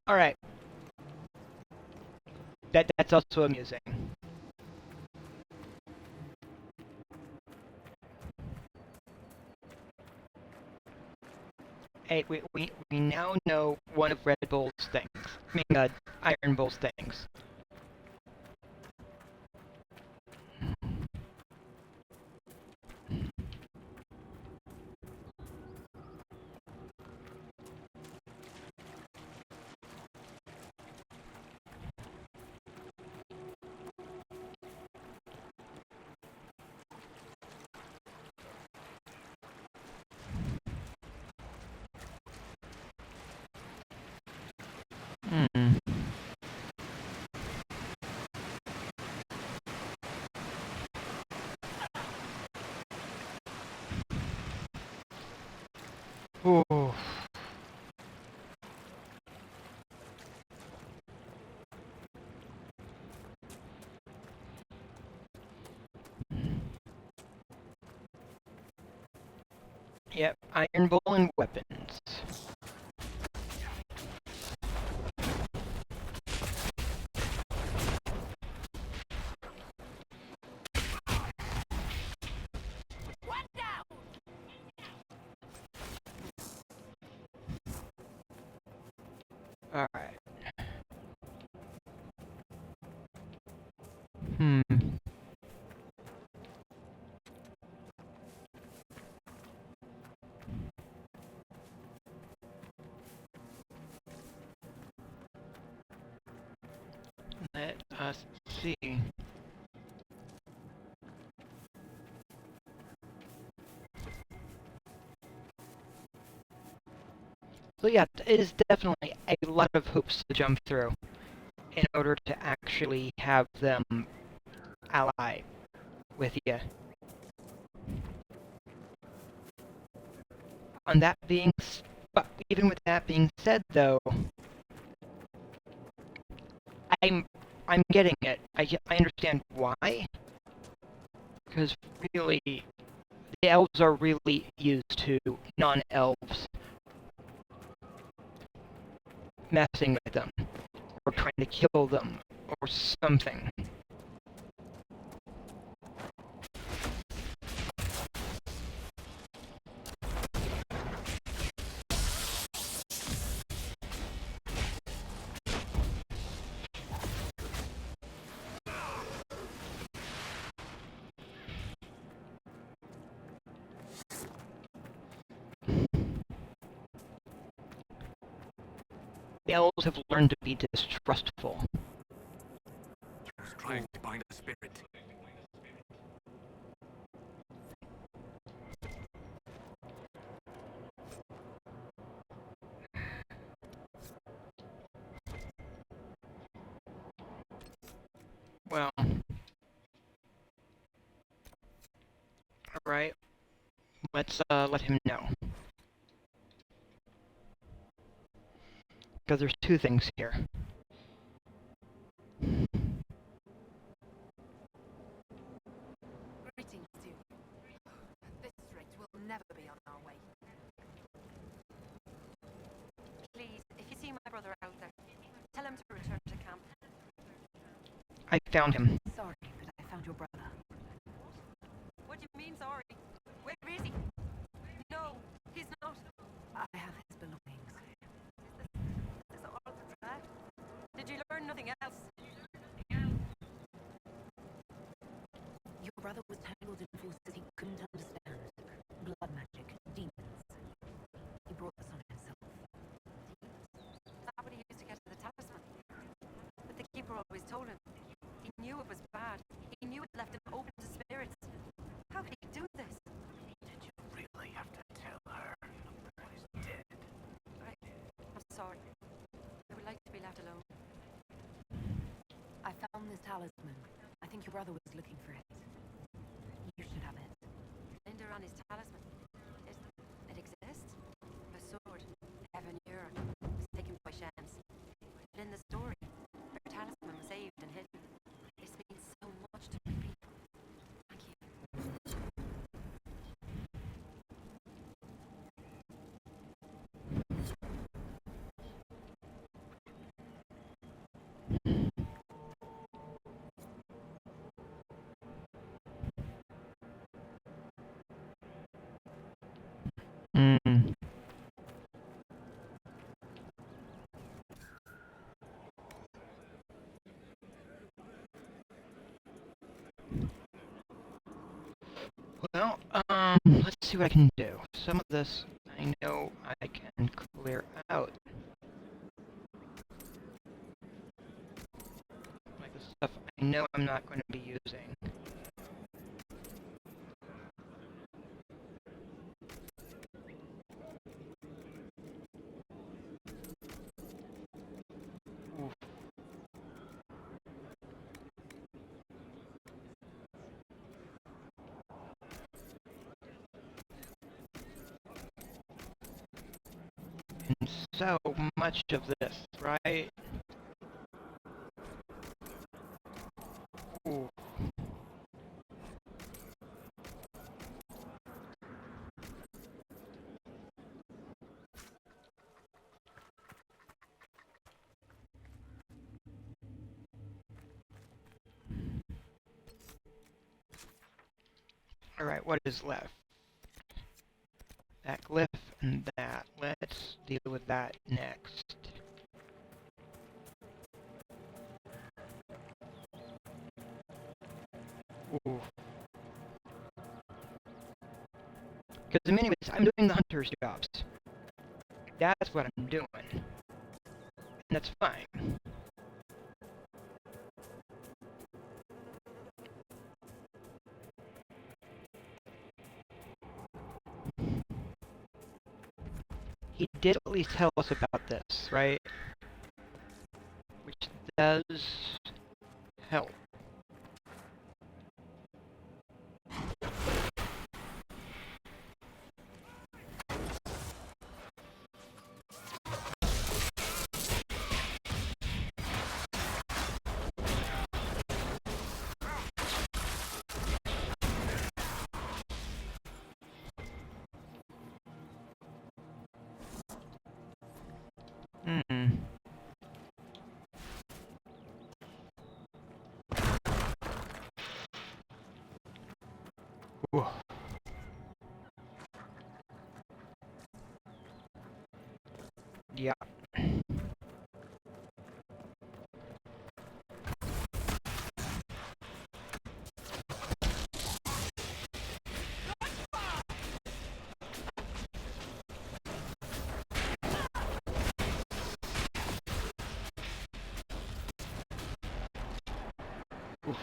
[SPEAKER 1] Alright. That's also amusing. Hey, we now know one of Red Bull's things. I mean, Iron Bull's things. Hmm. Ooh. Yep, Iron Bull and weapons. Alright. Hmm. Let us see. So yeah, it is definitely a lot of hoops to jump through in order to actually have them ally with you. On that being, but even with that being said, though, I'm getting it. I understand why, because really, the elves are really used to non-elves messing with them or trying to kill them or something. The elves have learned to be distrustful.
[SPEAKER 9] Who's trying to bind a spirit?
[SPEAKER 1] Well, alright. Let's let him know. Because there's two things here.
[SPEAKER 2] Greetings to you. At this rate, we'll never be on our way.
[SPEAKER 7] Please, if you see my brother out there, tell him to return to camp.
[SPEAKER 1] I found him.
[SPEAKER 10] Sorry, but I found your brother.
[SPEAKER 7] What do you mean, sorry? Where is he? No, he's not.
[SPEAKER 10] I have his belongings.
[SPEAKER 7] Is this all that's left? Did you learn nothing else?
[SPEAKER 10] Your brother was tangled in forces he couldn't understand. Blood magic, demons. He brought think your brother was looking for it. You should have it.
[SPEAKER 7] Linder on his talisman. It exists? The sword, Evan Ura, was taken by Shams. But in the story, her talisman was saved and hidden. This means so much to me. Thank you.
[SPEAKER 1] Hmm. Well, let's see what I can do. Some of this I know I can clear out. Like the stuff I know I'm not going to be using. Oof. And so much of this, right? Ooh. Alright, what is left? That glyph and that. Let's deal with that next. Ooh. Because in many ways, I'm doing the hunter's jobs. That's what I'm doing. And that's fine. He did at least tell us about this, right? Which does help. Hmm. Whew. Yeah. Oof.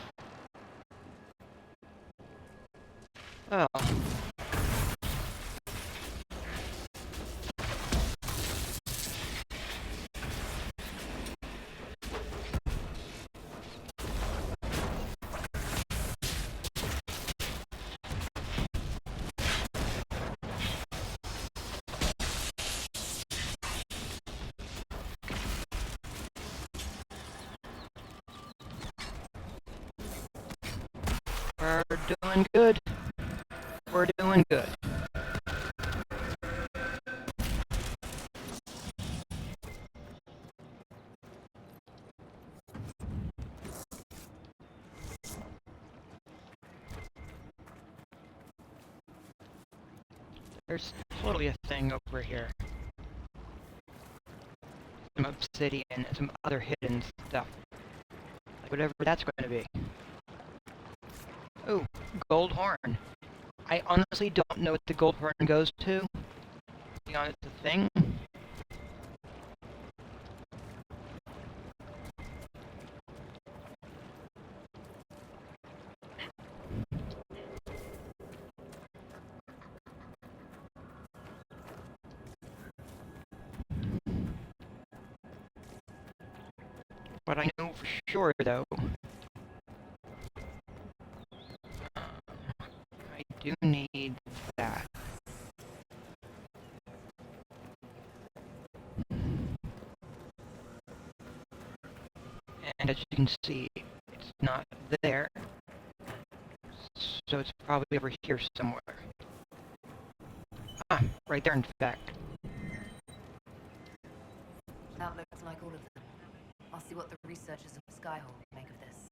[SPEAKER 1] Oh. We're doing good. We're doing good. There's totally a thing over here. Some obsidian and some other hidden stuff. Like whatever that's going to be. Oh, gold horn. I honestly don't know what the gold horn goes to. Beyond it's a thing. What I know for sure, though, do need that. And as you can see, it's not there. So it's probably over here somewhere. Ah, right there in fact.
[SPEAKER 10] That looks like all of them. I'll see what the researchers of Skyhawk make of this.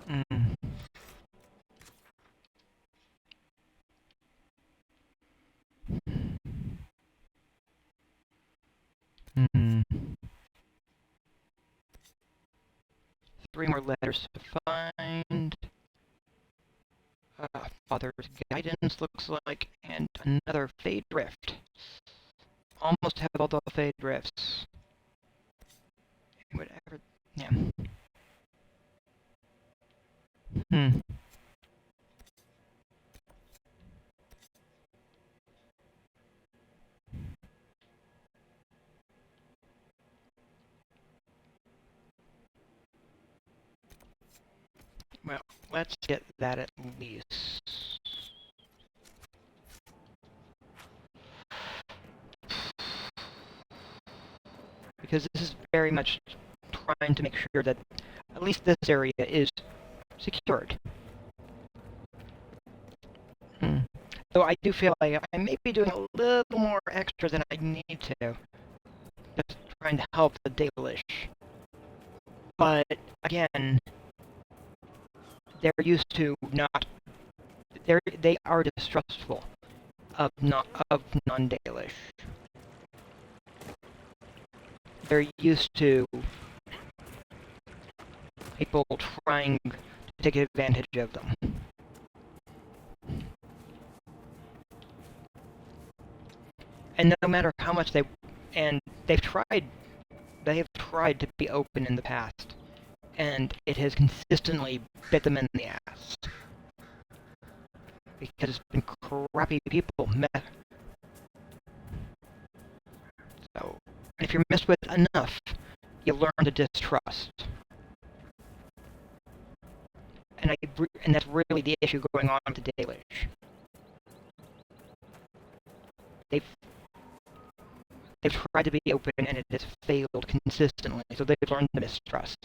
[SPEAKER 1] Mm. Hmm. 3 more letters to find. Father's guidance looks like, and another fade drift. Almost have all the fade drifts. Whatever. Yeah. Hmm. Well, let's get that at least. Because this is very much trying to make sure that at least this area is secured. Hmm. So I do feel like I may be doing a little more extra than I need to. Just trying to help the Dalish. But again, they're used to not. They are distrustful of non-Dalish. They're used to people trying to take advantage of them. And no matter how much they've tried to be open in the past, and it has consistently bit them in the ass. Because it's been crappy people. So, if you're messed with enough, you learn to distrust. And that's really the issue going on with the Dalish. They've tried to be open and it has failed consistently, so they've learned to mistrust.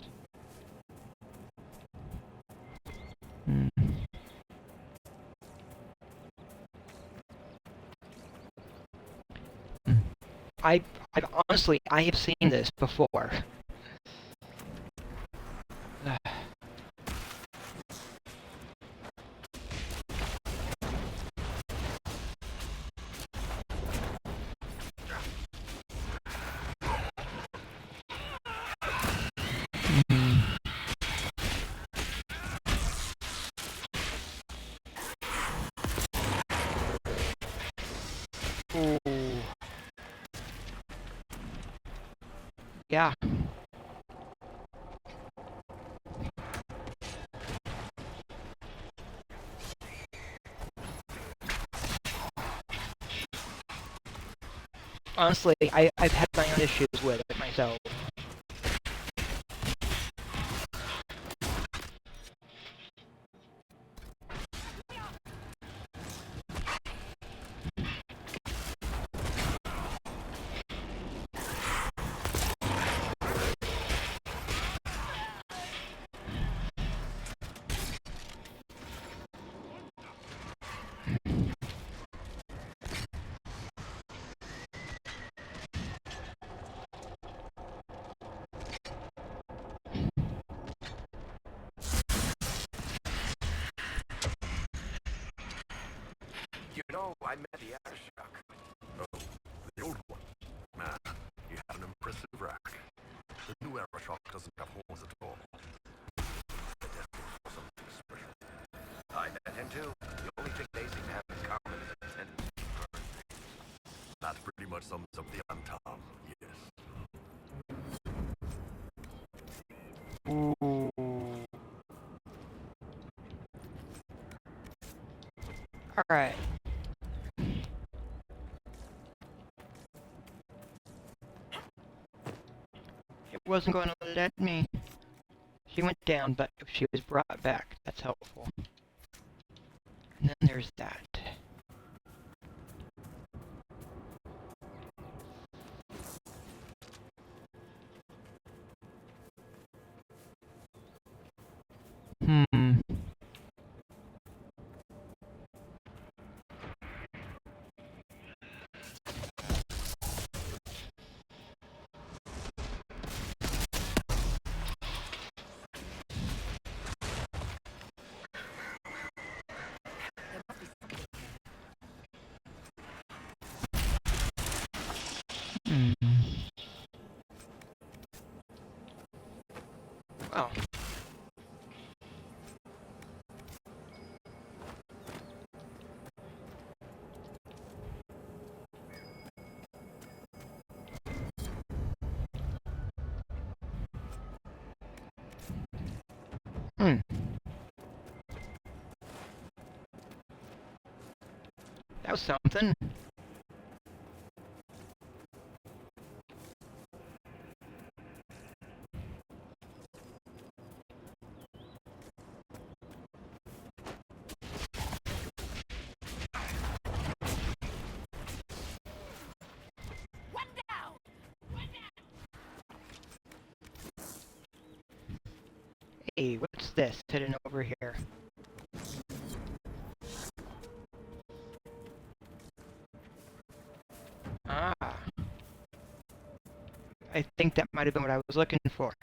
[SPEAKER 1] Hmm. I've honestly, I have seen this before. Ooh. Yeah. Honestly, I've had my own issues with it myself.
[SPEAKER 4] You know, I met the Aftershock.
[SPEAKER 5] Oh, the old one. Man, you have an impressive rack. The new Aeroshock doesn't have horns at all. They're destined for something special.
[SPEAKER 4] I met him too. The only thing they seem to have in common is a tendency to burn.
[SPEAKER 5] That pretty much sums up the Antam, yes.
[SPEAKER 1] Ooh. Alright. wasn't going to let me. She went down, but she was brought back. That's helpful. And then there's that. Hmm.
[SPEAKER 10] There must be something here.
[SPEAKER 1] Hmm. Well. Hmm. That was something. Hey, what's this hidden over here? Ah. I think that might have been what I was looking for.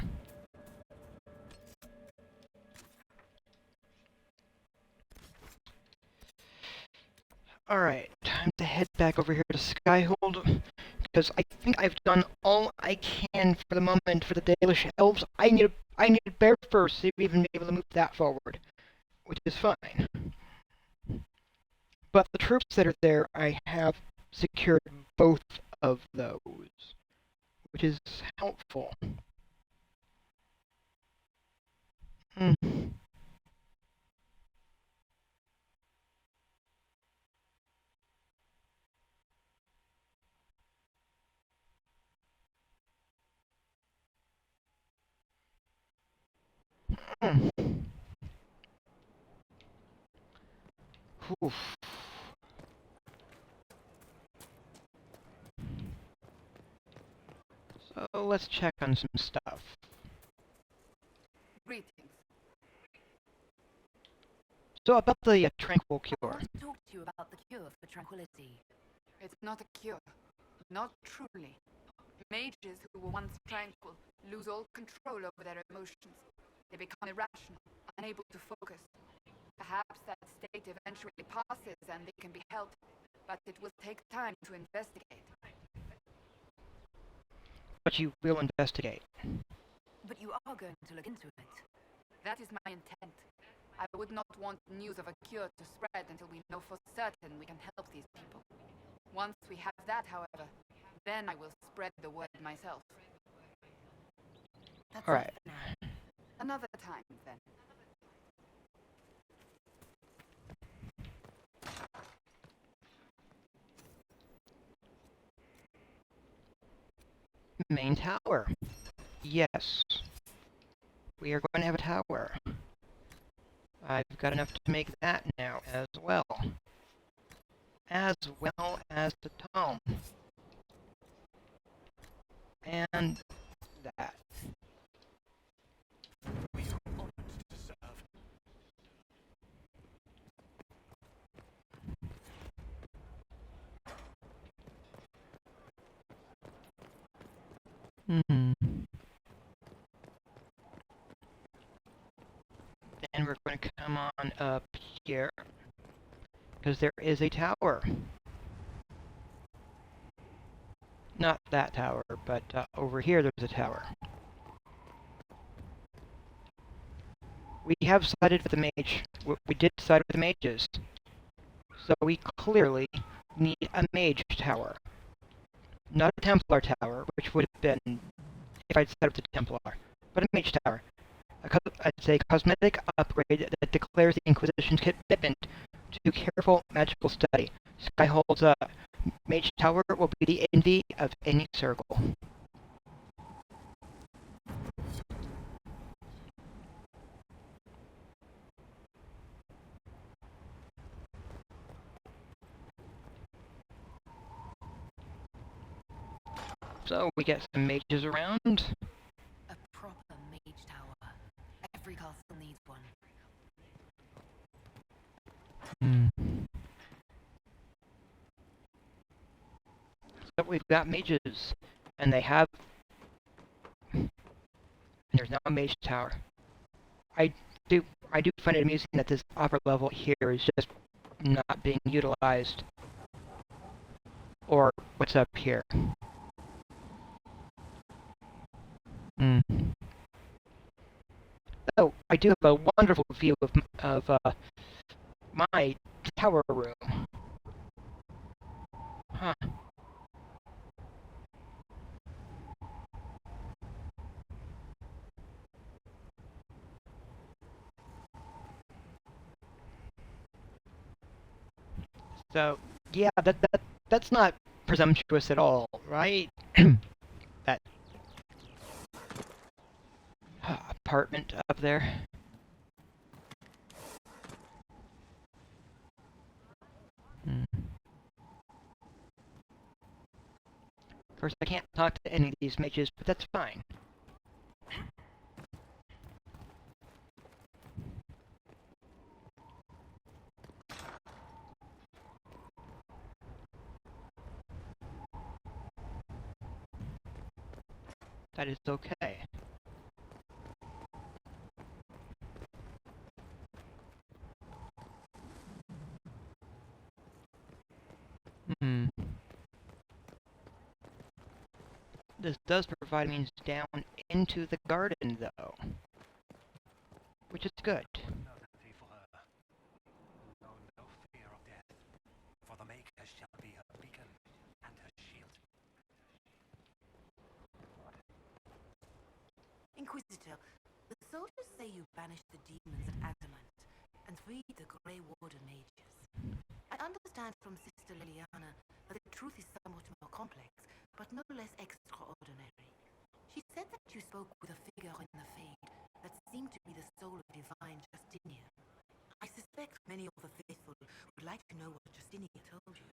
[SPEAKER 1] Alright, time to head back over here to Skyhold, because I think I've done all I can for the moment for the Dalish elves. I need a bear first to even be able to move that forward, which is fine. But the troops that are there, I have secured both of those, which is helpful. Hmm. Hmm. Oof. So let's check on some stuff.
[SPEAKER 2] Greetings.
[SPEAKER 1] So about the tranquil
[SPEAKER 10] I
[SPEAKER 1] cure.
[SPEAKER 10] want to talk to you about the cure for tranquility.
[SPEAKER 2] It's not a cure. Not truly. Mages who were once tranquil lose all control over their emotions. They become irrational, unable to focus. Perhaps that state eventually passes and they can be helped, but it will take time to investigate.
[SPEAKER 1] But you will investigate.
[SPEAKER 10] But you are going to look into it.
[SPEAKER 2] That is my intent. I would not want news of a cure to spread until we know for certain we can help these people. Once we have that, however, then I will spread the word myself.
[SPEAKER 10] That's
[SPEAKER 1] All
[SPEAKER 10] all
[SPEAKER 1] right.
[SPEAKER 10] for now.
[SPEAKER 2] Another time, then.
[SPEAKER 1] Main tower. Yes. We are going to have a tower. I've got enough to make that now as well. As well as the tome. And that.
[SPEAKER 5] We are honored to serve.
[SPEAKER 1] Hmm. Then we're going to come on up here. Because there is a tower. Not that tower, but over here there's a tower. We have sided with the mage. We did side with the mages. So we clearly need a mage tower. Not a Templar tower, which would have been if I'd sided with the Templar, but a mage tower. It's a cosmetic upgrade that declares the Inquisition's commitment to careful magical study. Skyhold's mage tower will be the envy of any circle. So, we get some mages around.
[SPEAKER 10] A proper mage tower. Every castle needs one.
[SPEAKER 1] So we've got mages, and they have... There's now a mage tower. I do find it amusing that this upper level here is just not being utilized. Or what's up here? Oh, I do have a wonderful view of my tower room. Huh. So, yeah, that's not presumptuous at all, right? That apartment up there. Of course, I can't talk to any of these mages, but that's fine. That is okay. This does provide means down into the garden, though. Which is good.
[SPEAKER 12] No fear of death, for the Maker shall be her beacon and her shield.
[SPEAKER 10] Inquisitor, the soldiers say you banished the demons at Adamant and freed the Grey Warden mages. I understand from Sister Liliana that the truth is somewhat more complex, but no less extraordinary. She said that you spoke with a figure in the Fade that seemed to be the soul of divine Justinian. I suspect many of the faithful would like to know what Justinian told you.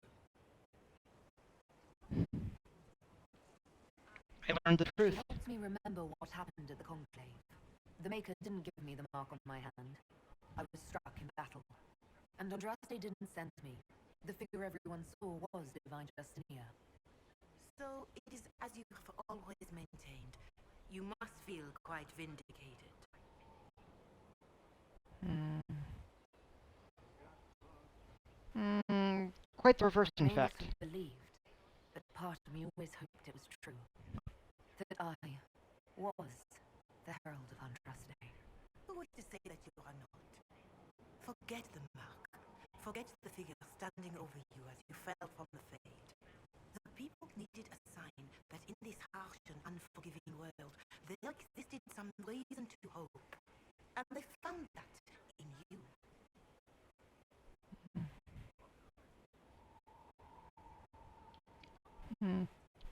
[SPEAKER 1] I learned the truth.
[SPEAKER 10] It helps me remember what happened at the Conclave. The Maker didn't give me the mark on my hand. I was struck in battle. And Andraste didn't send me. The figure everyone saw was divine Justinia. So it is as you have always maintained. You must feel quite vindicated.
[SPEAKER 1] Quite the reverse, in
[SPEAKER 10] I
[SPEAKER 1] fact.
[SPEAKER 10] believed, but part of me always hoped it was true. That I was the Herald of Andraste. Who would to say that you are not? Forget the mark. Forget the figure standing over you as you fell from the Fade. The people needed a sign that in this harsh and unforgiving world, there existed some reason to hope. And they found that in you.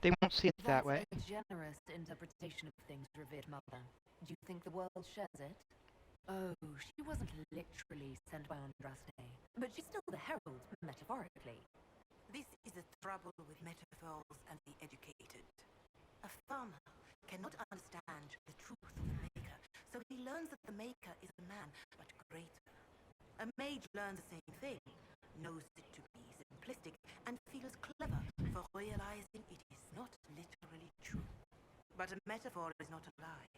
[SPEAKER 1] They won't see it that way.
[SPEAKER 10] That's a generous interpretation of things, revered mother. Do you think the world shares it? Oh, she wasn't literally sent by Andraste, but she's still the herald, metaphorically. This is the trouble with metaphors and the educated. A farmer cannot understand the truth of the Maker, so he learns that the Maker is a man, but greater. A mage learns the same thing, knows it to be simplistic, and feels clever for realizing it is not literally true. But a metaphor is not a lie.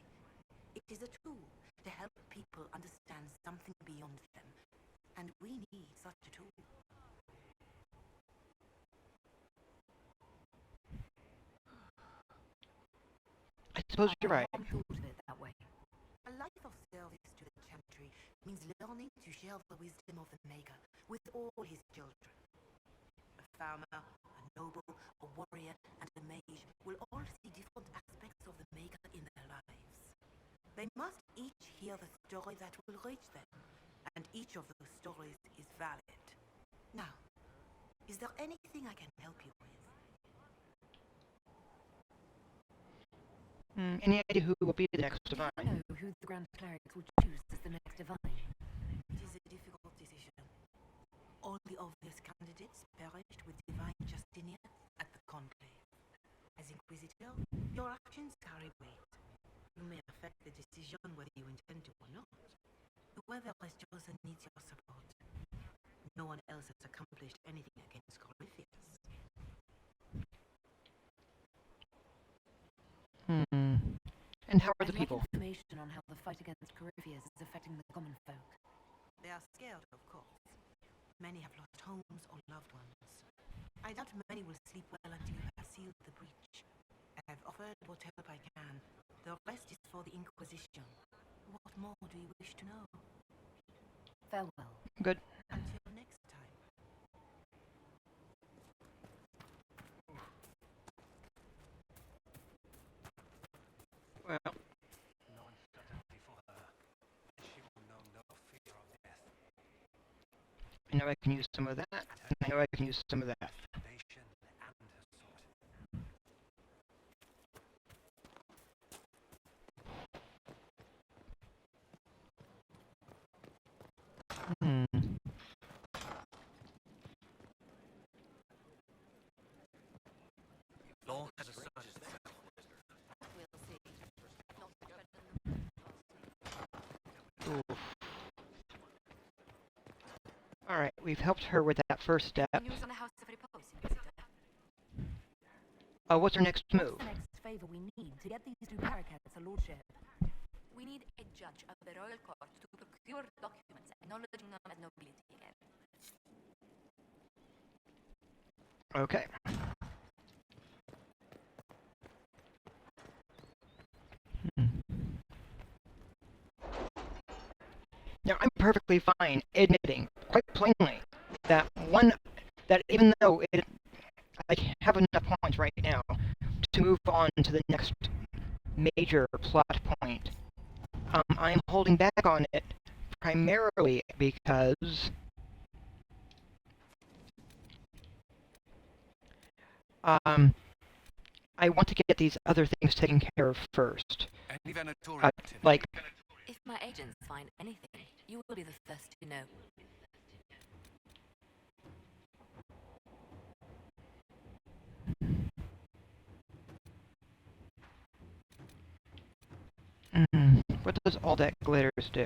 [SPEAKER 10] It is a tool to help people understand something beyond them. And we need such a tool.
[SPEAKER 1] I suppose you're right.
[SPEAKER 10] I hadn't thought of it that way. A life of service to the Chantry means learning to share the wisdom of the Maker with all his children. A farmer, a noble, a warrior, and a mage will all see different aspects of the Maker in their lives. They must each hear the story that will reach them, and each of those stories is valid. Now, is there anything I can help you with?
[SPEAKER 1] Any idea who will be the next divine?
[SPEAKER 10] Do you know who the Grand Cleric will choose as the next divine? It is a difficult decision. All the obvious candidates perished with divine Justinian at the Conclave. As Inquisitor,
[SPEAKER 13] Inquisitor, your actions carry weight. You may affect the decision whether you intend to or not. Whoever has chosen needs your support. No one else has accomplished anything against Corypheus.
[SPEAKER 1] And how are the
[SPEAKER 10] I'd like
[SPEAKER 1] people?
[SPEAKER 10] information on how the fight against Corypheus is affecting the common folk.
[SPEAKER 13] They are scared, of course. Many have lost homes or loved ones. I doubt many will sleep well until you have sealed the breach. I have offered what help I can. The rest is for the Inquisition. What more do you wish to know?
[SPEAKER 10] Farewell.
[SPEAKER 1] Good.
[SPEAKER 13] Until next time.
[SPEAKER 1] Well,
[SPEAKER 12] No uncertainty for her, and she will know no fear of death.
[SPEAKER 1] I know I can use some of that. And I know I can use some of that.
[SPEAKER 12] Foundation and her sword.
[SPEAKER 1] Hmm.
[SPEAKER 3] Law has asserted itself.
[SPEAKER 6] We'll see. Not better than
[SPEAKER 1] Oof. Alright, we've helped her with that first step.
[SPEAKER 2] News on the House of Repose, Inquisitor.
[SPEAKER 1] What's our next move?
[SPEAKER 10] What's the next favor we need to get these two parakeets a lordship?
[SPEAKER 6] We need a judge of the royal court to procure documents acknowledging them as nobility again.
[SPEAKER 1] Okay. Now, I'm perfectly fine admitting, quite plainly, that even though I have enough points right now to move on to the next major plot point, I'm holding back on it primarily because I want to get these other things taken care of first.
[SPEAKER 3] Any Venatorian
[SPEAKER 1] Like,
[SPEAKER 6] If my agents find anything, you will be the first to know.
[SPEAKER 1] what does all that glitters do?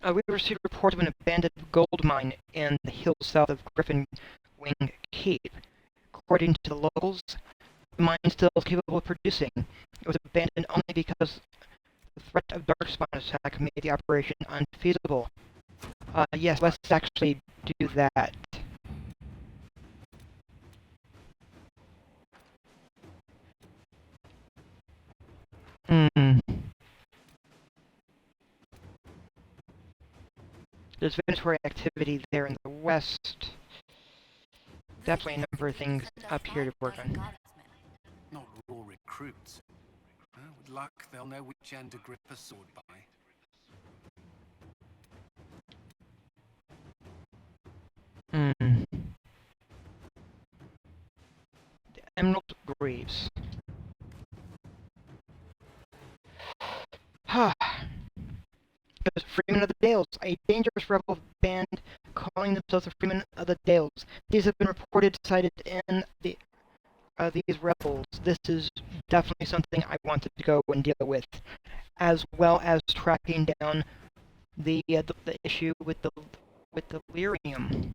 [SPEAKER 1] We received reports of an abandoned gold mine in the hills south of Griffin Wing Keep. According to the locals, the mine still is capable of producing. It was abandoned only because the threat of darkspawn attack made the operation unfeasible. Yes, let's actually do that. There's Venatorian activity there in the west. Definitely a number of things up here to work on.
[SPEAKER 3] Not raw recruits. With luck, they'll know which end to grip a sword by.
[SPEAKER 1] The Emerald Greaves. Freemen of the Dales, a dangerous rebel band calling themselves the Freemen of the Dales. These have been reported cited in these rebels. This is definitely something I wanted to go and deal with, as well as tracking down the issue with the lyrium.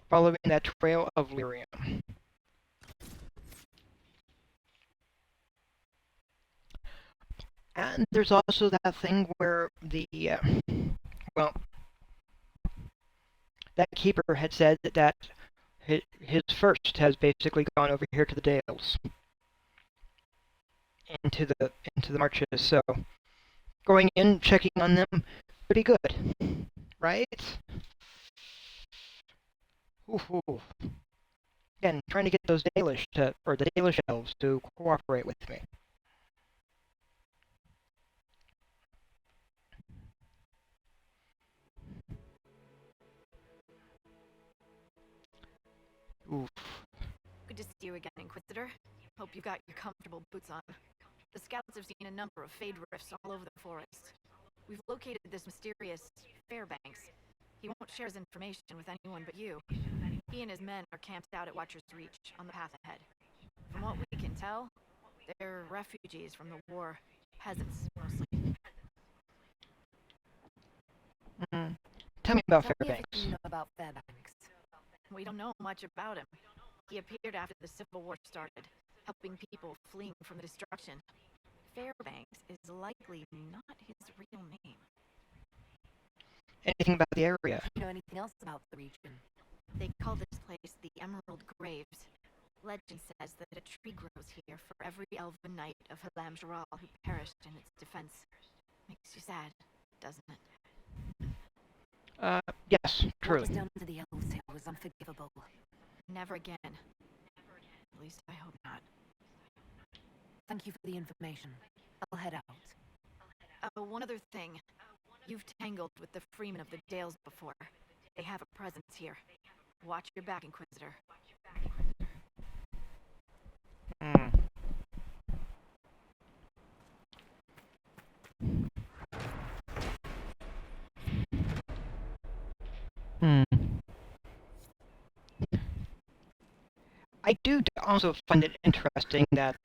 [SPEAKER 1] Following that trail of lyrium. And there's also that thing where that keeper had said that his first has basically gone over here to the Dales, into the marches. So going in, checking on them, pretty good, right? Ooh. Again, trying to get those the Dalish elves to cooperate with me. Oof.
[SPEAKER 2] Good to see you again, Inquisitor. Hope you got your comfortable boots on. The scouts have seen a number of fade rifts all over the forest. We've located this mysterious Fairbanks. He won't share his information with anyone but you. He and his men are camped out at Watcher's Reach, on the path ahead. From what we can tell, they're refugees from the war. Peasants, mostly.
[SPEAKER 1] Tell me about
[SPEAKER 10] Tell me
[SPEAKER 1] Fairbanks.
[SPEAKER 10] everything you know about Fairbanks.
[SPEAKER 2] We don't know much about him. He appeared after the Civil War started, helping people fleeing from the destruction. Fairbanks is likely not his real name.
[SPEAKER 1] Anything about the area?
[SPEAKER 10] Do you know anything else about the region?
[SPEAKER 2] They call this place the Emerald Graves. Legend says that a tree grows here for every elven knight of Halam Jaral who perished in its defense. Makes you sad, doesn't it?
[SPEAKER 1] Yes,
[SPEAKER 10] What
[SPEAKER 1] truly.
[SPEAKER 10] was done to the elves here was unforgivable.
[SPEAKER 2] Never again. At least I hope not.
[SPEAKER 10] Thank you for the information. I'll head out.
[SPEAKER 2] Oh, one other thing. You've tangled with the Freemen of the Dales before. They have a presence here. Watch your back, Inquisitor.
[SPEAKER 1] I do also find it interesting that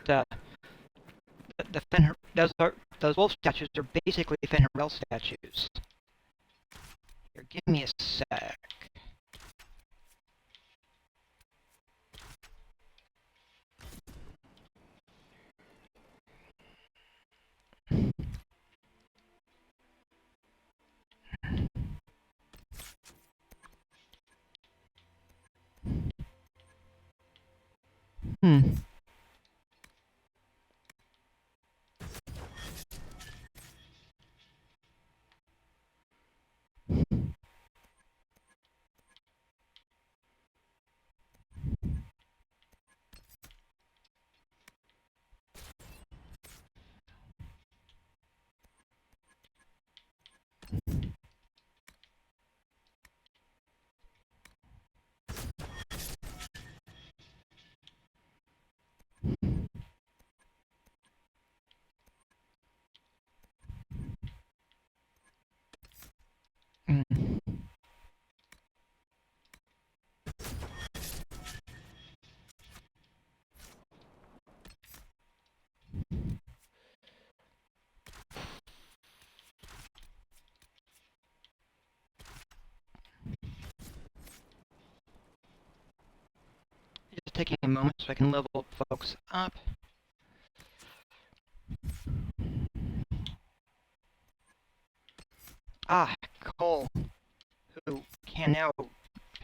[SPEAKER 1] those wolf statues are basically Fenrirel statues. Here, give me a sec. Just taking a moment so I can level folks up. Ah, Cole, who can now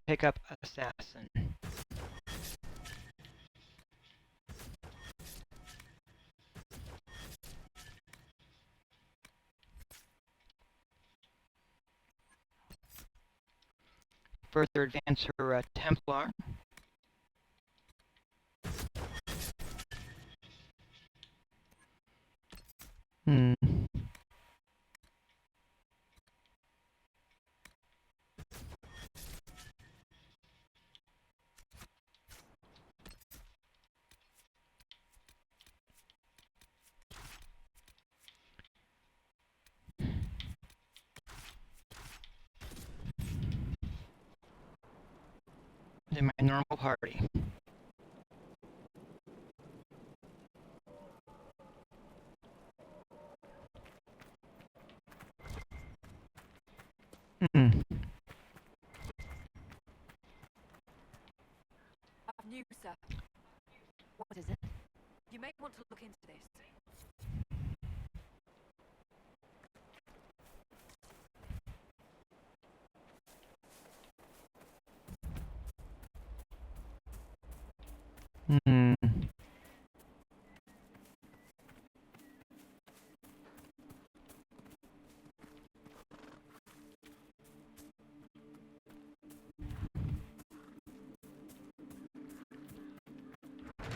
[SPEAKER 1] pick up Assassin. Further advance her Templar. In my normal party.
[SPEAKER 7] I've news, sir.
[SPEAKER 10] What is it?
[SPEAKER 7] You may want to look into this.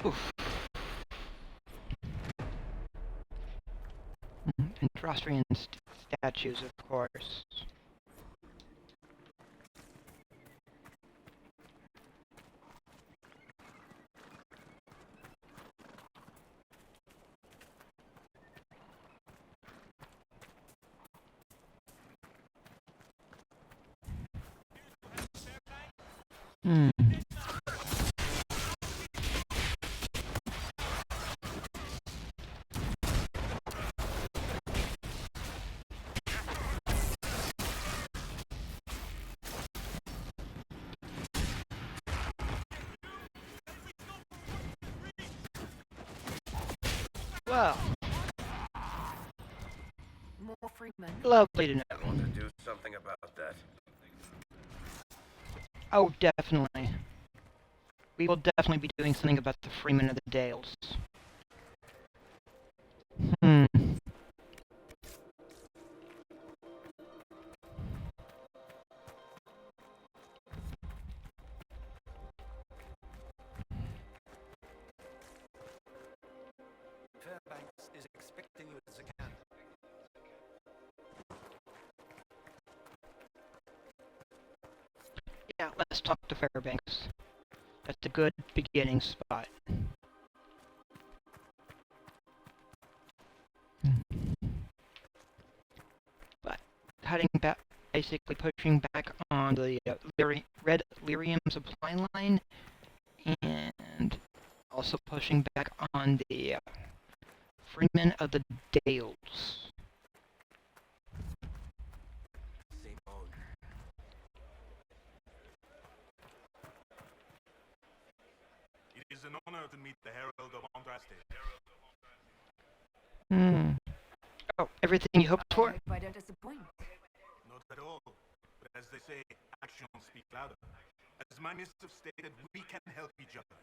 [SPEAKER 1] Oof. And Drostrian statues, of course. Hmm. Well,
[SPEAKER 10] More freemen.
[SPEAKER 1] lovely to know.
[SPEAKER 4] Want to do something about that?
[SPEAKER 1] Oh, definitely. We will definitely be doing something about the Freemen of the Dales. Hmm.
[SPEAKER 12] Fairbanks is expecting you as a can.
[SPEAKER 1] Yeah, let's talk to Fairbanks. That's a good beginning spot. But cutting back, basically pushing back on the red lyrium supply line, and also pushing back on the Freemen of the Dales.
[SPEAKER 3] Same old.
[SPEAKER 9] It is an honor to meet the Herald of Andraste.
[SPEAKER 1] Hmm. Oh, everything you hoped
[SPEAKER 10] I
[SPEAKER 1] for?
[SPEAKER 10] hope I don't disappoint.
[SPEAKER 9] Not at all, but as they say, actions speak louder. As my missive stated, we can help each other.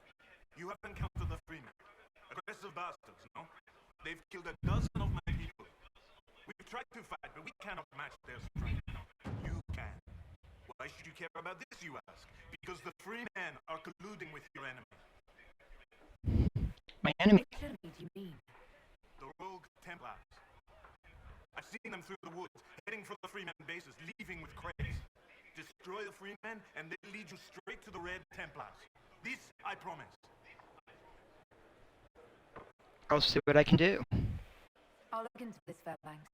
[SPEAKER 9] You have encountered the Freemen. Aggressive bastards, no? They've killed a dozen of my people. We've tried to fight, but we cannot match their strength. You can. Why should you care about this, you ask? Because the Freemen are colluding with your enemy.
[SPEAKER 1] My enemy.
[SPEAKER 10] Which enemy do you mean?
[SPEAKER 9] The rogue Templars. I've seen them through the woods, heading for the Freeman bases, leaving with crates. Destroy the Freemen, and they'll lead you straight to the Red Templars. This I promise.
[SPEAKER 1] I'll see what I can do.
[SPEAKER 10] I'll look into this, Fairbanks.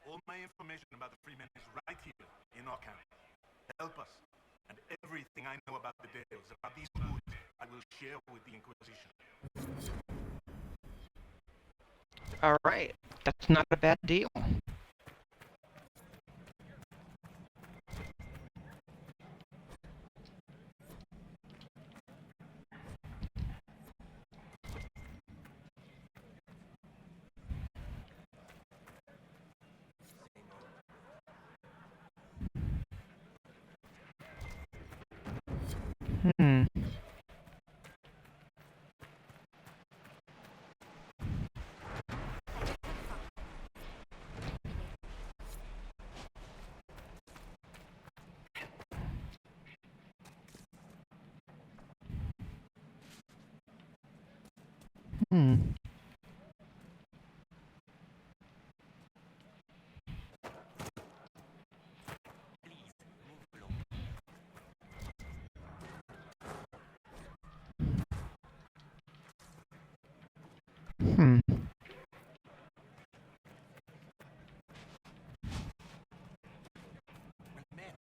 [SPEAKER 9] All my information about the Freemen is right here, in our camp. Help us, and everything I know about the Dales, about these woods, I will share with the Inquisition.
[SPEAKER 1] Alright, that's not a bad deal. Hmm. Hmm.
[SPEAKER 3] Please, move along.
[SPEAKER 1] Hmm.
[SPEAKER 3] Well met.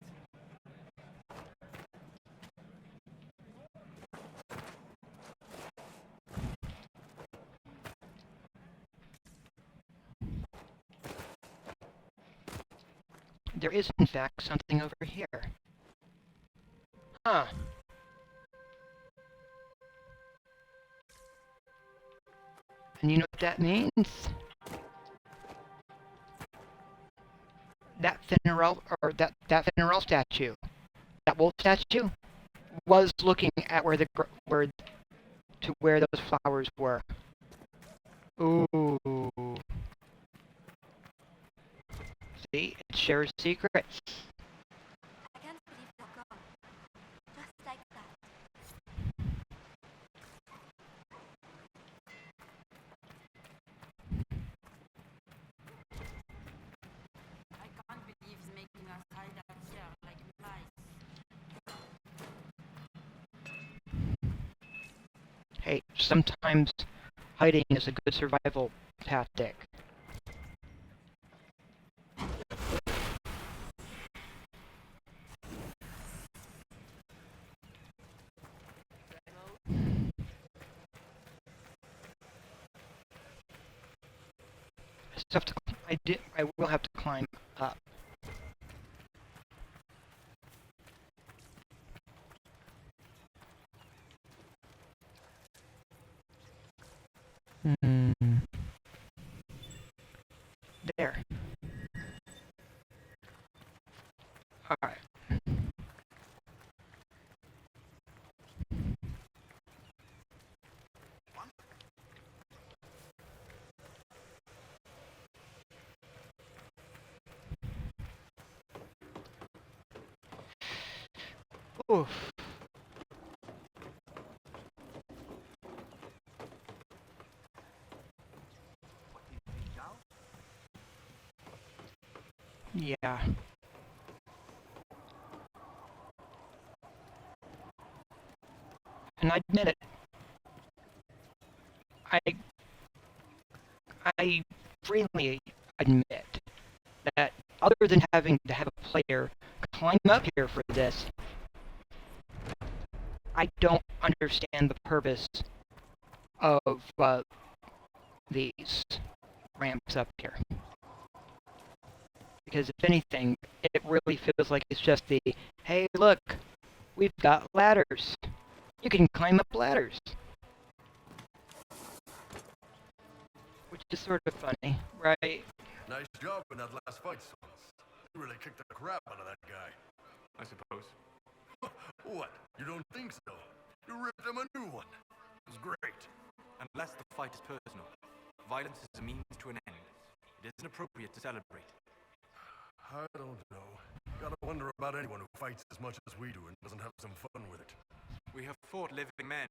[SPEAKER 1] There is, in fact, something over here. Huh. And you know what that means? That Finneral, or that Finneral statue, that wolf statue, was looking at where where those flowers were. Ooh. See, it shares secrets.
[SPEAKER 6] I can't believe you're gone. Just like that.
[SPEAKER 11] I can't believe he's making us hide out here like mice.
[SPEAKER 1] Hey, sometimes hiding is a good survival tactic. still have to. I will have to climb up. Hmm. There. All right. Oof. Yeah. And I admit it. I I freely admit that other than having to have a player climb up here for this, I don't understand the purpose of these ramps up here. Because if anything, it really feels like it's just the, hey, look, we've got ladders. You can climb up ladders. Which is sort of funny, right?
[SPEAKER 5] Nice job in that last fight, Sons. You really kicked the crap out of that guy.
[SPEAKER 9] I suppose.
[SPEAKER 5] What? You don't think so? You ripped him a new one. It was great.
[SPEAKER 12] Unless the fight is personal, violence is a means to an end. It isn't appropriate to celebrate.
[SPEAKER 5] I don't know. Gotta wonder about anyone who fights as much as we do and doesn't have some fun with it.
[SPEAKER 12] We have fought living men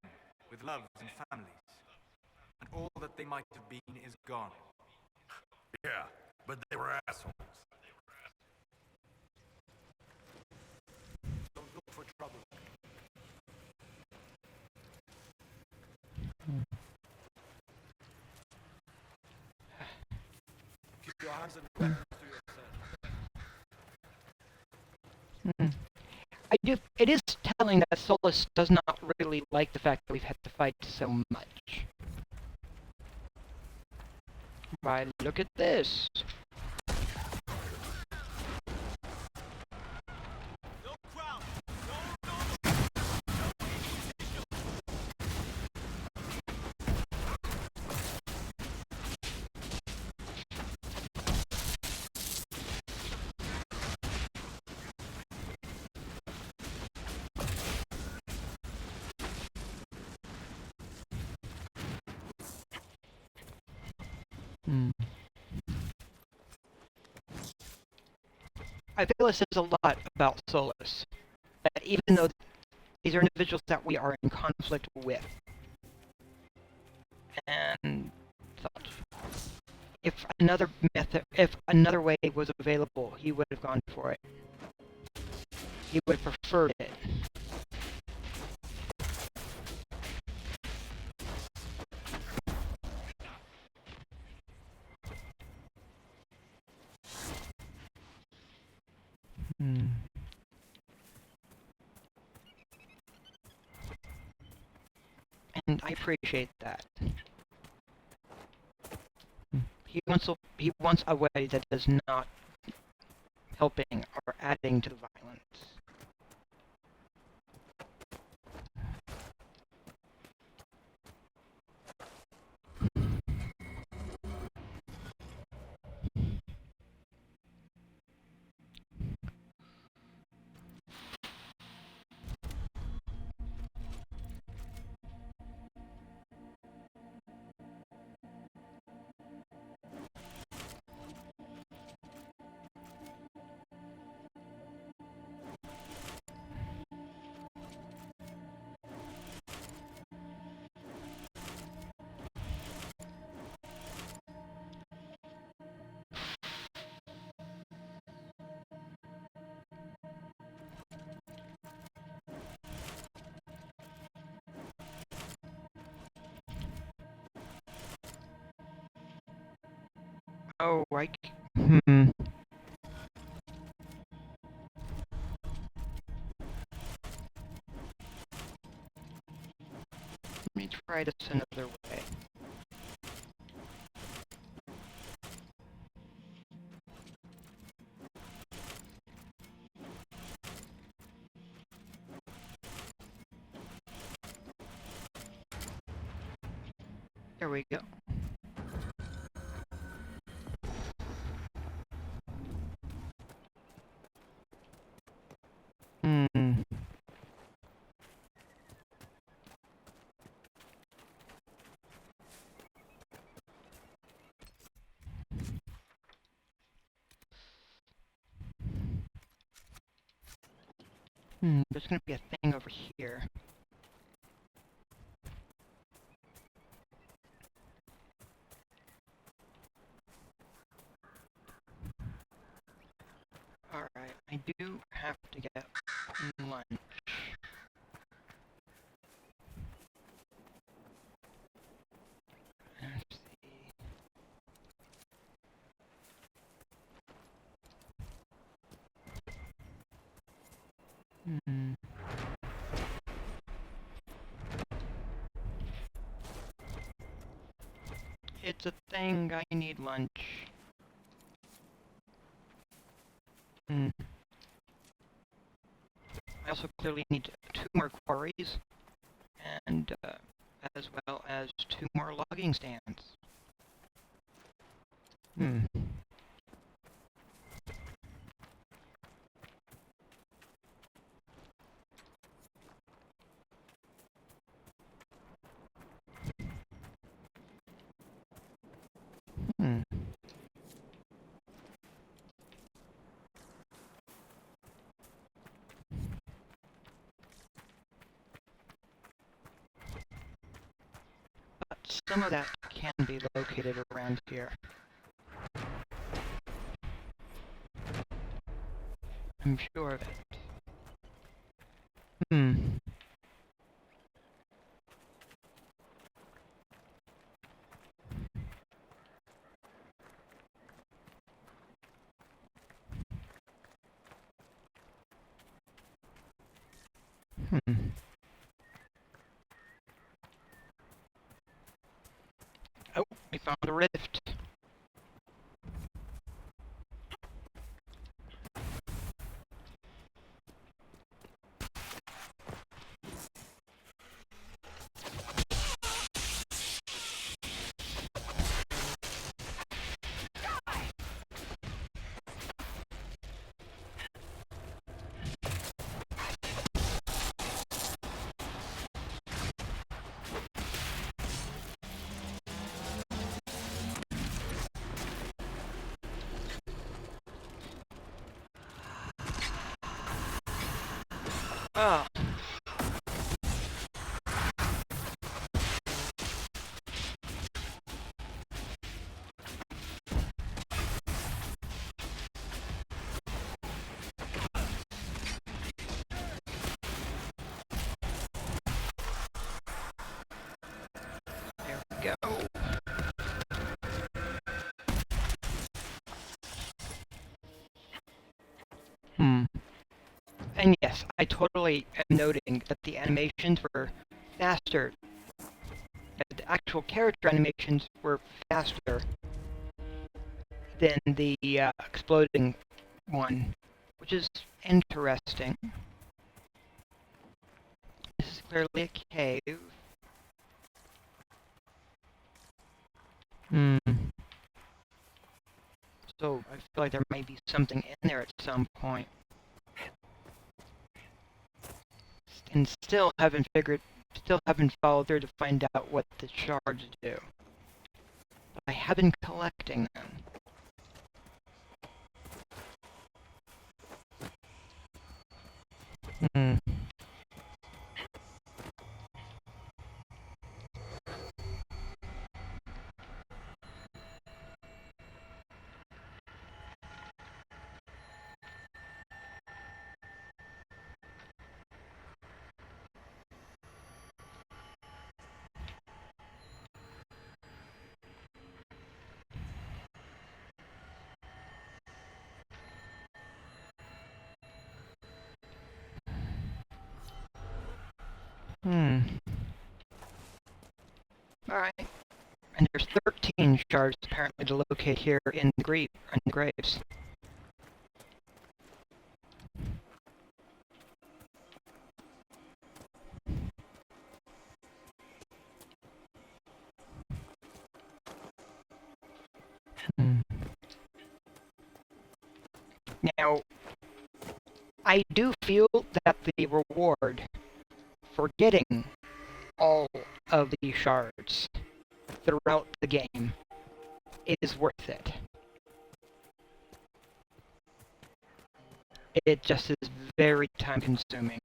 [SPEAKER 12] with loves and families, and all that they might have been is gone.
[SPEAKER 5] Yeah, but they were assholes.
[SPEAKER 12] Don't look for trouble. Keep your hands and weapons to yourself.
[SPEAKER 1] It is telling that Solus does not really like the fact that we've had to fight so much. Why, look at this. I feel this says a lot about Solus. That even though these are individuals that we are in conflict with, and such, if another way was available, he would have gone for it. He would have preferred it. And I appreciate that. He wants a way that is not helping or adding to the violence. Oh, Let me try this another way. There we go. Hmm. There's gonna be a thing over here. Alright, I do have to get lunch. Let's see. Hmm. It's a thing, I need lunch. Hmm. I also clearly need 2 more quarries, and as well as 2 more logging stands. Hmm. Hmm. But some of that can be located around here. I'm sure of it. Hmm. Hmm. Oh, we found a rift. Ah. There we go. Hmm. And yes, I totally am noting that the animations were faster. The actual character animations were faster than the exploding one, which is interesting. This is clearly a cave. Hmm. So I feel like there might be something in there at some point. And still haven't followed through to find out what the shards do. But I have been collecting them. Hmm. Hmm. Alright. And there's 13 shards apparently to locate here in the graves. Hmm. Now, I do feel that the reward for getting all of the shards throughout the game is worth it. It just is very time consuming.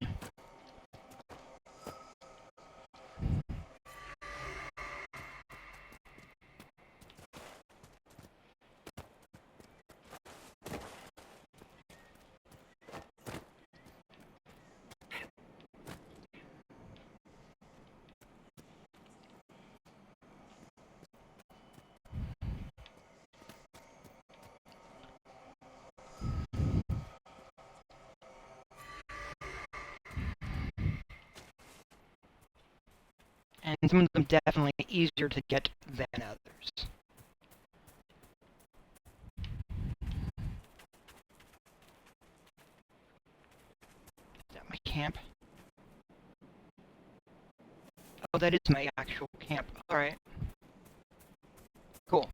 [SPEAKER 1] And some of them definitely easier to get than others. Is that my camp? Oh, that is my actual camp. Alright. Cool.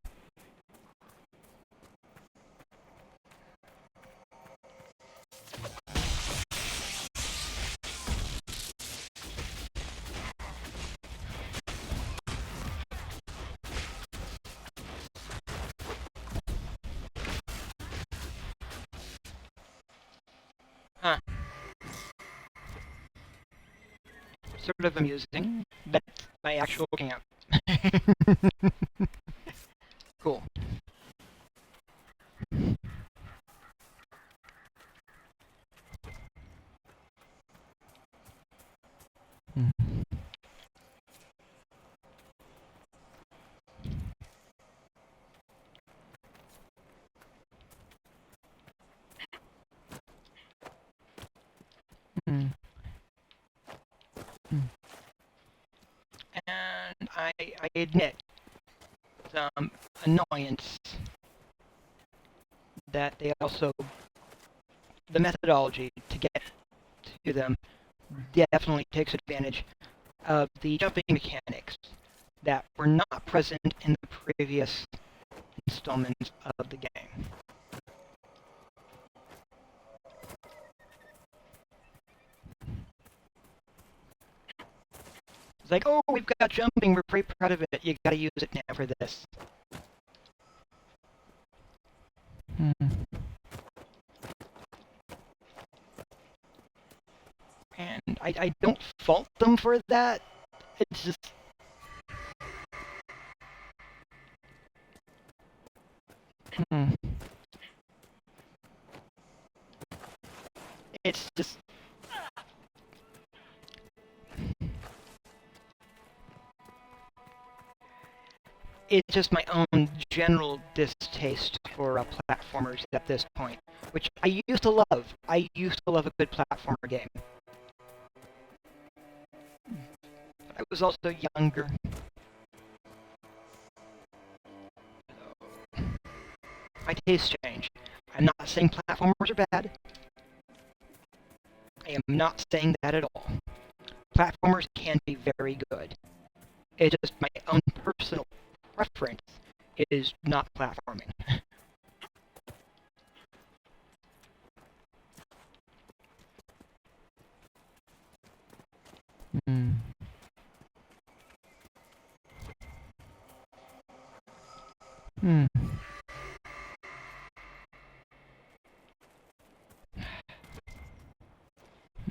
[SPEAKER 1] Huh. Sort of amusing. That's my actual camp. Cool. Hmm. Hmm. Hmm. And I admit some annoyance that they also, the methodology to get to them definitely takes advantage of the jumping mechanics that were not present in the previous installments of the game. It's like, oh, we've got jumping, we're pretty proud of it, you gotta use it now for this. Hmm. And I don't fault them for that, it's just... Hmm. It's just... It's just my own general distaste for platformers at this point, which I used to love. I used to love a good platformer game. I was also younger. My tastes change. I'm not saying platformers are bad. I am not saying that at all. Platformers can be very good. It's just my own personal preference is not platforming. Hmm. Hmm.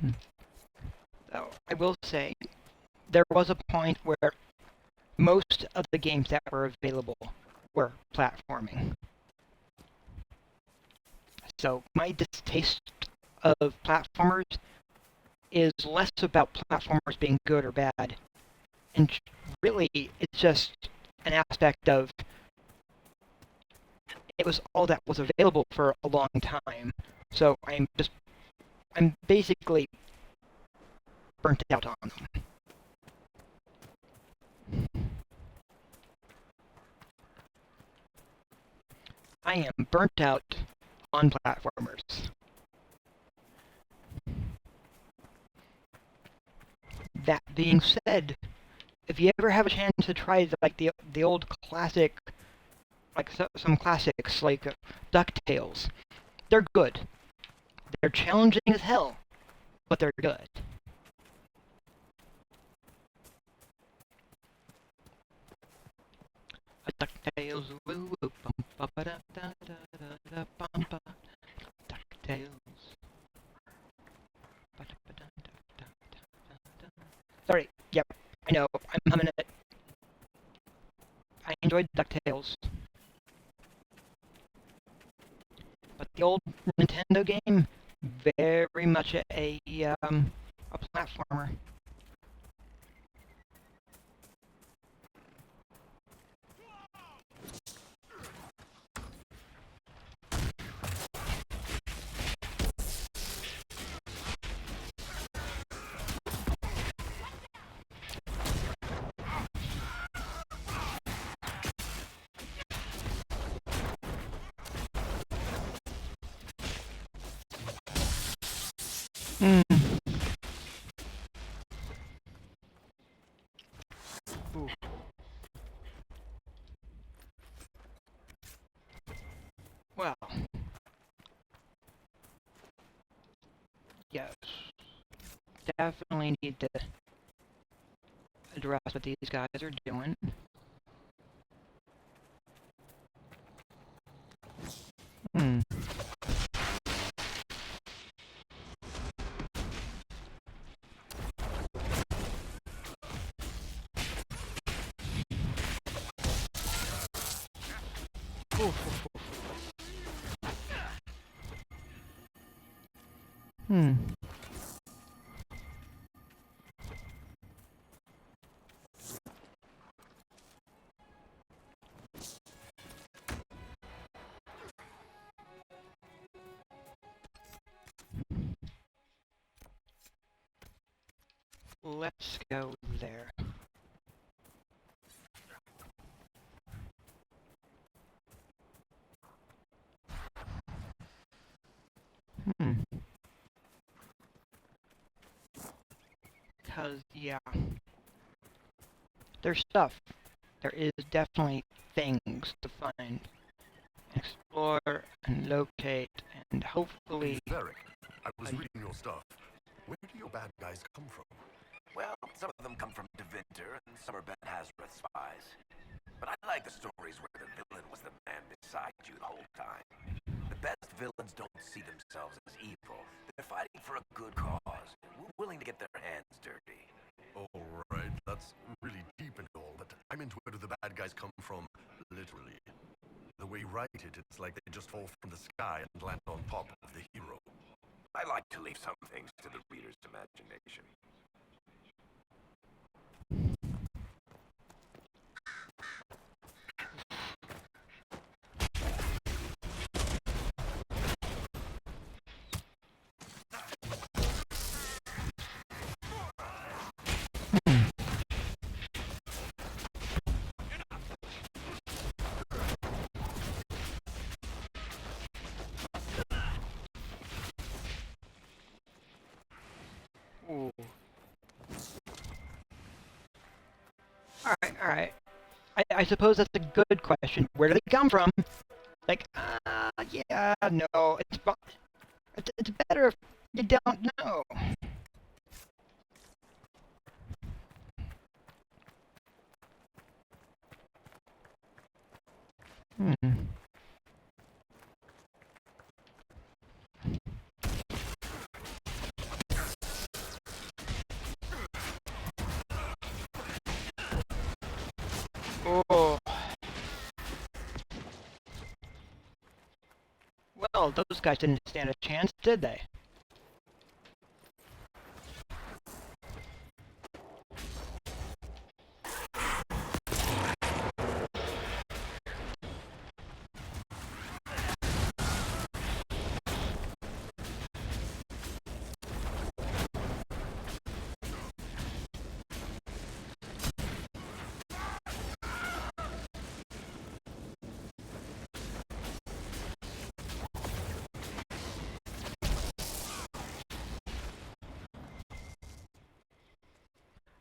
[SPEAKER 1] Hmm. So, I will say, there was a point where most of the games that were available were platforming. So my distaste of platformers is less about platformers being good or bad, and really it's just an aspect of it was all that was available for a long time. So I'm basically burnt out on them. I am burnt out on platformers. That being said, if you ever have a chance to try the old classic like some classics like DuckTales. They're good. They're challenging as hell, but they're good. DuckTales, woo woo, bum ba ba da da da da da bum ba. DuckTales. Ba da ba da da da da da. Sorry, yep, I know, I'm humming it. I enjoyed DuckTales. But the old Nintendo game, very much a platformer. Hmm. Ooh. Well, yes, definitely need to address what these guys are doing. Hmm. Hmm. Let's go there. Hmm. Because, yeah, there's stuff. There is definitely things to find, explore, and locate, and hopefully...
[SPEAKER 5] Varric, I was reading your stuff. Where do your bad guys come from?
[SPEAKER 4] Well, some of them come from Devinter, and some are Ben Hazareth spies. But I like the stories where the villain was the man beside you the whole time. The best villains don't see themselves as evil. They're fighting for a good cause, willing to get their hands dirty.
[SPEAKER 5] Alright, that's really deep and all, but I meant where do the bad guys come from, literally. The way you write it, it's like they just fall from the sky and land on top of the hero.
[SPEAKER 4] I like to leave some things to the reader's imagination.
[SPEAKER 1] Ooh. Alright. I suppose that's a good question. Where do they come from? Like, yeah, no, it's better if you don't know. Hmm. Oh. Well, those guys didn't stand a chance, did they?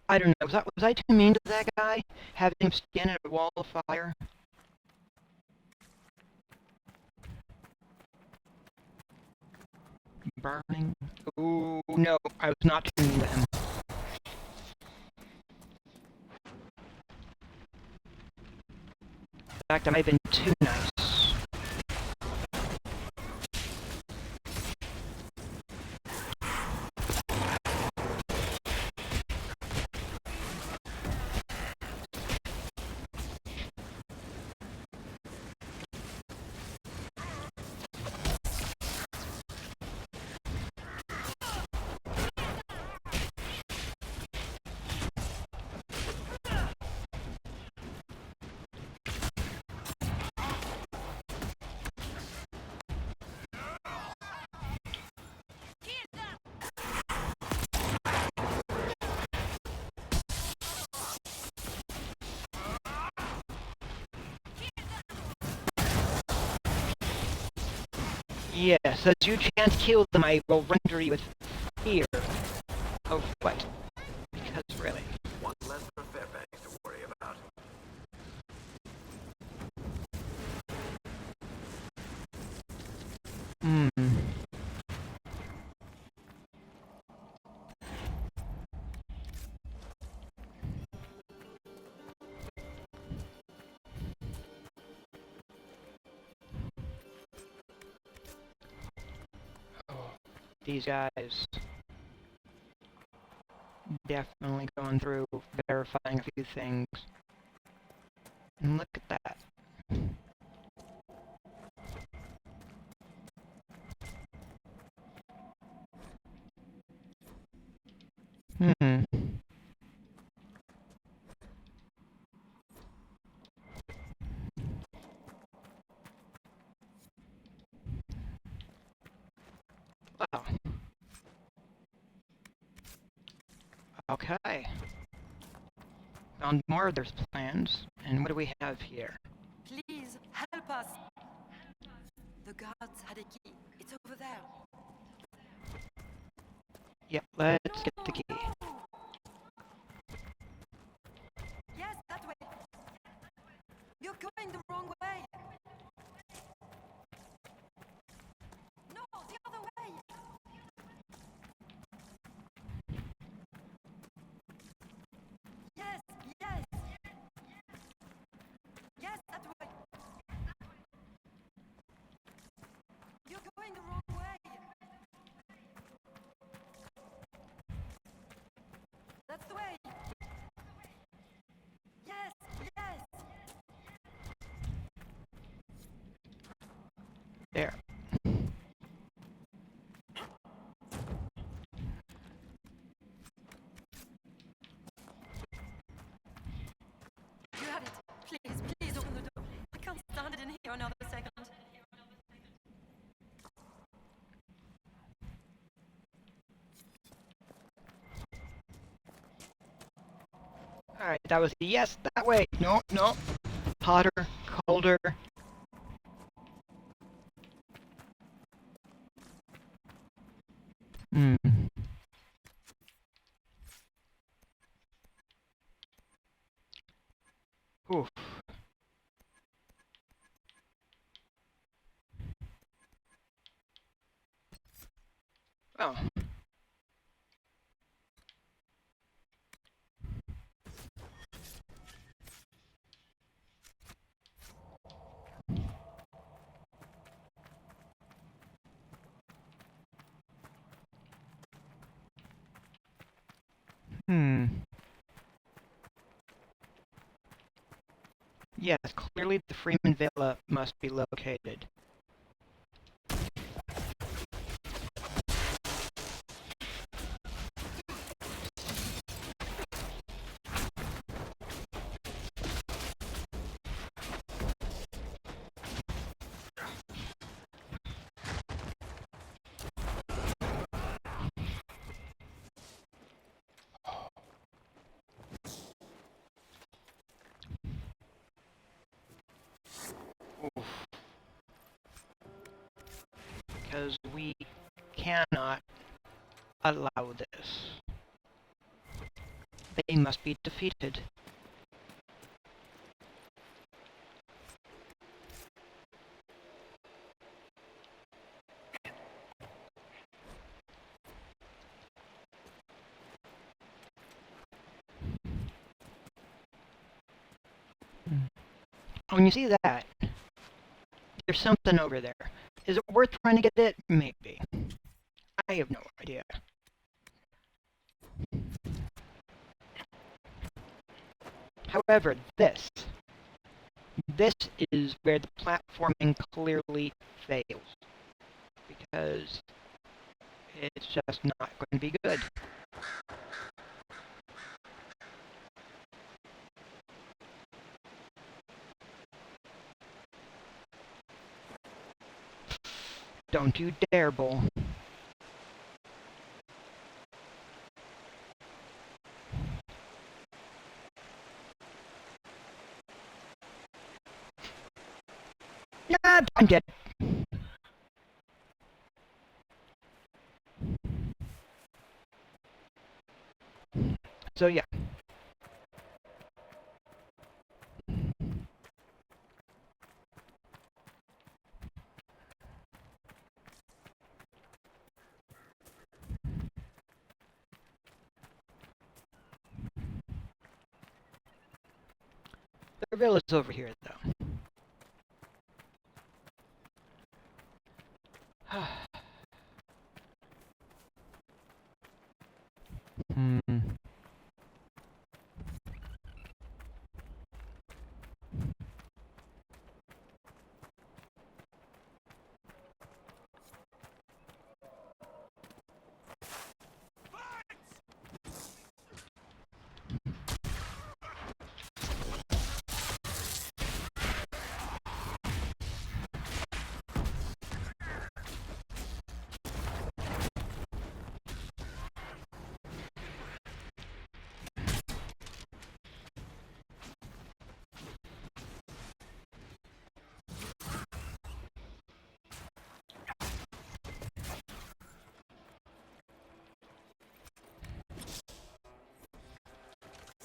[SPEAKER 1] I don't know. Was I too mean to that guy? Having him stand at a wall of fire? burning. Ooh, no, I was not tuning them. In fact, I might have been too nice. Yes, as you can't kill them, I will render you with fear. Of what? Because really.
[SPEAKER 4] One less for Fairbanks to worry about.
[SPEAKER 1] Hmm. Oh, these guys. Definitely going through, verifying a few things. And look at that. Hmm. Wow. Okay. On more of their plans. And what do we have here?
[SPEAKER 7] Please, help us. The guards had a key. It's over there.
[SPEAKER 1] Yep, let's get the key.
[SPEAKER 7] Yes, that way. You're going the wrong way. No, the other way. Yes, yes. Yes, that way. You're going the wrong way. That's the way. Yes, yes.
[SPEAKER 1] There.
[SPEAKER 7] You have it. Please, please open the door. I can't stand it in here another second.
[SPEAKER 1] Alright, that was a yes, that way. No, no. Hotter, colder. Hmm. Oof. Oh. Hmm. Yes, clearly the Freeman Villa must be located. Oof. Because we cannot allow this. They must be defeated. When you see that, there's something over there. Is it worth trying to get it? Maybe. I have no idea. However, this is where the platforming clearly fails. Because it's just not going to be good. Don't you dare, Bull. Nah, I'm dead. So yeah. The villa's over here, though. Hmm.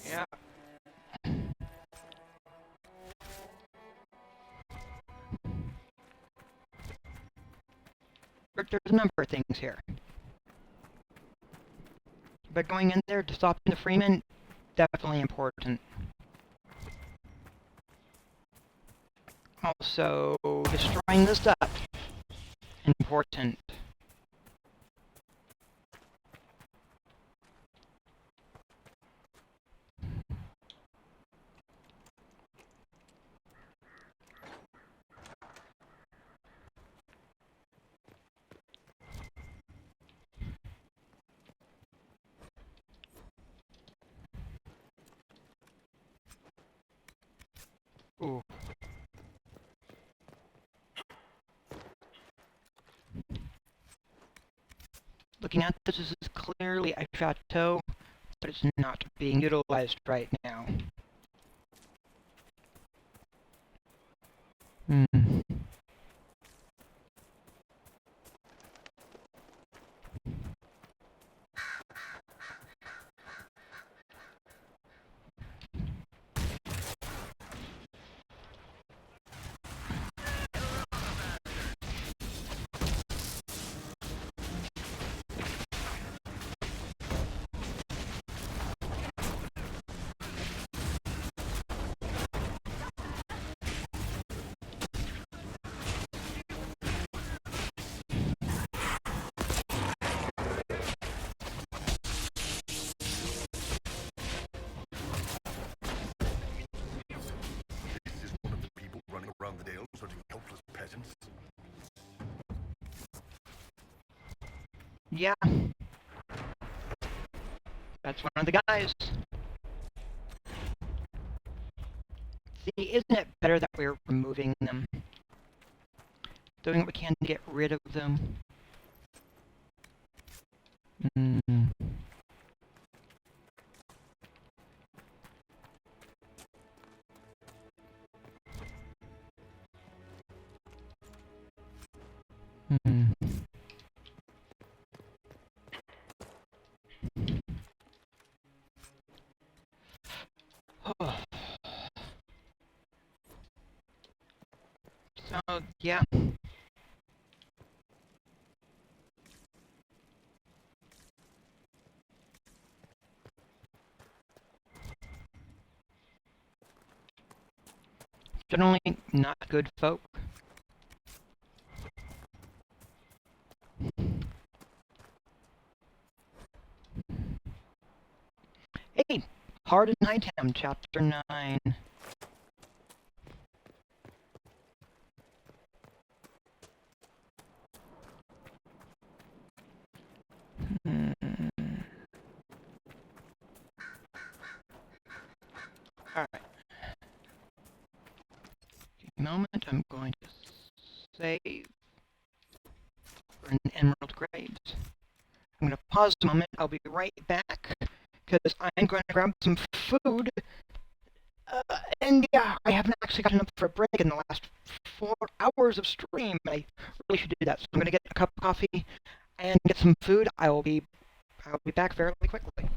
[SPEAKER 1] Yeah. But there's a number of things here. But going in there to stop the Freeman, definitely important. Also, destroying the stuff, important. Ooh. Looking at this is clearly a chateau, but it's not being utilized right now. Hmm.
[SPEAKER 5] This is one of the people running around the dale searching helpless peasants.
[SPEAKER 1] Yeah. That's one of the guys. See, isn't it better that we're removing them? Doing what we can to get rid of them. Hmm. Hmm. So, yeah. generally not good folk. Hey, Hard and Item, Chapter 9. Alright. A moment, I'm going to save for an Emerald Graves. I'm going to pause a moment, I'll be right back, because I'm going to grab some food. And yeah, I haven't actually gotten up for a break in the last 4 hours of stream. I really should do that. So I'm going to get a cup of coffee and get some food. I'll be back fairly quickly.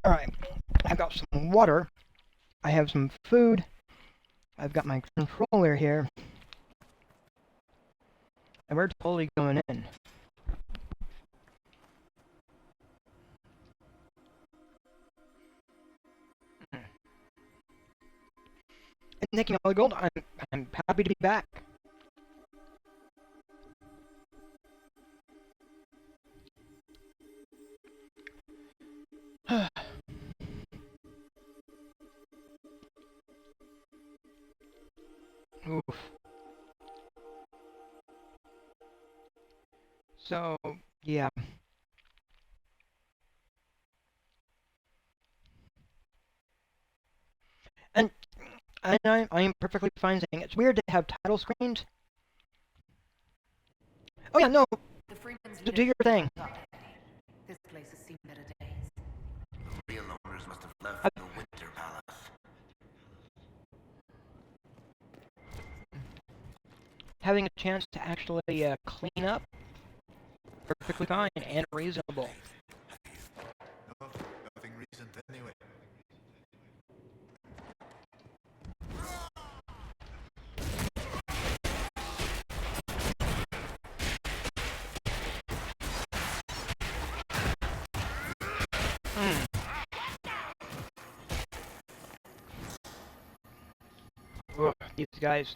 [SPEAKER 1] Alright, I've got some water. I have some food. I've got my controller here. And we're totally going in. And thank you, Molly Gold. I'm happy to be back. Oof. So, yeah. And I am perfectly fine saying it's weird to have title screens. Oh yeah, no,
[SPEAKER 10] The Freeman's
[SPEAKER 1] do your thing.
[SPEAKER 10] This place has seen better days.
[SPEAKER 4] The real owners must have left the Winter Palace.
[SPEAKER 1] Having a chance to actually clean up, perfectly fine and reasonable.
[SPEAKER 12] No, nothing recent anyway.
[SPEAKER 1] Ugh, these guys.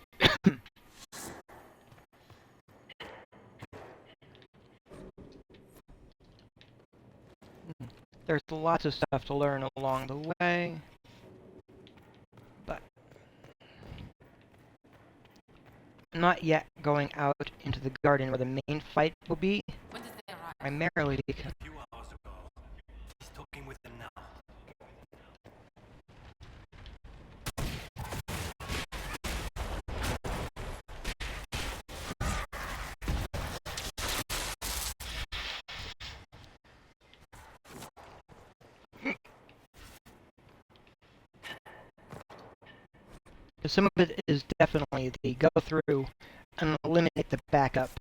[SPEAKER 1] There's lots of stuff to learn along the way, but I'm not yet going out into the garden where the main fight will be, primarily because
[SPEAKER 9] A few hours ago. He's talking with them now.
[SPEAKER 1] some of it is definitely the go through and eliminate the backup.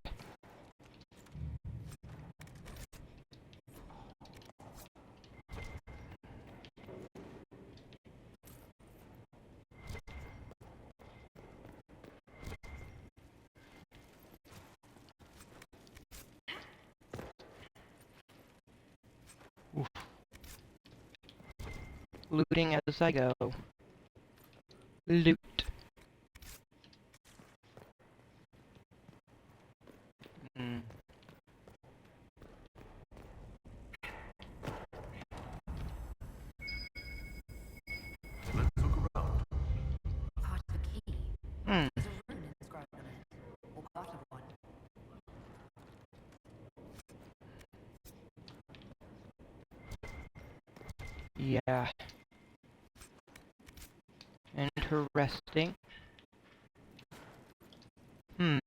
[SPEAKER 1] Oof. Looting as I go. Loot. Hmm.
[SPEAKER 5] Let's look around.
[SPEAKER 10] Part of a key.
[SPEAKER 1] Hmm.
[SPEAKER 10] There's a rune inscribed on it. Or part of one.
[SPEAKER 1] Yeah. Interesting. Hmm.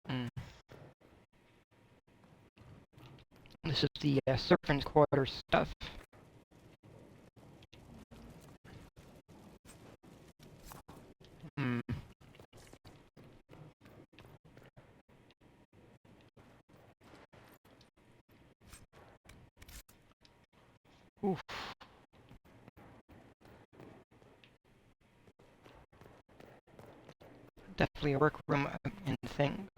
[SPEAKER 1] Hmm. This is the serpent's quarter stuff. Hmm. Oof. Definitely a workroom and things.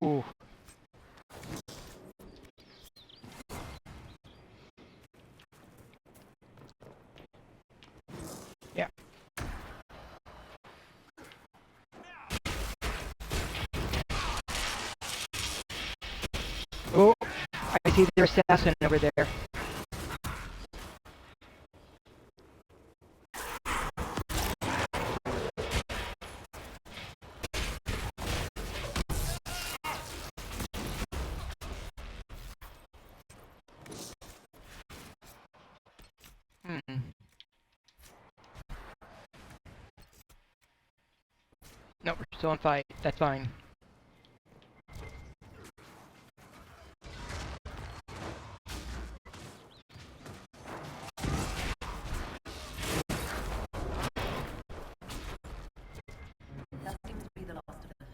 [SPEAKER 1] Ooh. Yeah. Oh, I see their assassin over there. No, we're still in fight. That's fine.
[SPEAKER 10] That seems to be the last of them.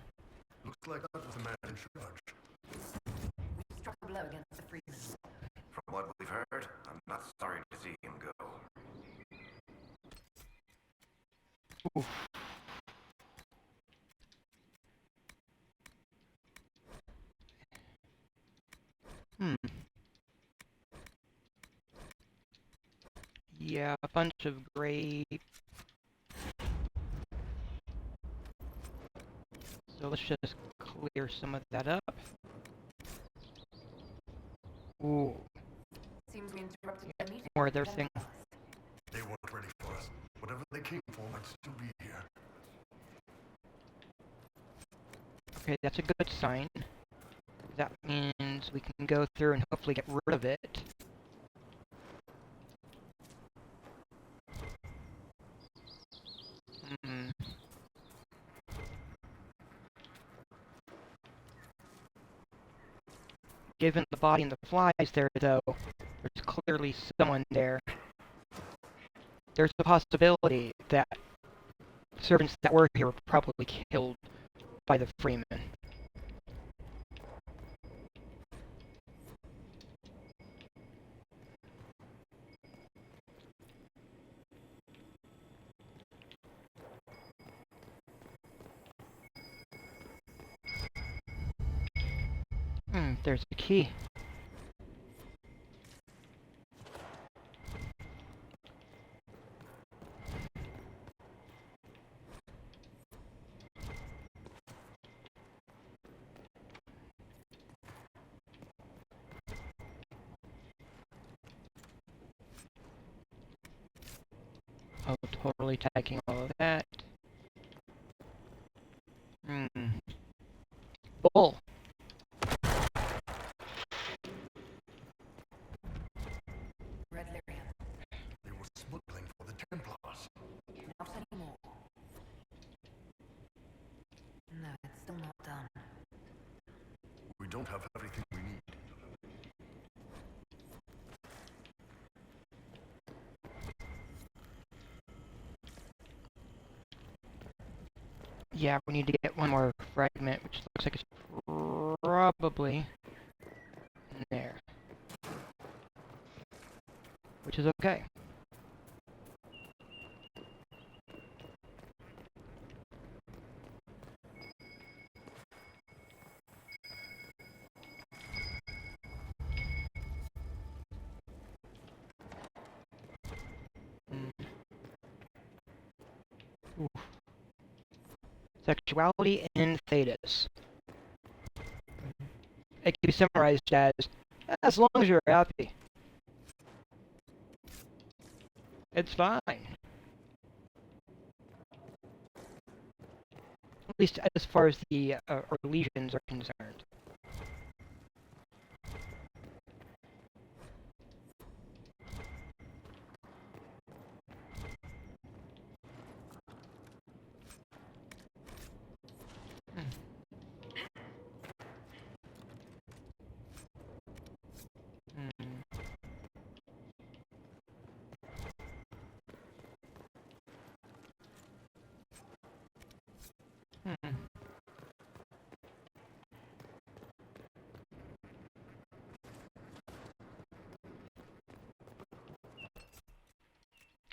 [SPEAKER 5] Looks like that was the man in charge.
[SPEAKER 10] We struck a blow against the Freeman.
[SPEAKER 4] From what we've heard, I'm not sorry to see him go.
[SPEAKER 1] Oof. Yeah, a bunch of grape. So let's just clear some of that up. Ooh,
[SPEAKER 10] Seems we interrupted the meeting.
[SPEAKER 1] more of their thing.
[SPEAKER 5] They weren't ready for us. Whatever they came for might still be here.
[SPEAKER 1] Okay, that's a good sign. That means we can go through and hopefully get rid of it. Hmm. Given the body and the flies there, though, there's clearly someone there. There's a possibility that servants that were here were probably killed by the Freeman. There's the key. Oh, totally tagging all of that. Bull!
[SPEAKER 10] Red Lyrian.
[SPEAKER 5] They were smuggling for the Templars.
[SPEAKER 10] Not anymore. No, it's still not done.
[SPEAKER 5] We don't have everything we need.
[SPEAKER 1] Yeah, we need to get one more fragment, which looks like it's probably in there. Which is okay. Oof. Sexuality and Thetis. It can be summarized as long as you're happy. It's fine. At least as far as the lesions are concerned.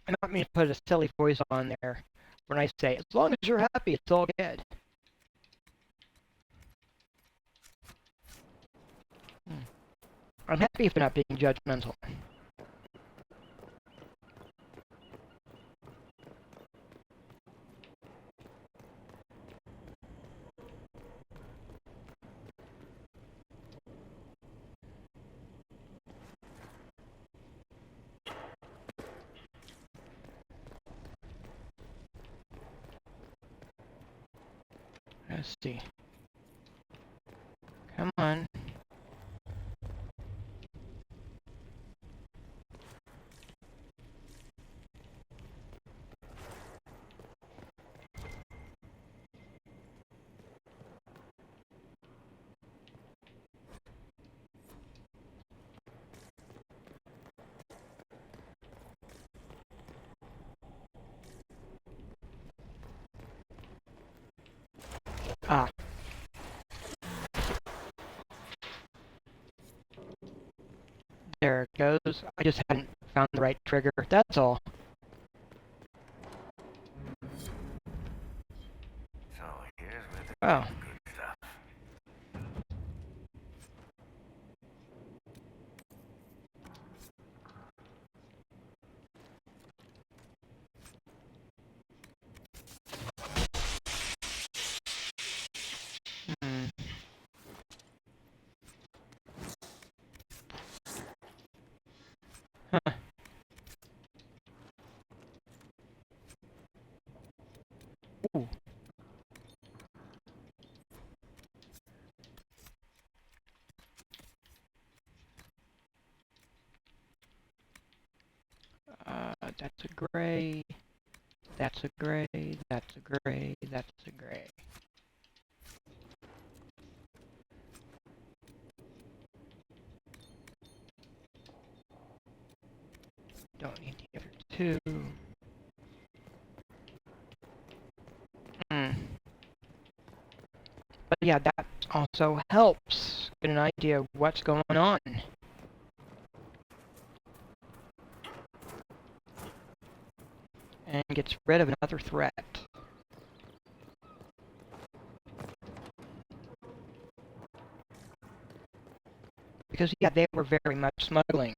[SPEAKER 1] I don't mean to put a silly voice on there when I say, as long as you're happy, it's all good. I'm happy for not being judgmental. Let's see. Come on. There it goes. I just hadn't found the right trigger. That's all.
[SPEAKER 4] So here's where the
[SPEAKER 1] Oh.
[SPEAKER 4] good stuff.
[SPEAKER 1] Hmm. Huh. Ooh. That's a gray. That's a gray. That's a gray. That's a gray. Don't need the other two. Hmm. But yeah, that also helps get an idea of what's going on. And gets rid of another threat. Because, yeah, they were very much smuggling.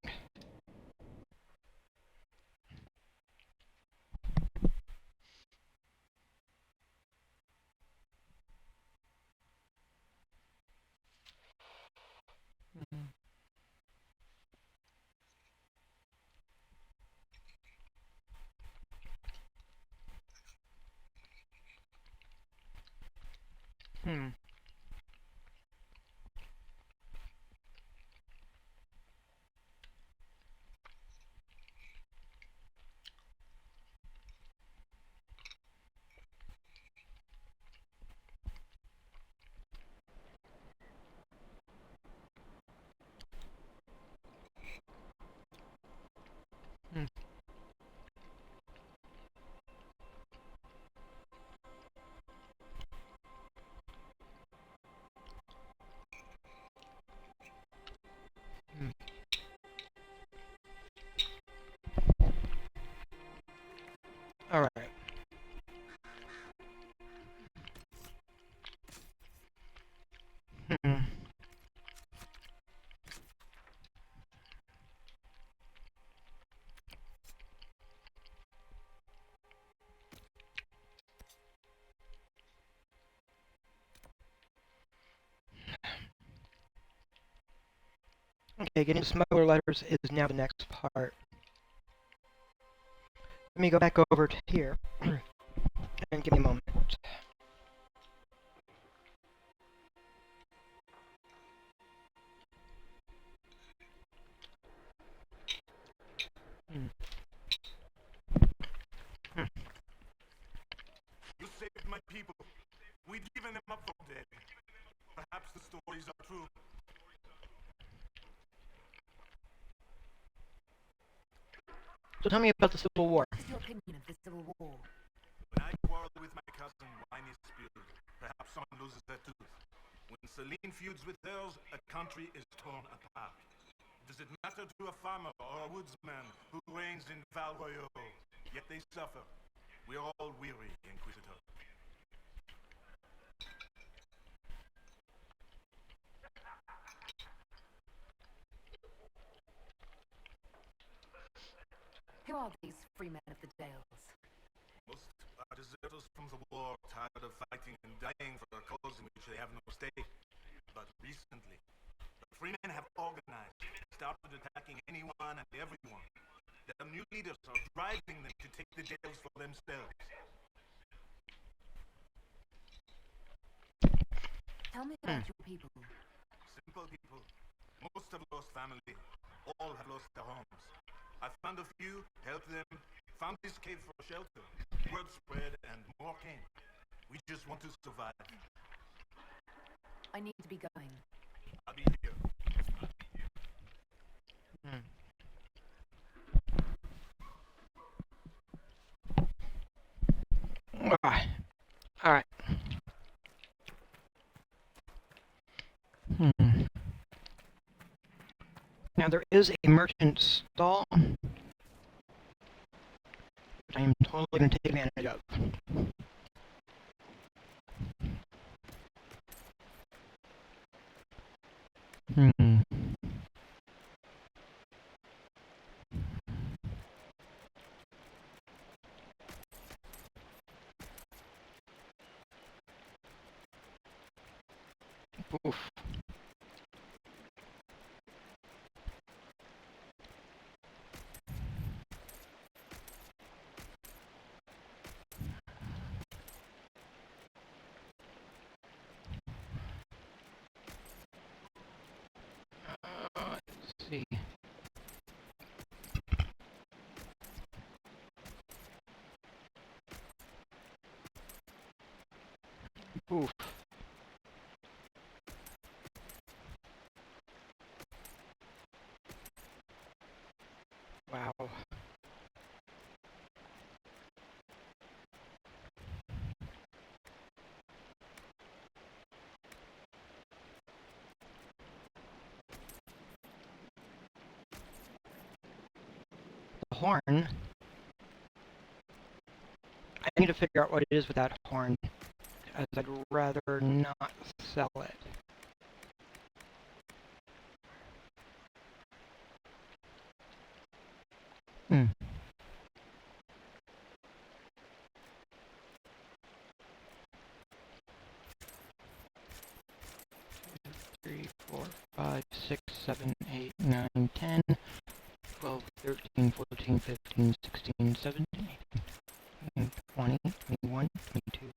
[SPEAKER 1] Hmm. Hmm. Hmm. All right. Hmm. Okay, getting smuggler letters is now the next part. Let me go back over to here and give me a moment. Hmm. Hmm.
[SPEAKER 12] You saved my people. We'd given them up for dead. Perhaps the stories are true.
[SPEAKER 1] So tell me about the Civil War.
[SPEAKER 10] What's your opinion of the Civil War?
[SPEAKER 12] When I quarrel with my cousin, wine is spilled. Perhaps someone loses their tooth. When Celine feuds with hers, a country is torn apart. Does it matter to a farmer or a woodsman who reigns in Val Royale? Yet they suffer. We are all weary, Inquisitor.
[SPEAKER 10] Who are these free men of the Dales?
[SPEAKER 12] Most are deserters from the war, tired of fighting and dying for a cause in which they have no stake. But recently, the free men have organized, started attacking anyone and everyone. Their new leaders are driving them to take the Dales for themselves.
[SPEAKER 10] Tell me about your people.
[SPEAKER 12] Simple people. Most have lost family. All have lost their homes. I found a few, helped them, found this cave for shelter. Word spread and more came. We just want to survive.
[SPEAKER 10] I need to be going.
[SPEAKER 12] I'll be here.
[SPEAKER 1] Hmm. All right. Hmm. Now Now there is a merchant stall, which I am totally going to take advantage of. Hmm. Oof. Let's see. Oof. Wow. The horn. I need to figure out what it is with that horn, as I'd rather not sell it. Hmm. 3, 4, 5, 6, 7, 8, 9, 10, 12, 13, 14, 15, 16, 17, 18, 20, 21, 22.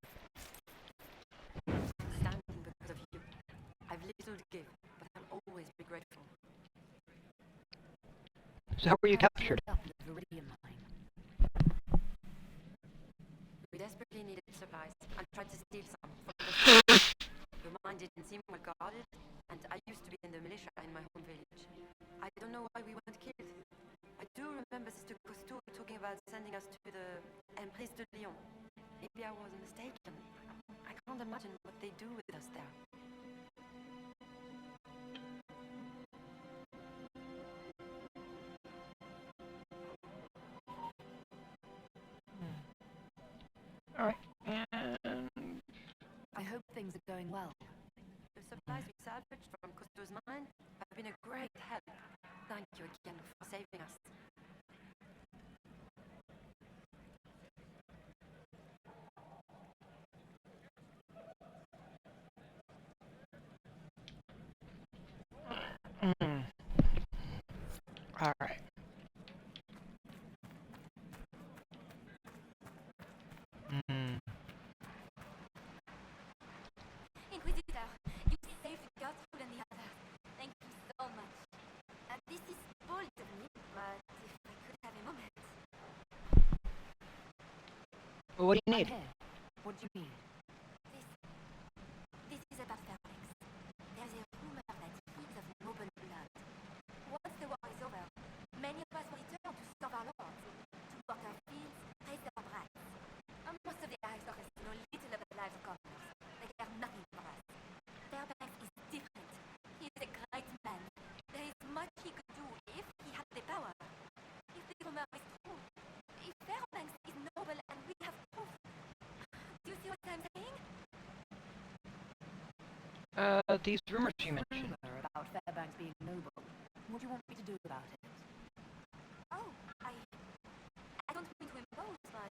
[SPEAKER 7] Standing because of you. I've little to give, but I'll always be grateful.
[SPEAKER 1] So how were you captured?
[SPEAKER 7] We desperately needed supplies and tried to steal some from the Your mine didn't seem well guarded, and I used to be in the militia in my home village. I don't know why we weren't killed. I do remember Sister Cousteau talking about sending us to the Emprise de Lyon. Maybe I was mistaken. I can't imagine what they do with us there.
[SPEAKER 1] Alright,
[SPEAKER 10] I hope things are going well.
[SPEAKER 7] The supplies we salvaged from Cousteau's mine have been a great help. Thank you again for saving us.
[SPEAKER 1] Alright.
[SPEAKER 6] Inquisitor, you saved Gertrude and the others. Thank you so much. This is bold of me, but if I could have a moment.
[SPEAKER 1] Well, what do you need?
[SPEAKER 10] What do you mean?
[SPEAKER 6] This is about Fairbanks. There's a rumor that he's of noble blood. Once the war is over, many of us will return to serve our lords, to work our fields, raise our brats. Most of the aristocrats know little about the lives of commoners. They care nothing for us. Fairbanks is different. He is a great man. There is much he could do if he had the power. If the rumor is true, if Fairbanks is noble and we have proof. Do you see what I'm saying?
[SPEAKER 1] These rumors you mentioned.
[SPEAKER 10] About Fairbanks being noble. What do you want me to do about it?
[SPEAKER 6] Oh, I don't mean to impose, but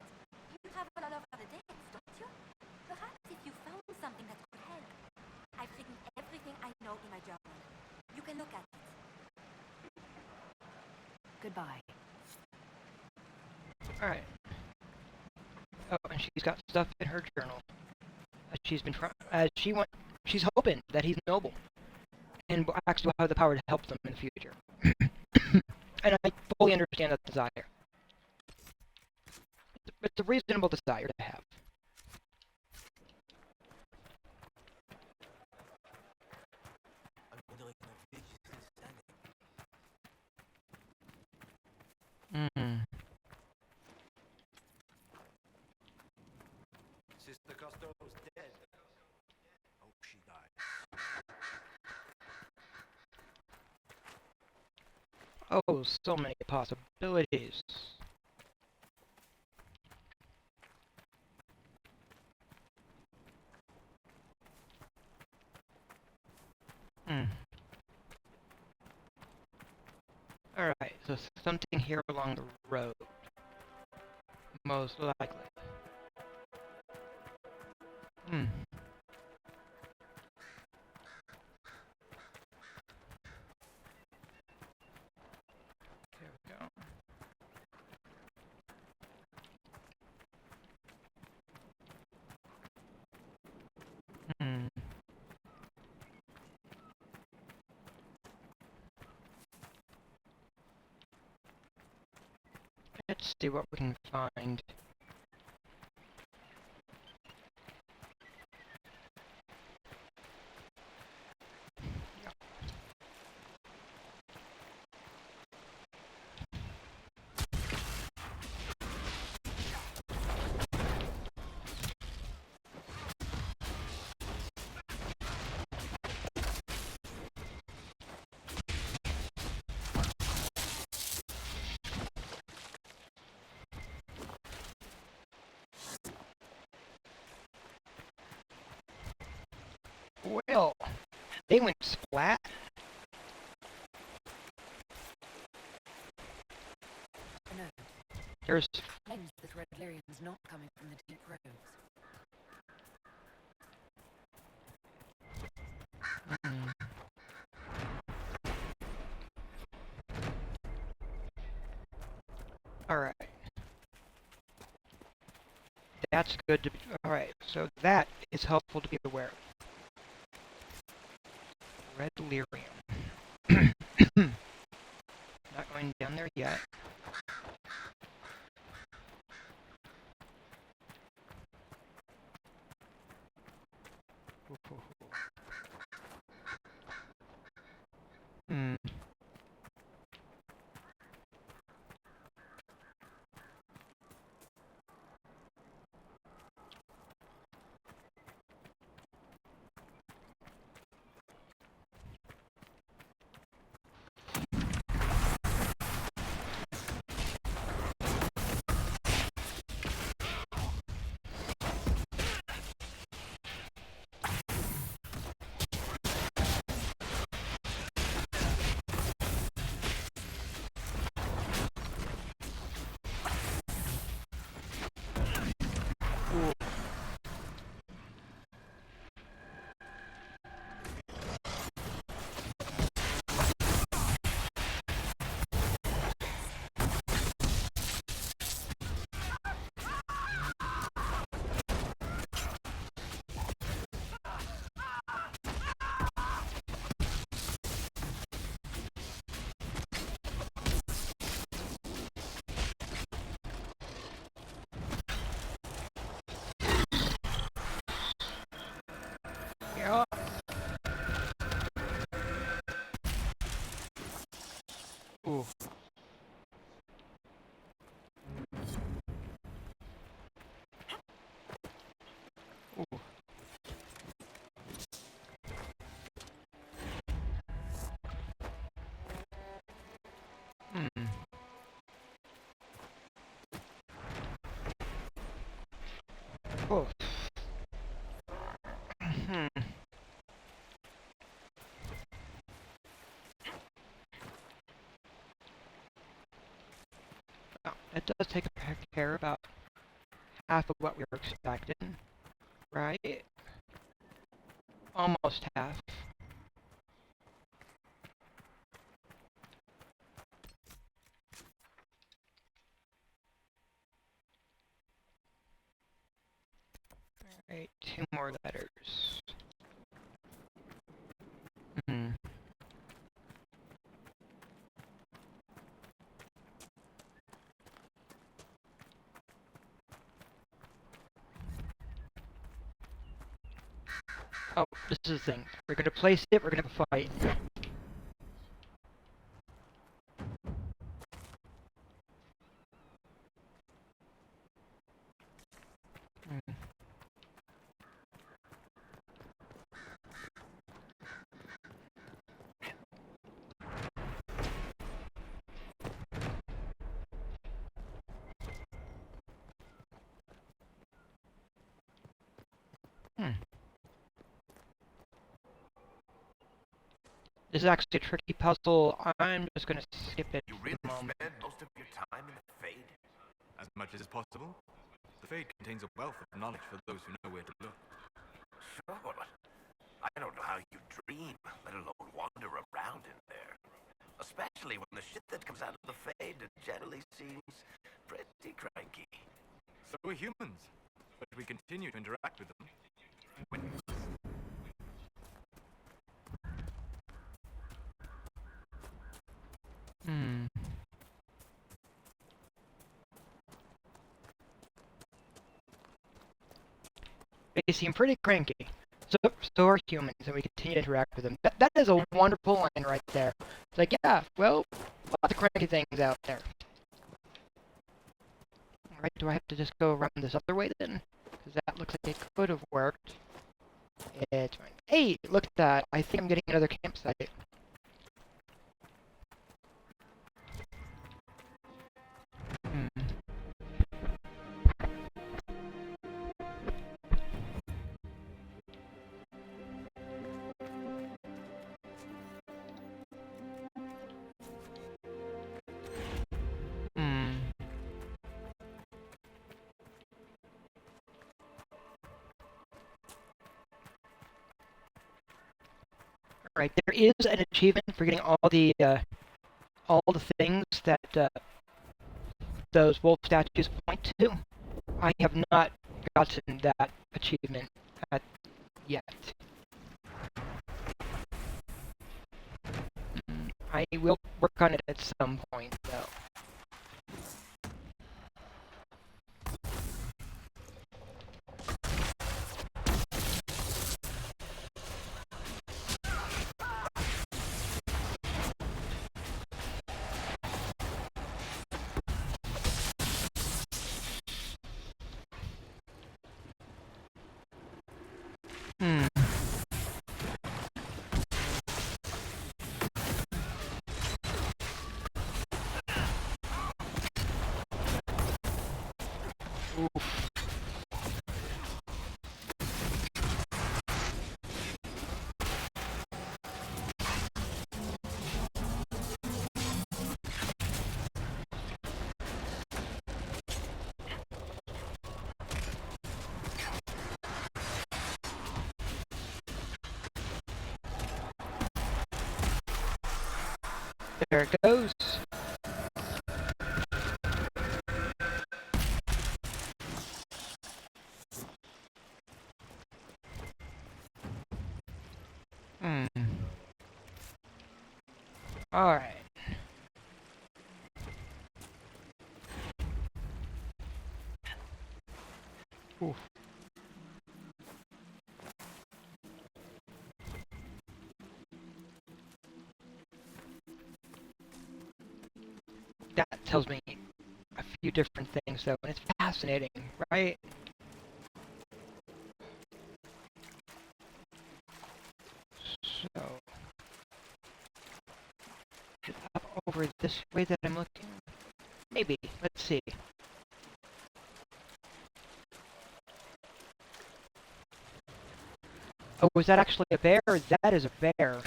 [SPEAKER 6] you travel all over the days, don't you? Perhaps if you found something that could help. I've written everything I know in my journal. You can look at it.
[SPEAKER 10] Goodbye.
[SPEAKER 1] Alright. Oh, and she's got stuff in her journal. She's been trying. She's hoping that he's noble, and will actually have the power to help them in the future. And I fully understand that desire. It's a reasonable desire to have.
[SPEAKER 3] I'm wondering if my village is still standing.
[SPEAKER 4] Sister Cousteau's dead. Hope she died.
[SPEAKER 1] Oh, so many possibilities. Hmm. Alright, so something here along the road. Most likely. Hmm. There we go. Hmm. Let's see what we can find. Well, they went splat.
[SPEAKER 10] No,
[SPEAKER 1] There's...
[SPEAKER 10] claims that red lyrium's not coming from the deep roads.
[SPEAKER 1] Hmm. Alright. That's good to be... Alright, so that is helpful to be aware of. Red lyrium. Not going down there yet. Hmm. Ooh. Yeah. Ooh. Ooh. Hmm. Oh. Hmm. Oh, that does take care about half of what we were expecting, right? Almost half. Alright, two more letters. Hmm. Oh, this is the thing. We're gonna place it, we're gonna fight. Hmm. Hmm. This is actually a tricky puzzle. I'm just gonna skip it
[SPEAKER 4] You
[SPEAKER 1] for
[SPEAKER 4] really
[SPEAKER 1] the moment.
[SPEAKER 4] spend most of your time in the Fade?
[SPEAKER 14] As much as is possible. The Fade contains a wealth of knowledge for those who know where to look.
[SPEAKER 4] Sure. I don't know how you dream, let alone wander around in there. Especially when the shit that comes out of the Fade generally seems pretty cranky.
[SPEAKER 14] So we're humans, but we continue to interact with them.
[SPEAKER 1] Hmm. They seem pretty cranky. So are humans, and we continue to interact with them. That is a wonderful line right there. It's like, yeah, well, lots of cranky things out there. Alright, do I have to just go around this other way then? Because that looks like it could have worked. It's fine. Hey, look at that. I think I'm getting another campsite. Hmm. Hmm. Alright, there is an achievement for getting all the things that those wolf statues point to. I have not gotten that achievement yet. I will work on it at some point, though. Hmm. Oof. There it goes. Hmm. Alright. Oof. That tells me a few different things, though, and it's fascinating, right? So, is it up over this way that I'm looking? Maybe. Let's see. Oh, is that actually a bear? That is a bear.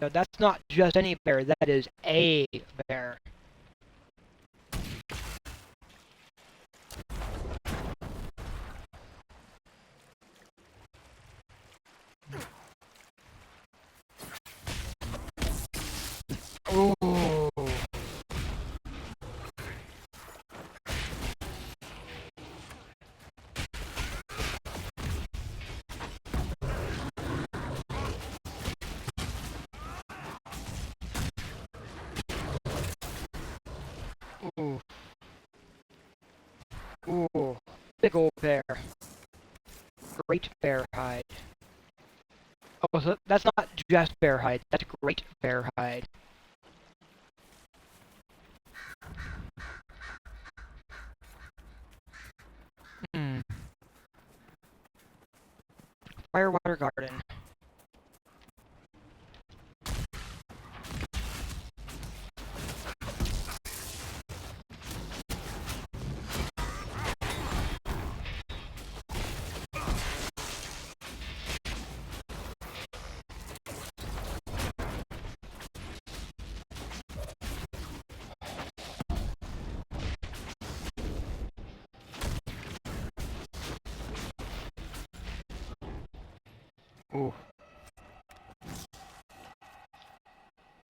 [SPEAKER 1] No, that's not just any bear. That is a bear. Ooh. Ooh. Ooh. Big old bear. Great bear hide. Oh, so that's not just bear hide. That's great bear hide. Hmm. Firewater garden. Ooh.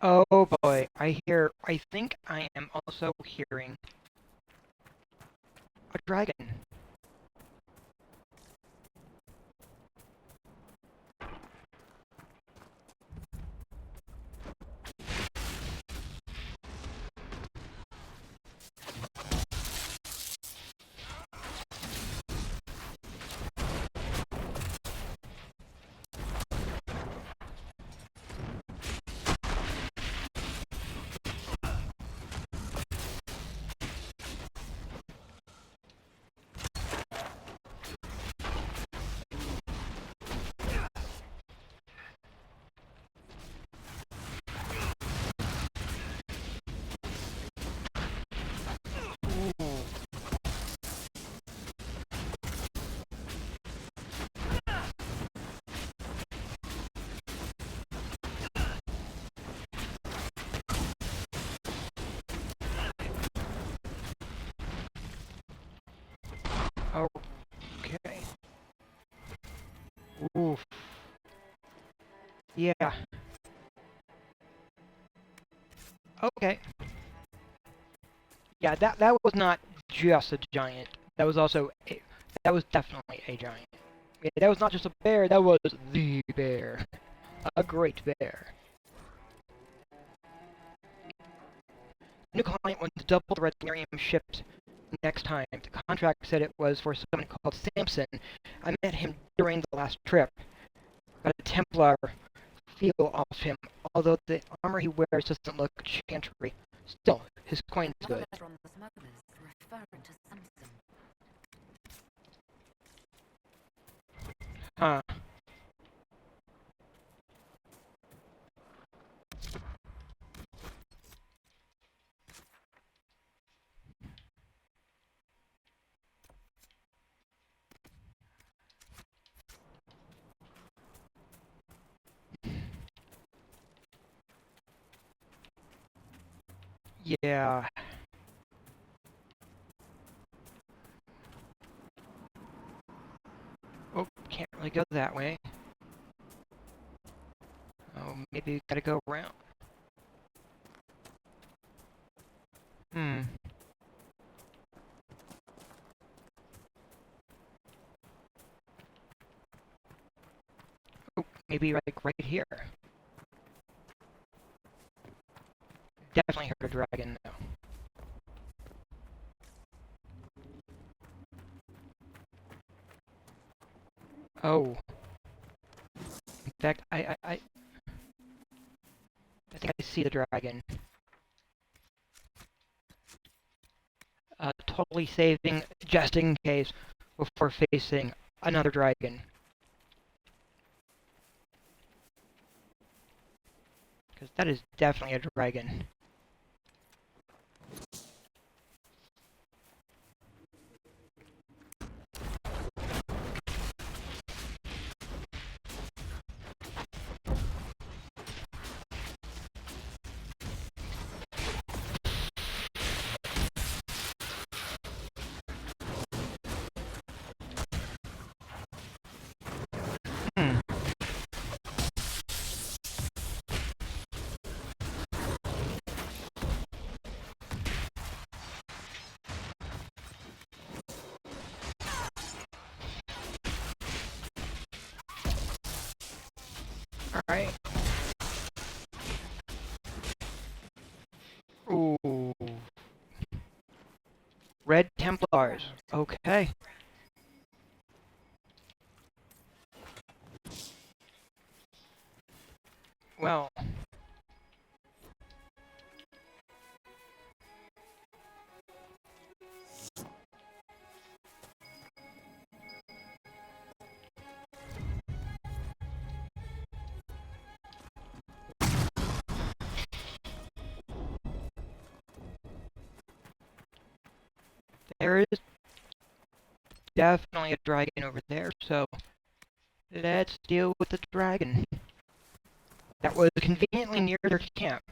[SPEAKER 1] Oh boy, I think I am also hearing a dragon. Okay. Oof. Yeah. Okay. Yeah, that was not just a giant. That was also that was definitely a giant. Yeah, that was not just a bear, that was the bear. A great bear. New client wants to double the red Miriam shipped next time. The contract said it was for someone called Samson. I met him during the last trip. Got a Templar feel off him, although the armor he wears doesn't look chantry. Still, his coin's
[SPEAKER 10] Another
[SPEAKER 1] good.
[SPEAKER 10] letter on the smugglers referring to Samson.
[SPEAKER 1] Huh. Yeah. Oh, can't really go that way. Oh, maybe gotta go around. Hmm. Oh, maybe like right here. Definitely heard a dragon though. Oh. In fact, I think I see the dragon. Totally saving just in case before facing another dragon. Because that is definitely a dragon. Hmm. Alright. Ooh. Red Templars. Okay. Well. There is definitely a dragon over there, so let's deal with the dragon. That was conveniently near their camp.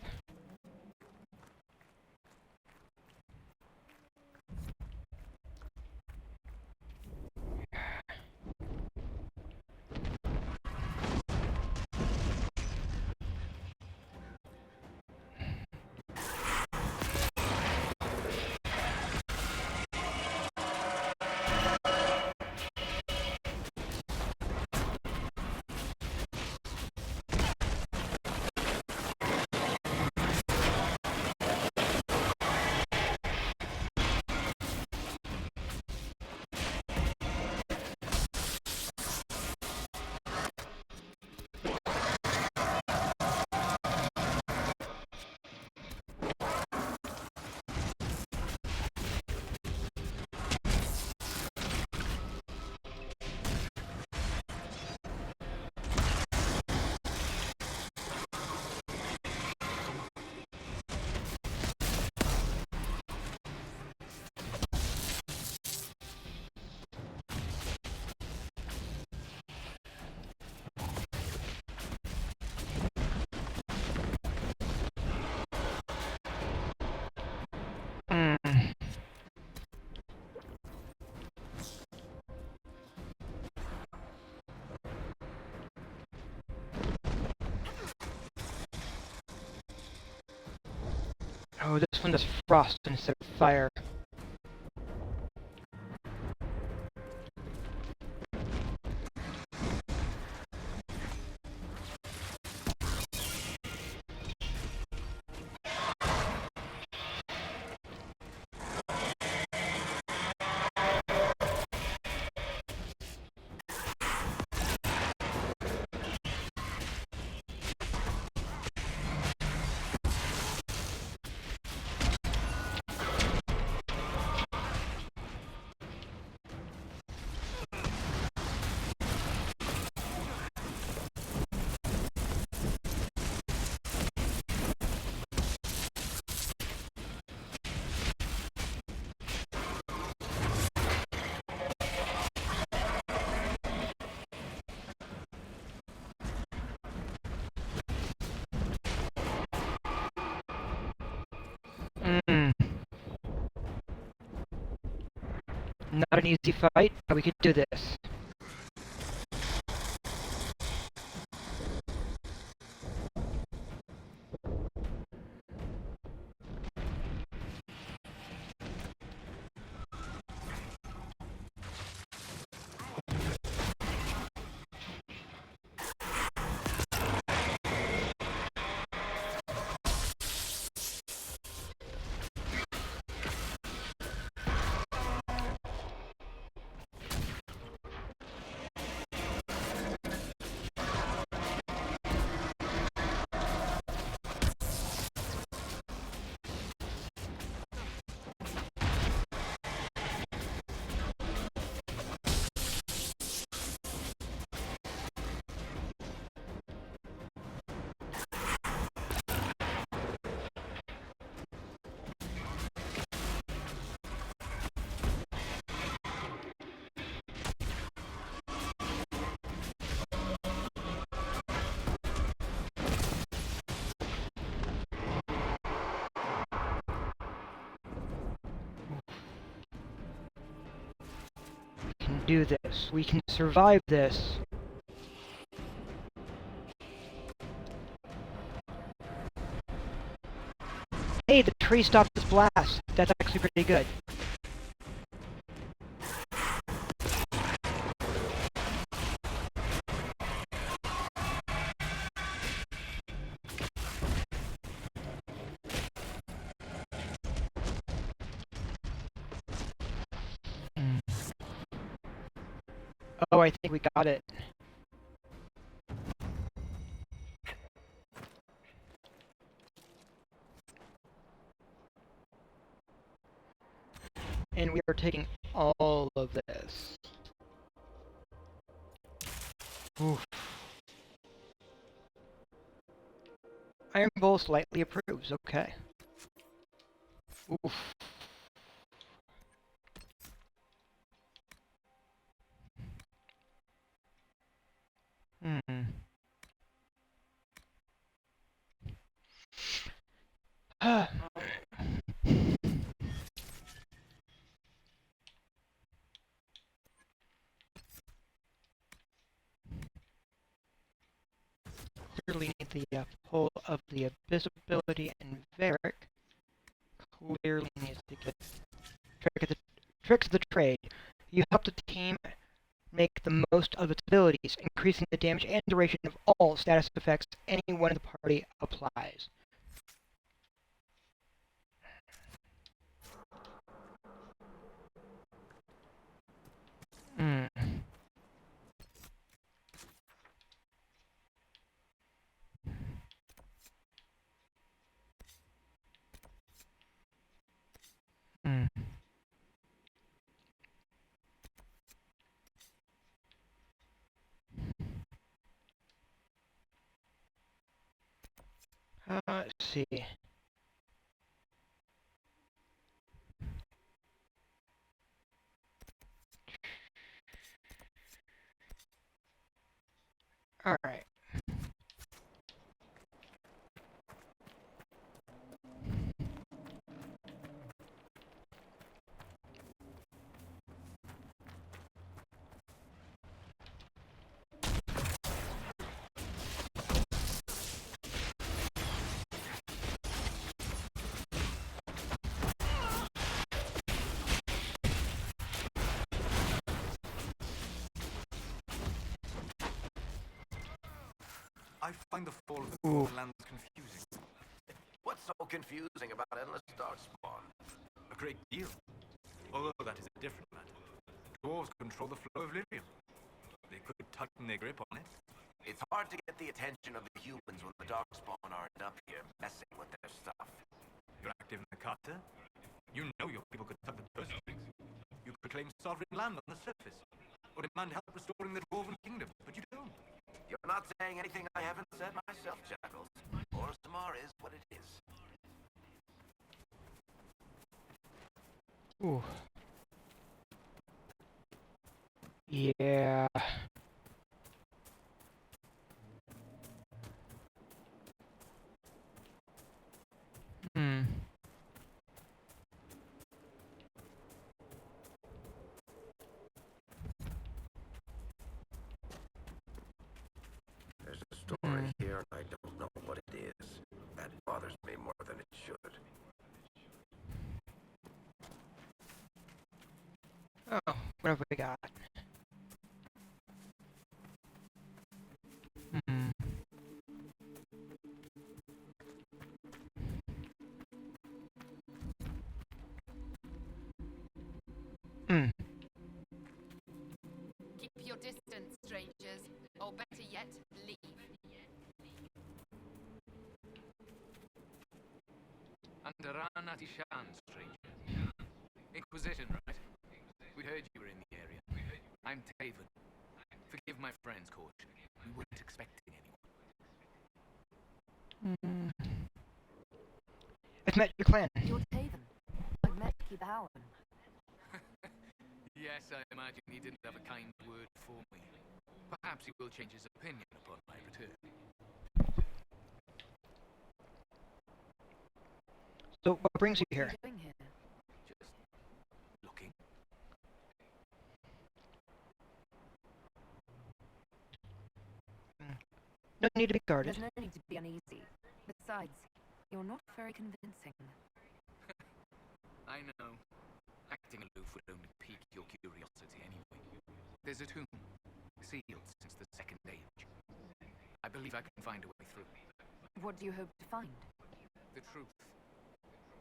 [SPEAKER 1] Oh, this one does frost instead of fire. Hmm. Not an easy fight, but we could do this. We can do this. We can survive this. Hey, the tree stopped this blast. That's actually pretty good. Oh, I think we got it. And we are taking all of this. Oof. Iron Bowl slightly approves, okay. Oof. Hmm. Clearly need the pull of the Abyss ability, and Varric clearly needs to get tricks of the trade. You help the team make the most of its abilities, increasing the damage and duration of all status effects anyone in the party applies. Hmm. Hmm. Let's see. Alright.
[SPEAKER 14] I find the fall of the
[SPEAKER 1] Ooh.
[SPEAKER 14] lands confusing.
[SPEAKER 4] What's so confusing about endless darkspawn?
[SPEAKER 14] A great deal. Although that is a different matter. Dwarves control the flow of lyrium. They could tighten their grip on it.
[SPEAKER 4] It's hard to get the attention of the humans when the darkspawn aren't up here messing with their stuff.
[SPEAKER 14] You're active in the Carter. You know your people could tug the purse strings. You could claim sovereign land on the surface, or demand help restoring the Dwarven kingdom, but you don't.
[SPEAKER 4] You're not saying anything I haven't said myself, Jackals. Orzammar is what it is.
[SPEAKER 1] Ooh. Yeah. Hmm.
[SPEAKER 4] There's a story here, and I don't know what it is. That bothers me more than it should.
[SPEAKER 1] Oh, what have we got? Hmm. Hmm.
[SPEAKER 8] Keep your distance, strangers. Or better yet, leave.
[SPEAKER 15] Andarana Tishan, stranger. Inquisition, right? We heard you were in the area. I'm Taven. Forgive my friend's caution. We weren't expecting anyone.
[SPEAKER 1] I've met your clan.
[SPEAKER 10] You're Taven. I've met Keep Howen.
[SPEAKER 15] Yes, I imagine he didn't have a kind word for me. Perhaps he will change his opinion upon my return.
[SPEAKER 1] So, what brings you
[SPEAKER 10] What are
[SPEAKER 1] here?
[SPEAKER 10] you doing here?
[SPEAKER 15] Just looking.
[SPEAKER 1] No need to be guarded.
[SPEAKER 10] There's no need to be uneasy. Besides, you're not very convincing.
[SPEAKER 15] I know. Acting aloof would only pique your curiosity anyway. There's a tomb, sealed since the Second Age. I believe I can find a way through.
[SPEAKER 10] What do you hope to find?
[SPEAKER 15] The truth.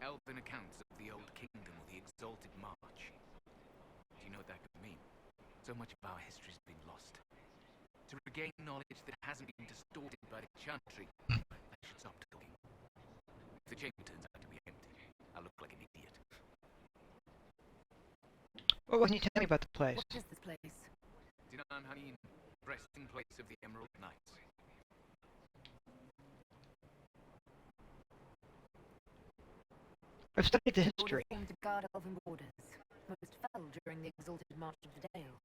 [SPEAKER 15] Elven accounts of the Old Kingdom or the Exalted March. Do you know what that could mean? So much of our history's been lost. To regain knowledge that hasn't been distorted by the chantry, I should stop talking. If the chamber turns out to be empty, I'll look like an idiot.
[SPEAKER 1] What can you tell me about the place?
[SPEAKER 10] What is this place?
[SPEAKER 15] Dinan Hanin, resting place of the Emerald Knights.
[SPEAKER 1] I've studied the
[SPEAKER 10] Order
[SPEAKER 1] history.
[SPEAKER 10] formed to guard elven borders. Most fell during the exalted march of the Dales.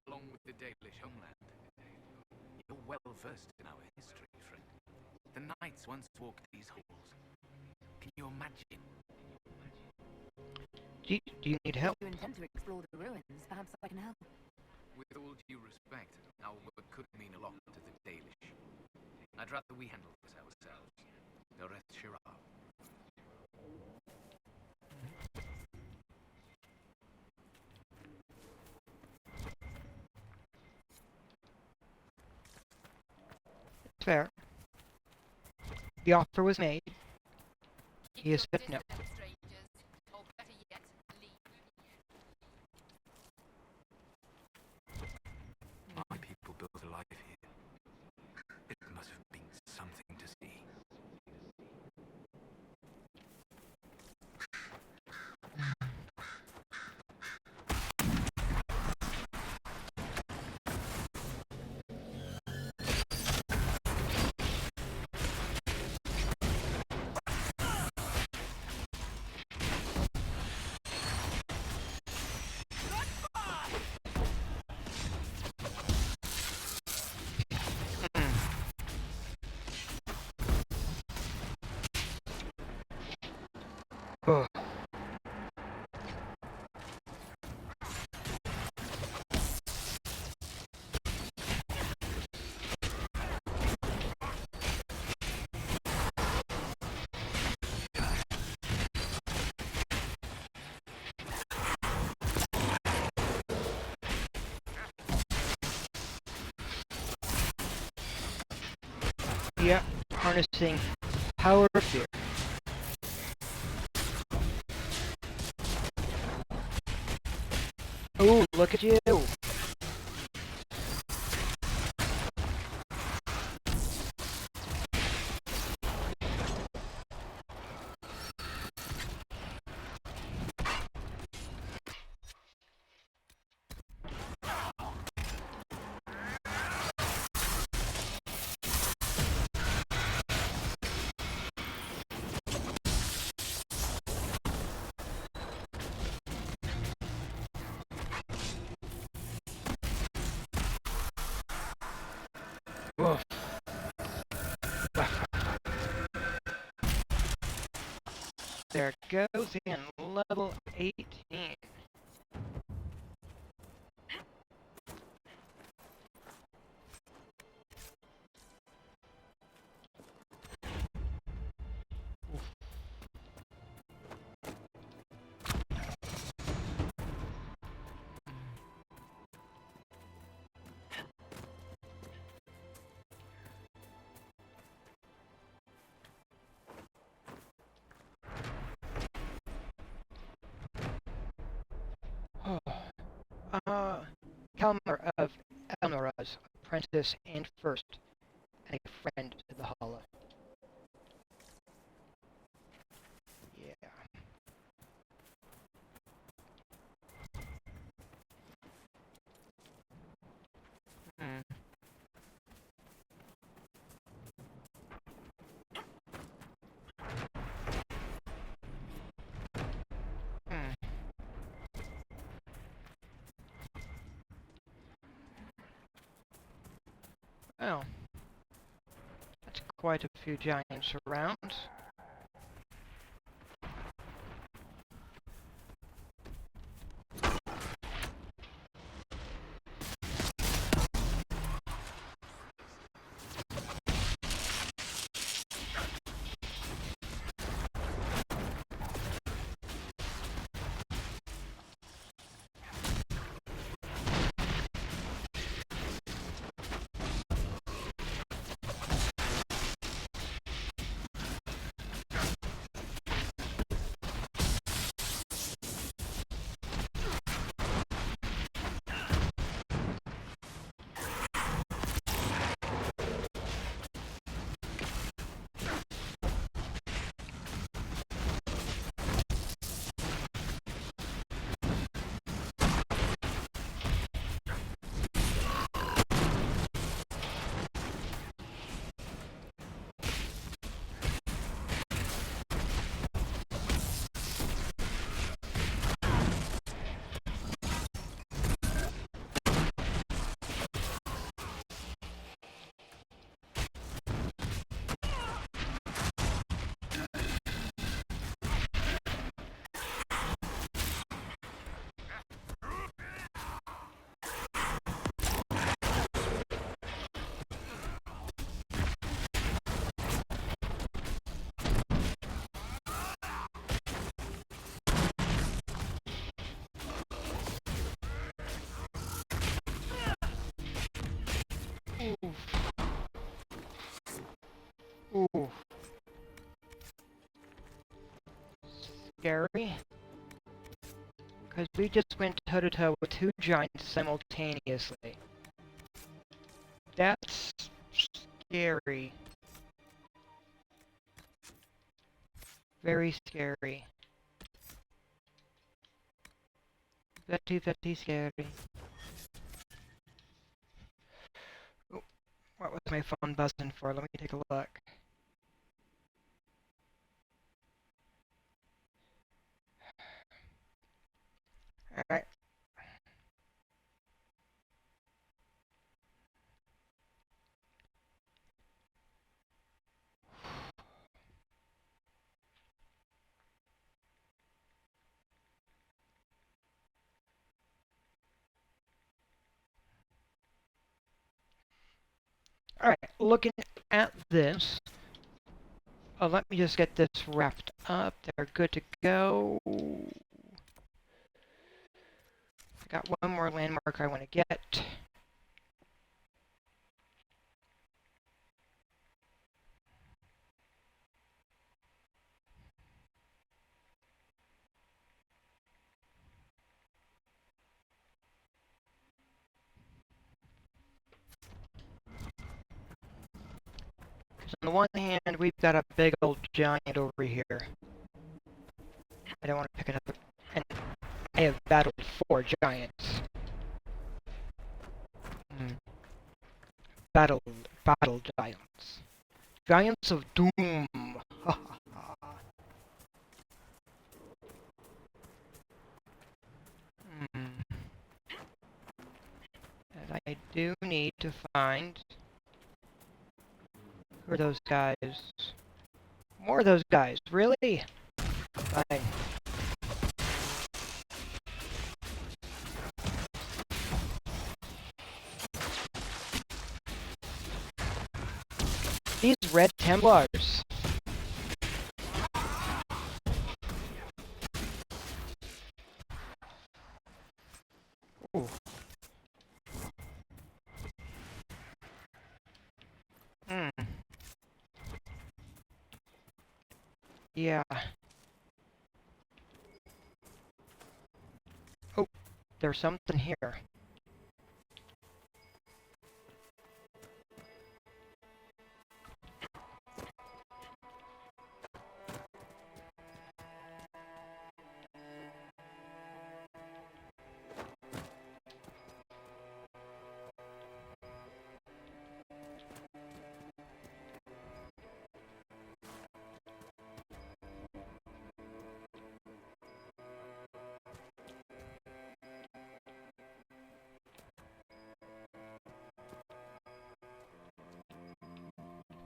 [SPEAKER 15] Along with the Dalish homeland. You're well versed in our history, friend. The knights once walked these halls. Can you imagine?
[SPEAKER 1] Do you need help?
[SPEAKER 10] If you intend to explore the ruins, perhaps I can help.
[SPEAKER 15] With all due respect, our work could mean a lot to the Dalish. I'd rather we handle this ourselves. Noreth Shirar.
[SPEAKER 1] Fair. The offer was made. He has said no.
[SPEAKER 8] Distance, strangers. Or better yet, leave.
[SPEAKER 14] My people built a life here. It must have been something to see.
[SPEAKER 1] Oh. Yeah, harnessing power of fear. Oh, look at you! Woof. There it goes, and level 18. Kalmar of Elnora's apprentice and first, and a friend to the Hollow. Yeah. Hmm. Hmm. Well, that's quite a few giants around. Oof. Ooh. Scary. Because we just went toe-to-toe with two giants simultaneously. That's scary. Very scary. Very, very scary. Oh, what was my phone buzzing for? Let me take a look. Alright. Alright, looking at this. Oh, let me just get this wrapped up. They're good to go. I got one more landmark I want to get. the one hand, we've got a big old giant over here. I don't want to pick it up. And I have battled 4 giants. Battle giants. Giants of Doom. And I do need to find... Who are those guys? More of those guys. Really? Fine. These red Templars. Ooh. Yeah. Oh, there's something here.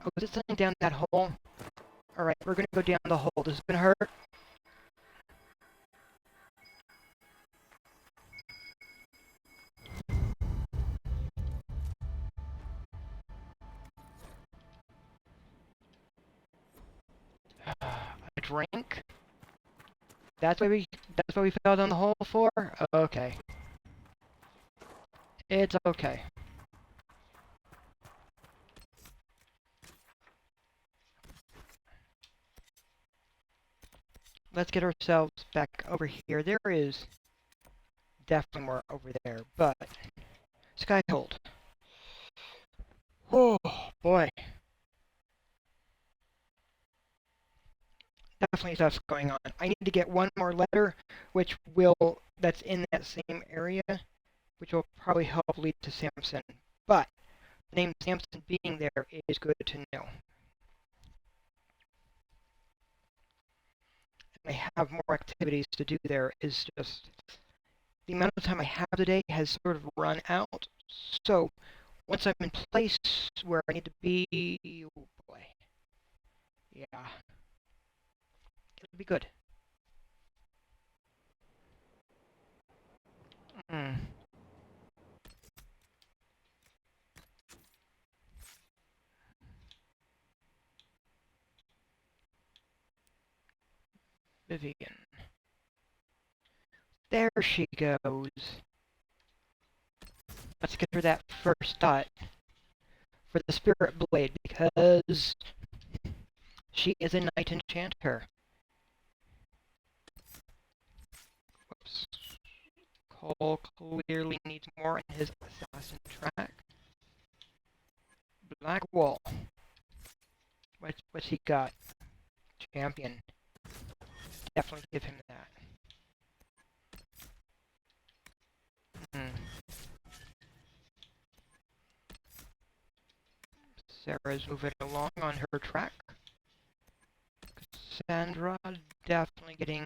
[SPEAKER 1] Oh, is it something down that hole? Alright, we're gonna go down the hole. This is gonna hurt. A drink? That's why we fell down the hole for? Okay. It's okay. Let's get ourselves back over here. There is definitely more over there, but Skyhold. Oh boy. Definitely stuff's going on. I need to get one more letter that's in that same area, which will probably help lead to Samson. But the name Samson being there is good to know. I have more activities to do there. Is just the amount of time I have today has sort of run out. So once I'm in place where I need to be, oh boy, yeah, it'll be good. Vivian. There she goes. Let's get her that first dot for the Spirit Blade, because she is a Knight Enchanter. Whoops. Cole clearly needs more in his Assassin track. Black Wall. What's he got? Champion. Definitely give him that. Sarah's moving along on her track. Cassandra definitely getting...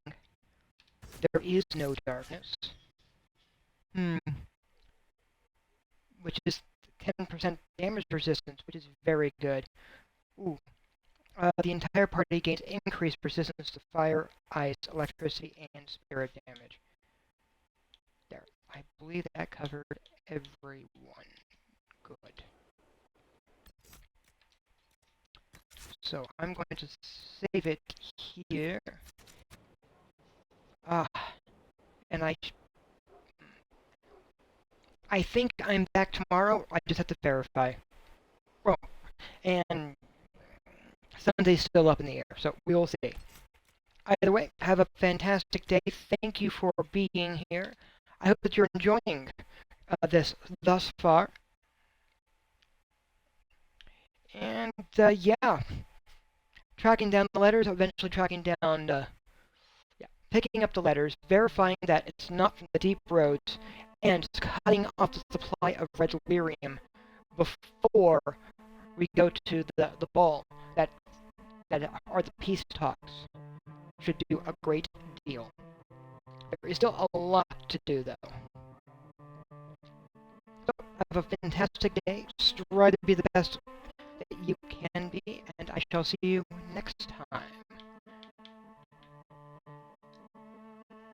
[SPEAKER 1] There is no darkness. Which is 10% damage resistance, which is very good. Ooh. The entire party gains increased resistance to fire, ice, electricity, and spirit damage. There. I believe that covered everyone. Good. So I'm going to save it here. And I think I'm back tomorrow. I just have to verify. Well, and Sunday's still up in the air, so we'll see. Either way, have a fantastic day. Thank you for being here. I hope that you're enjoying this thus far. And, yeah, tracking down the letters, eventually tracking down, yeah, picking up the letters, verifying that it's not from the deep roads, and cutting off the supply of red lyrium before we go to the ball that are the peace talks. Should do a great deal. There is still a lot to do, though. So, have a fantastic day. Strive to be the best that you can be, and I shall see you next time.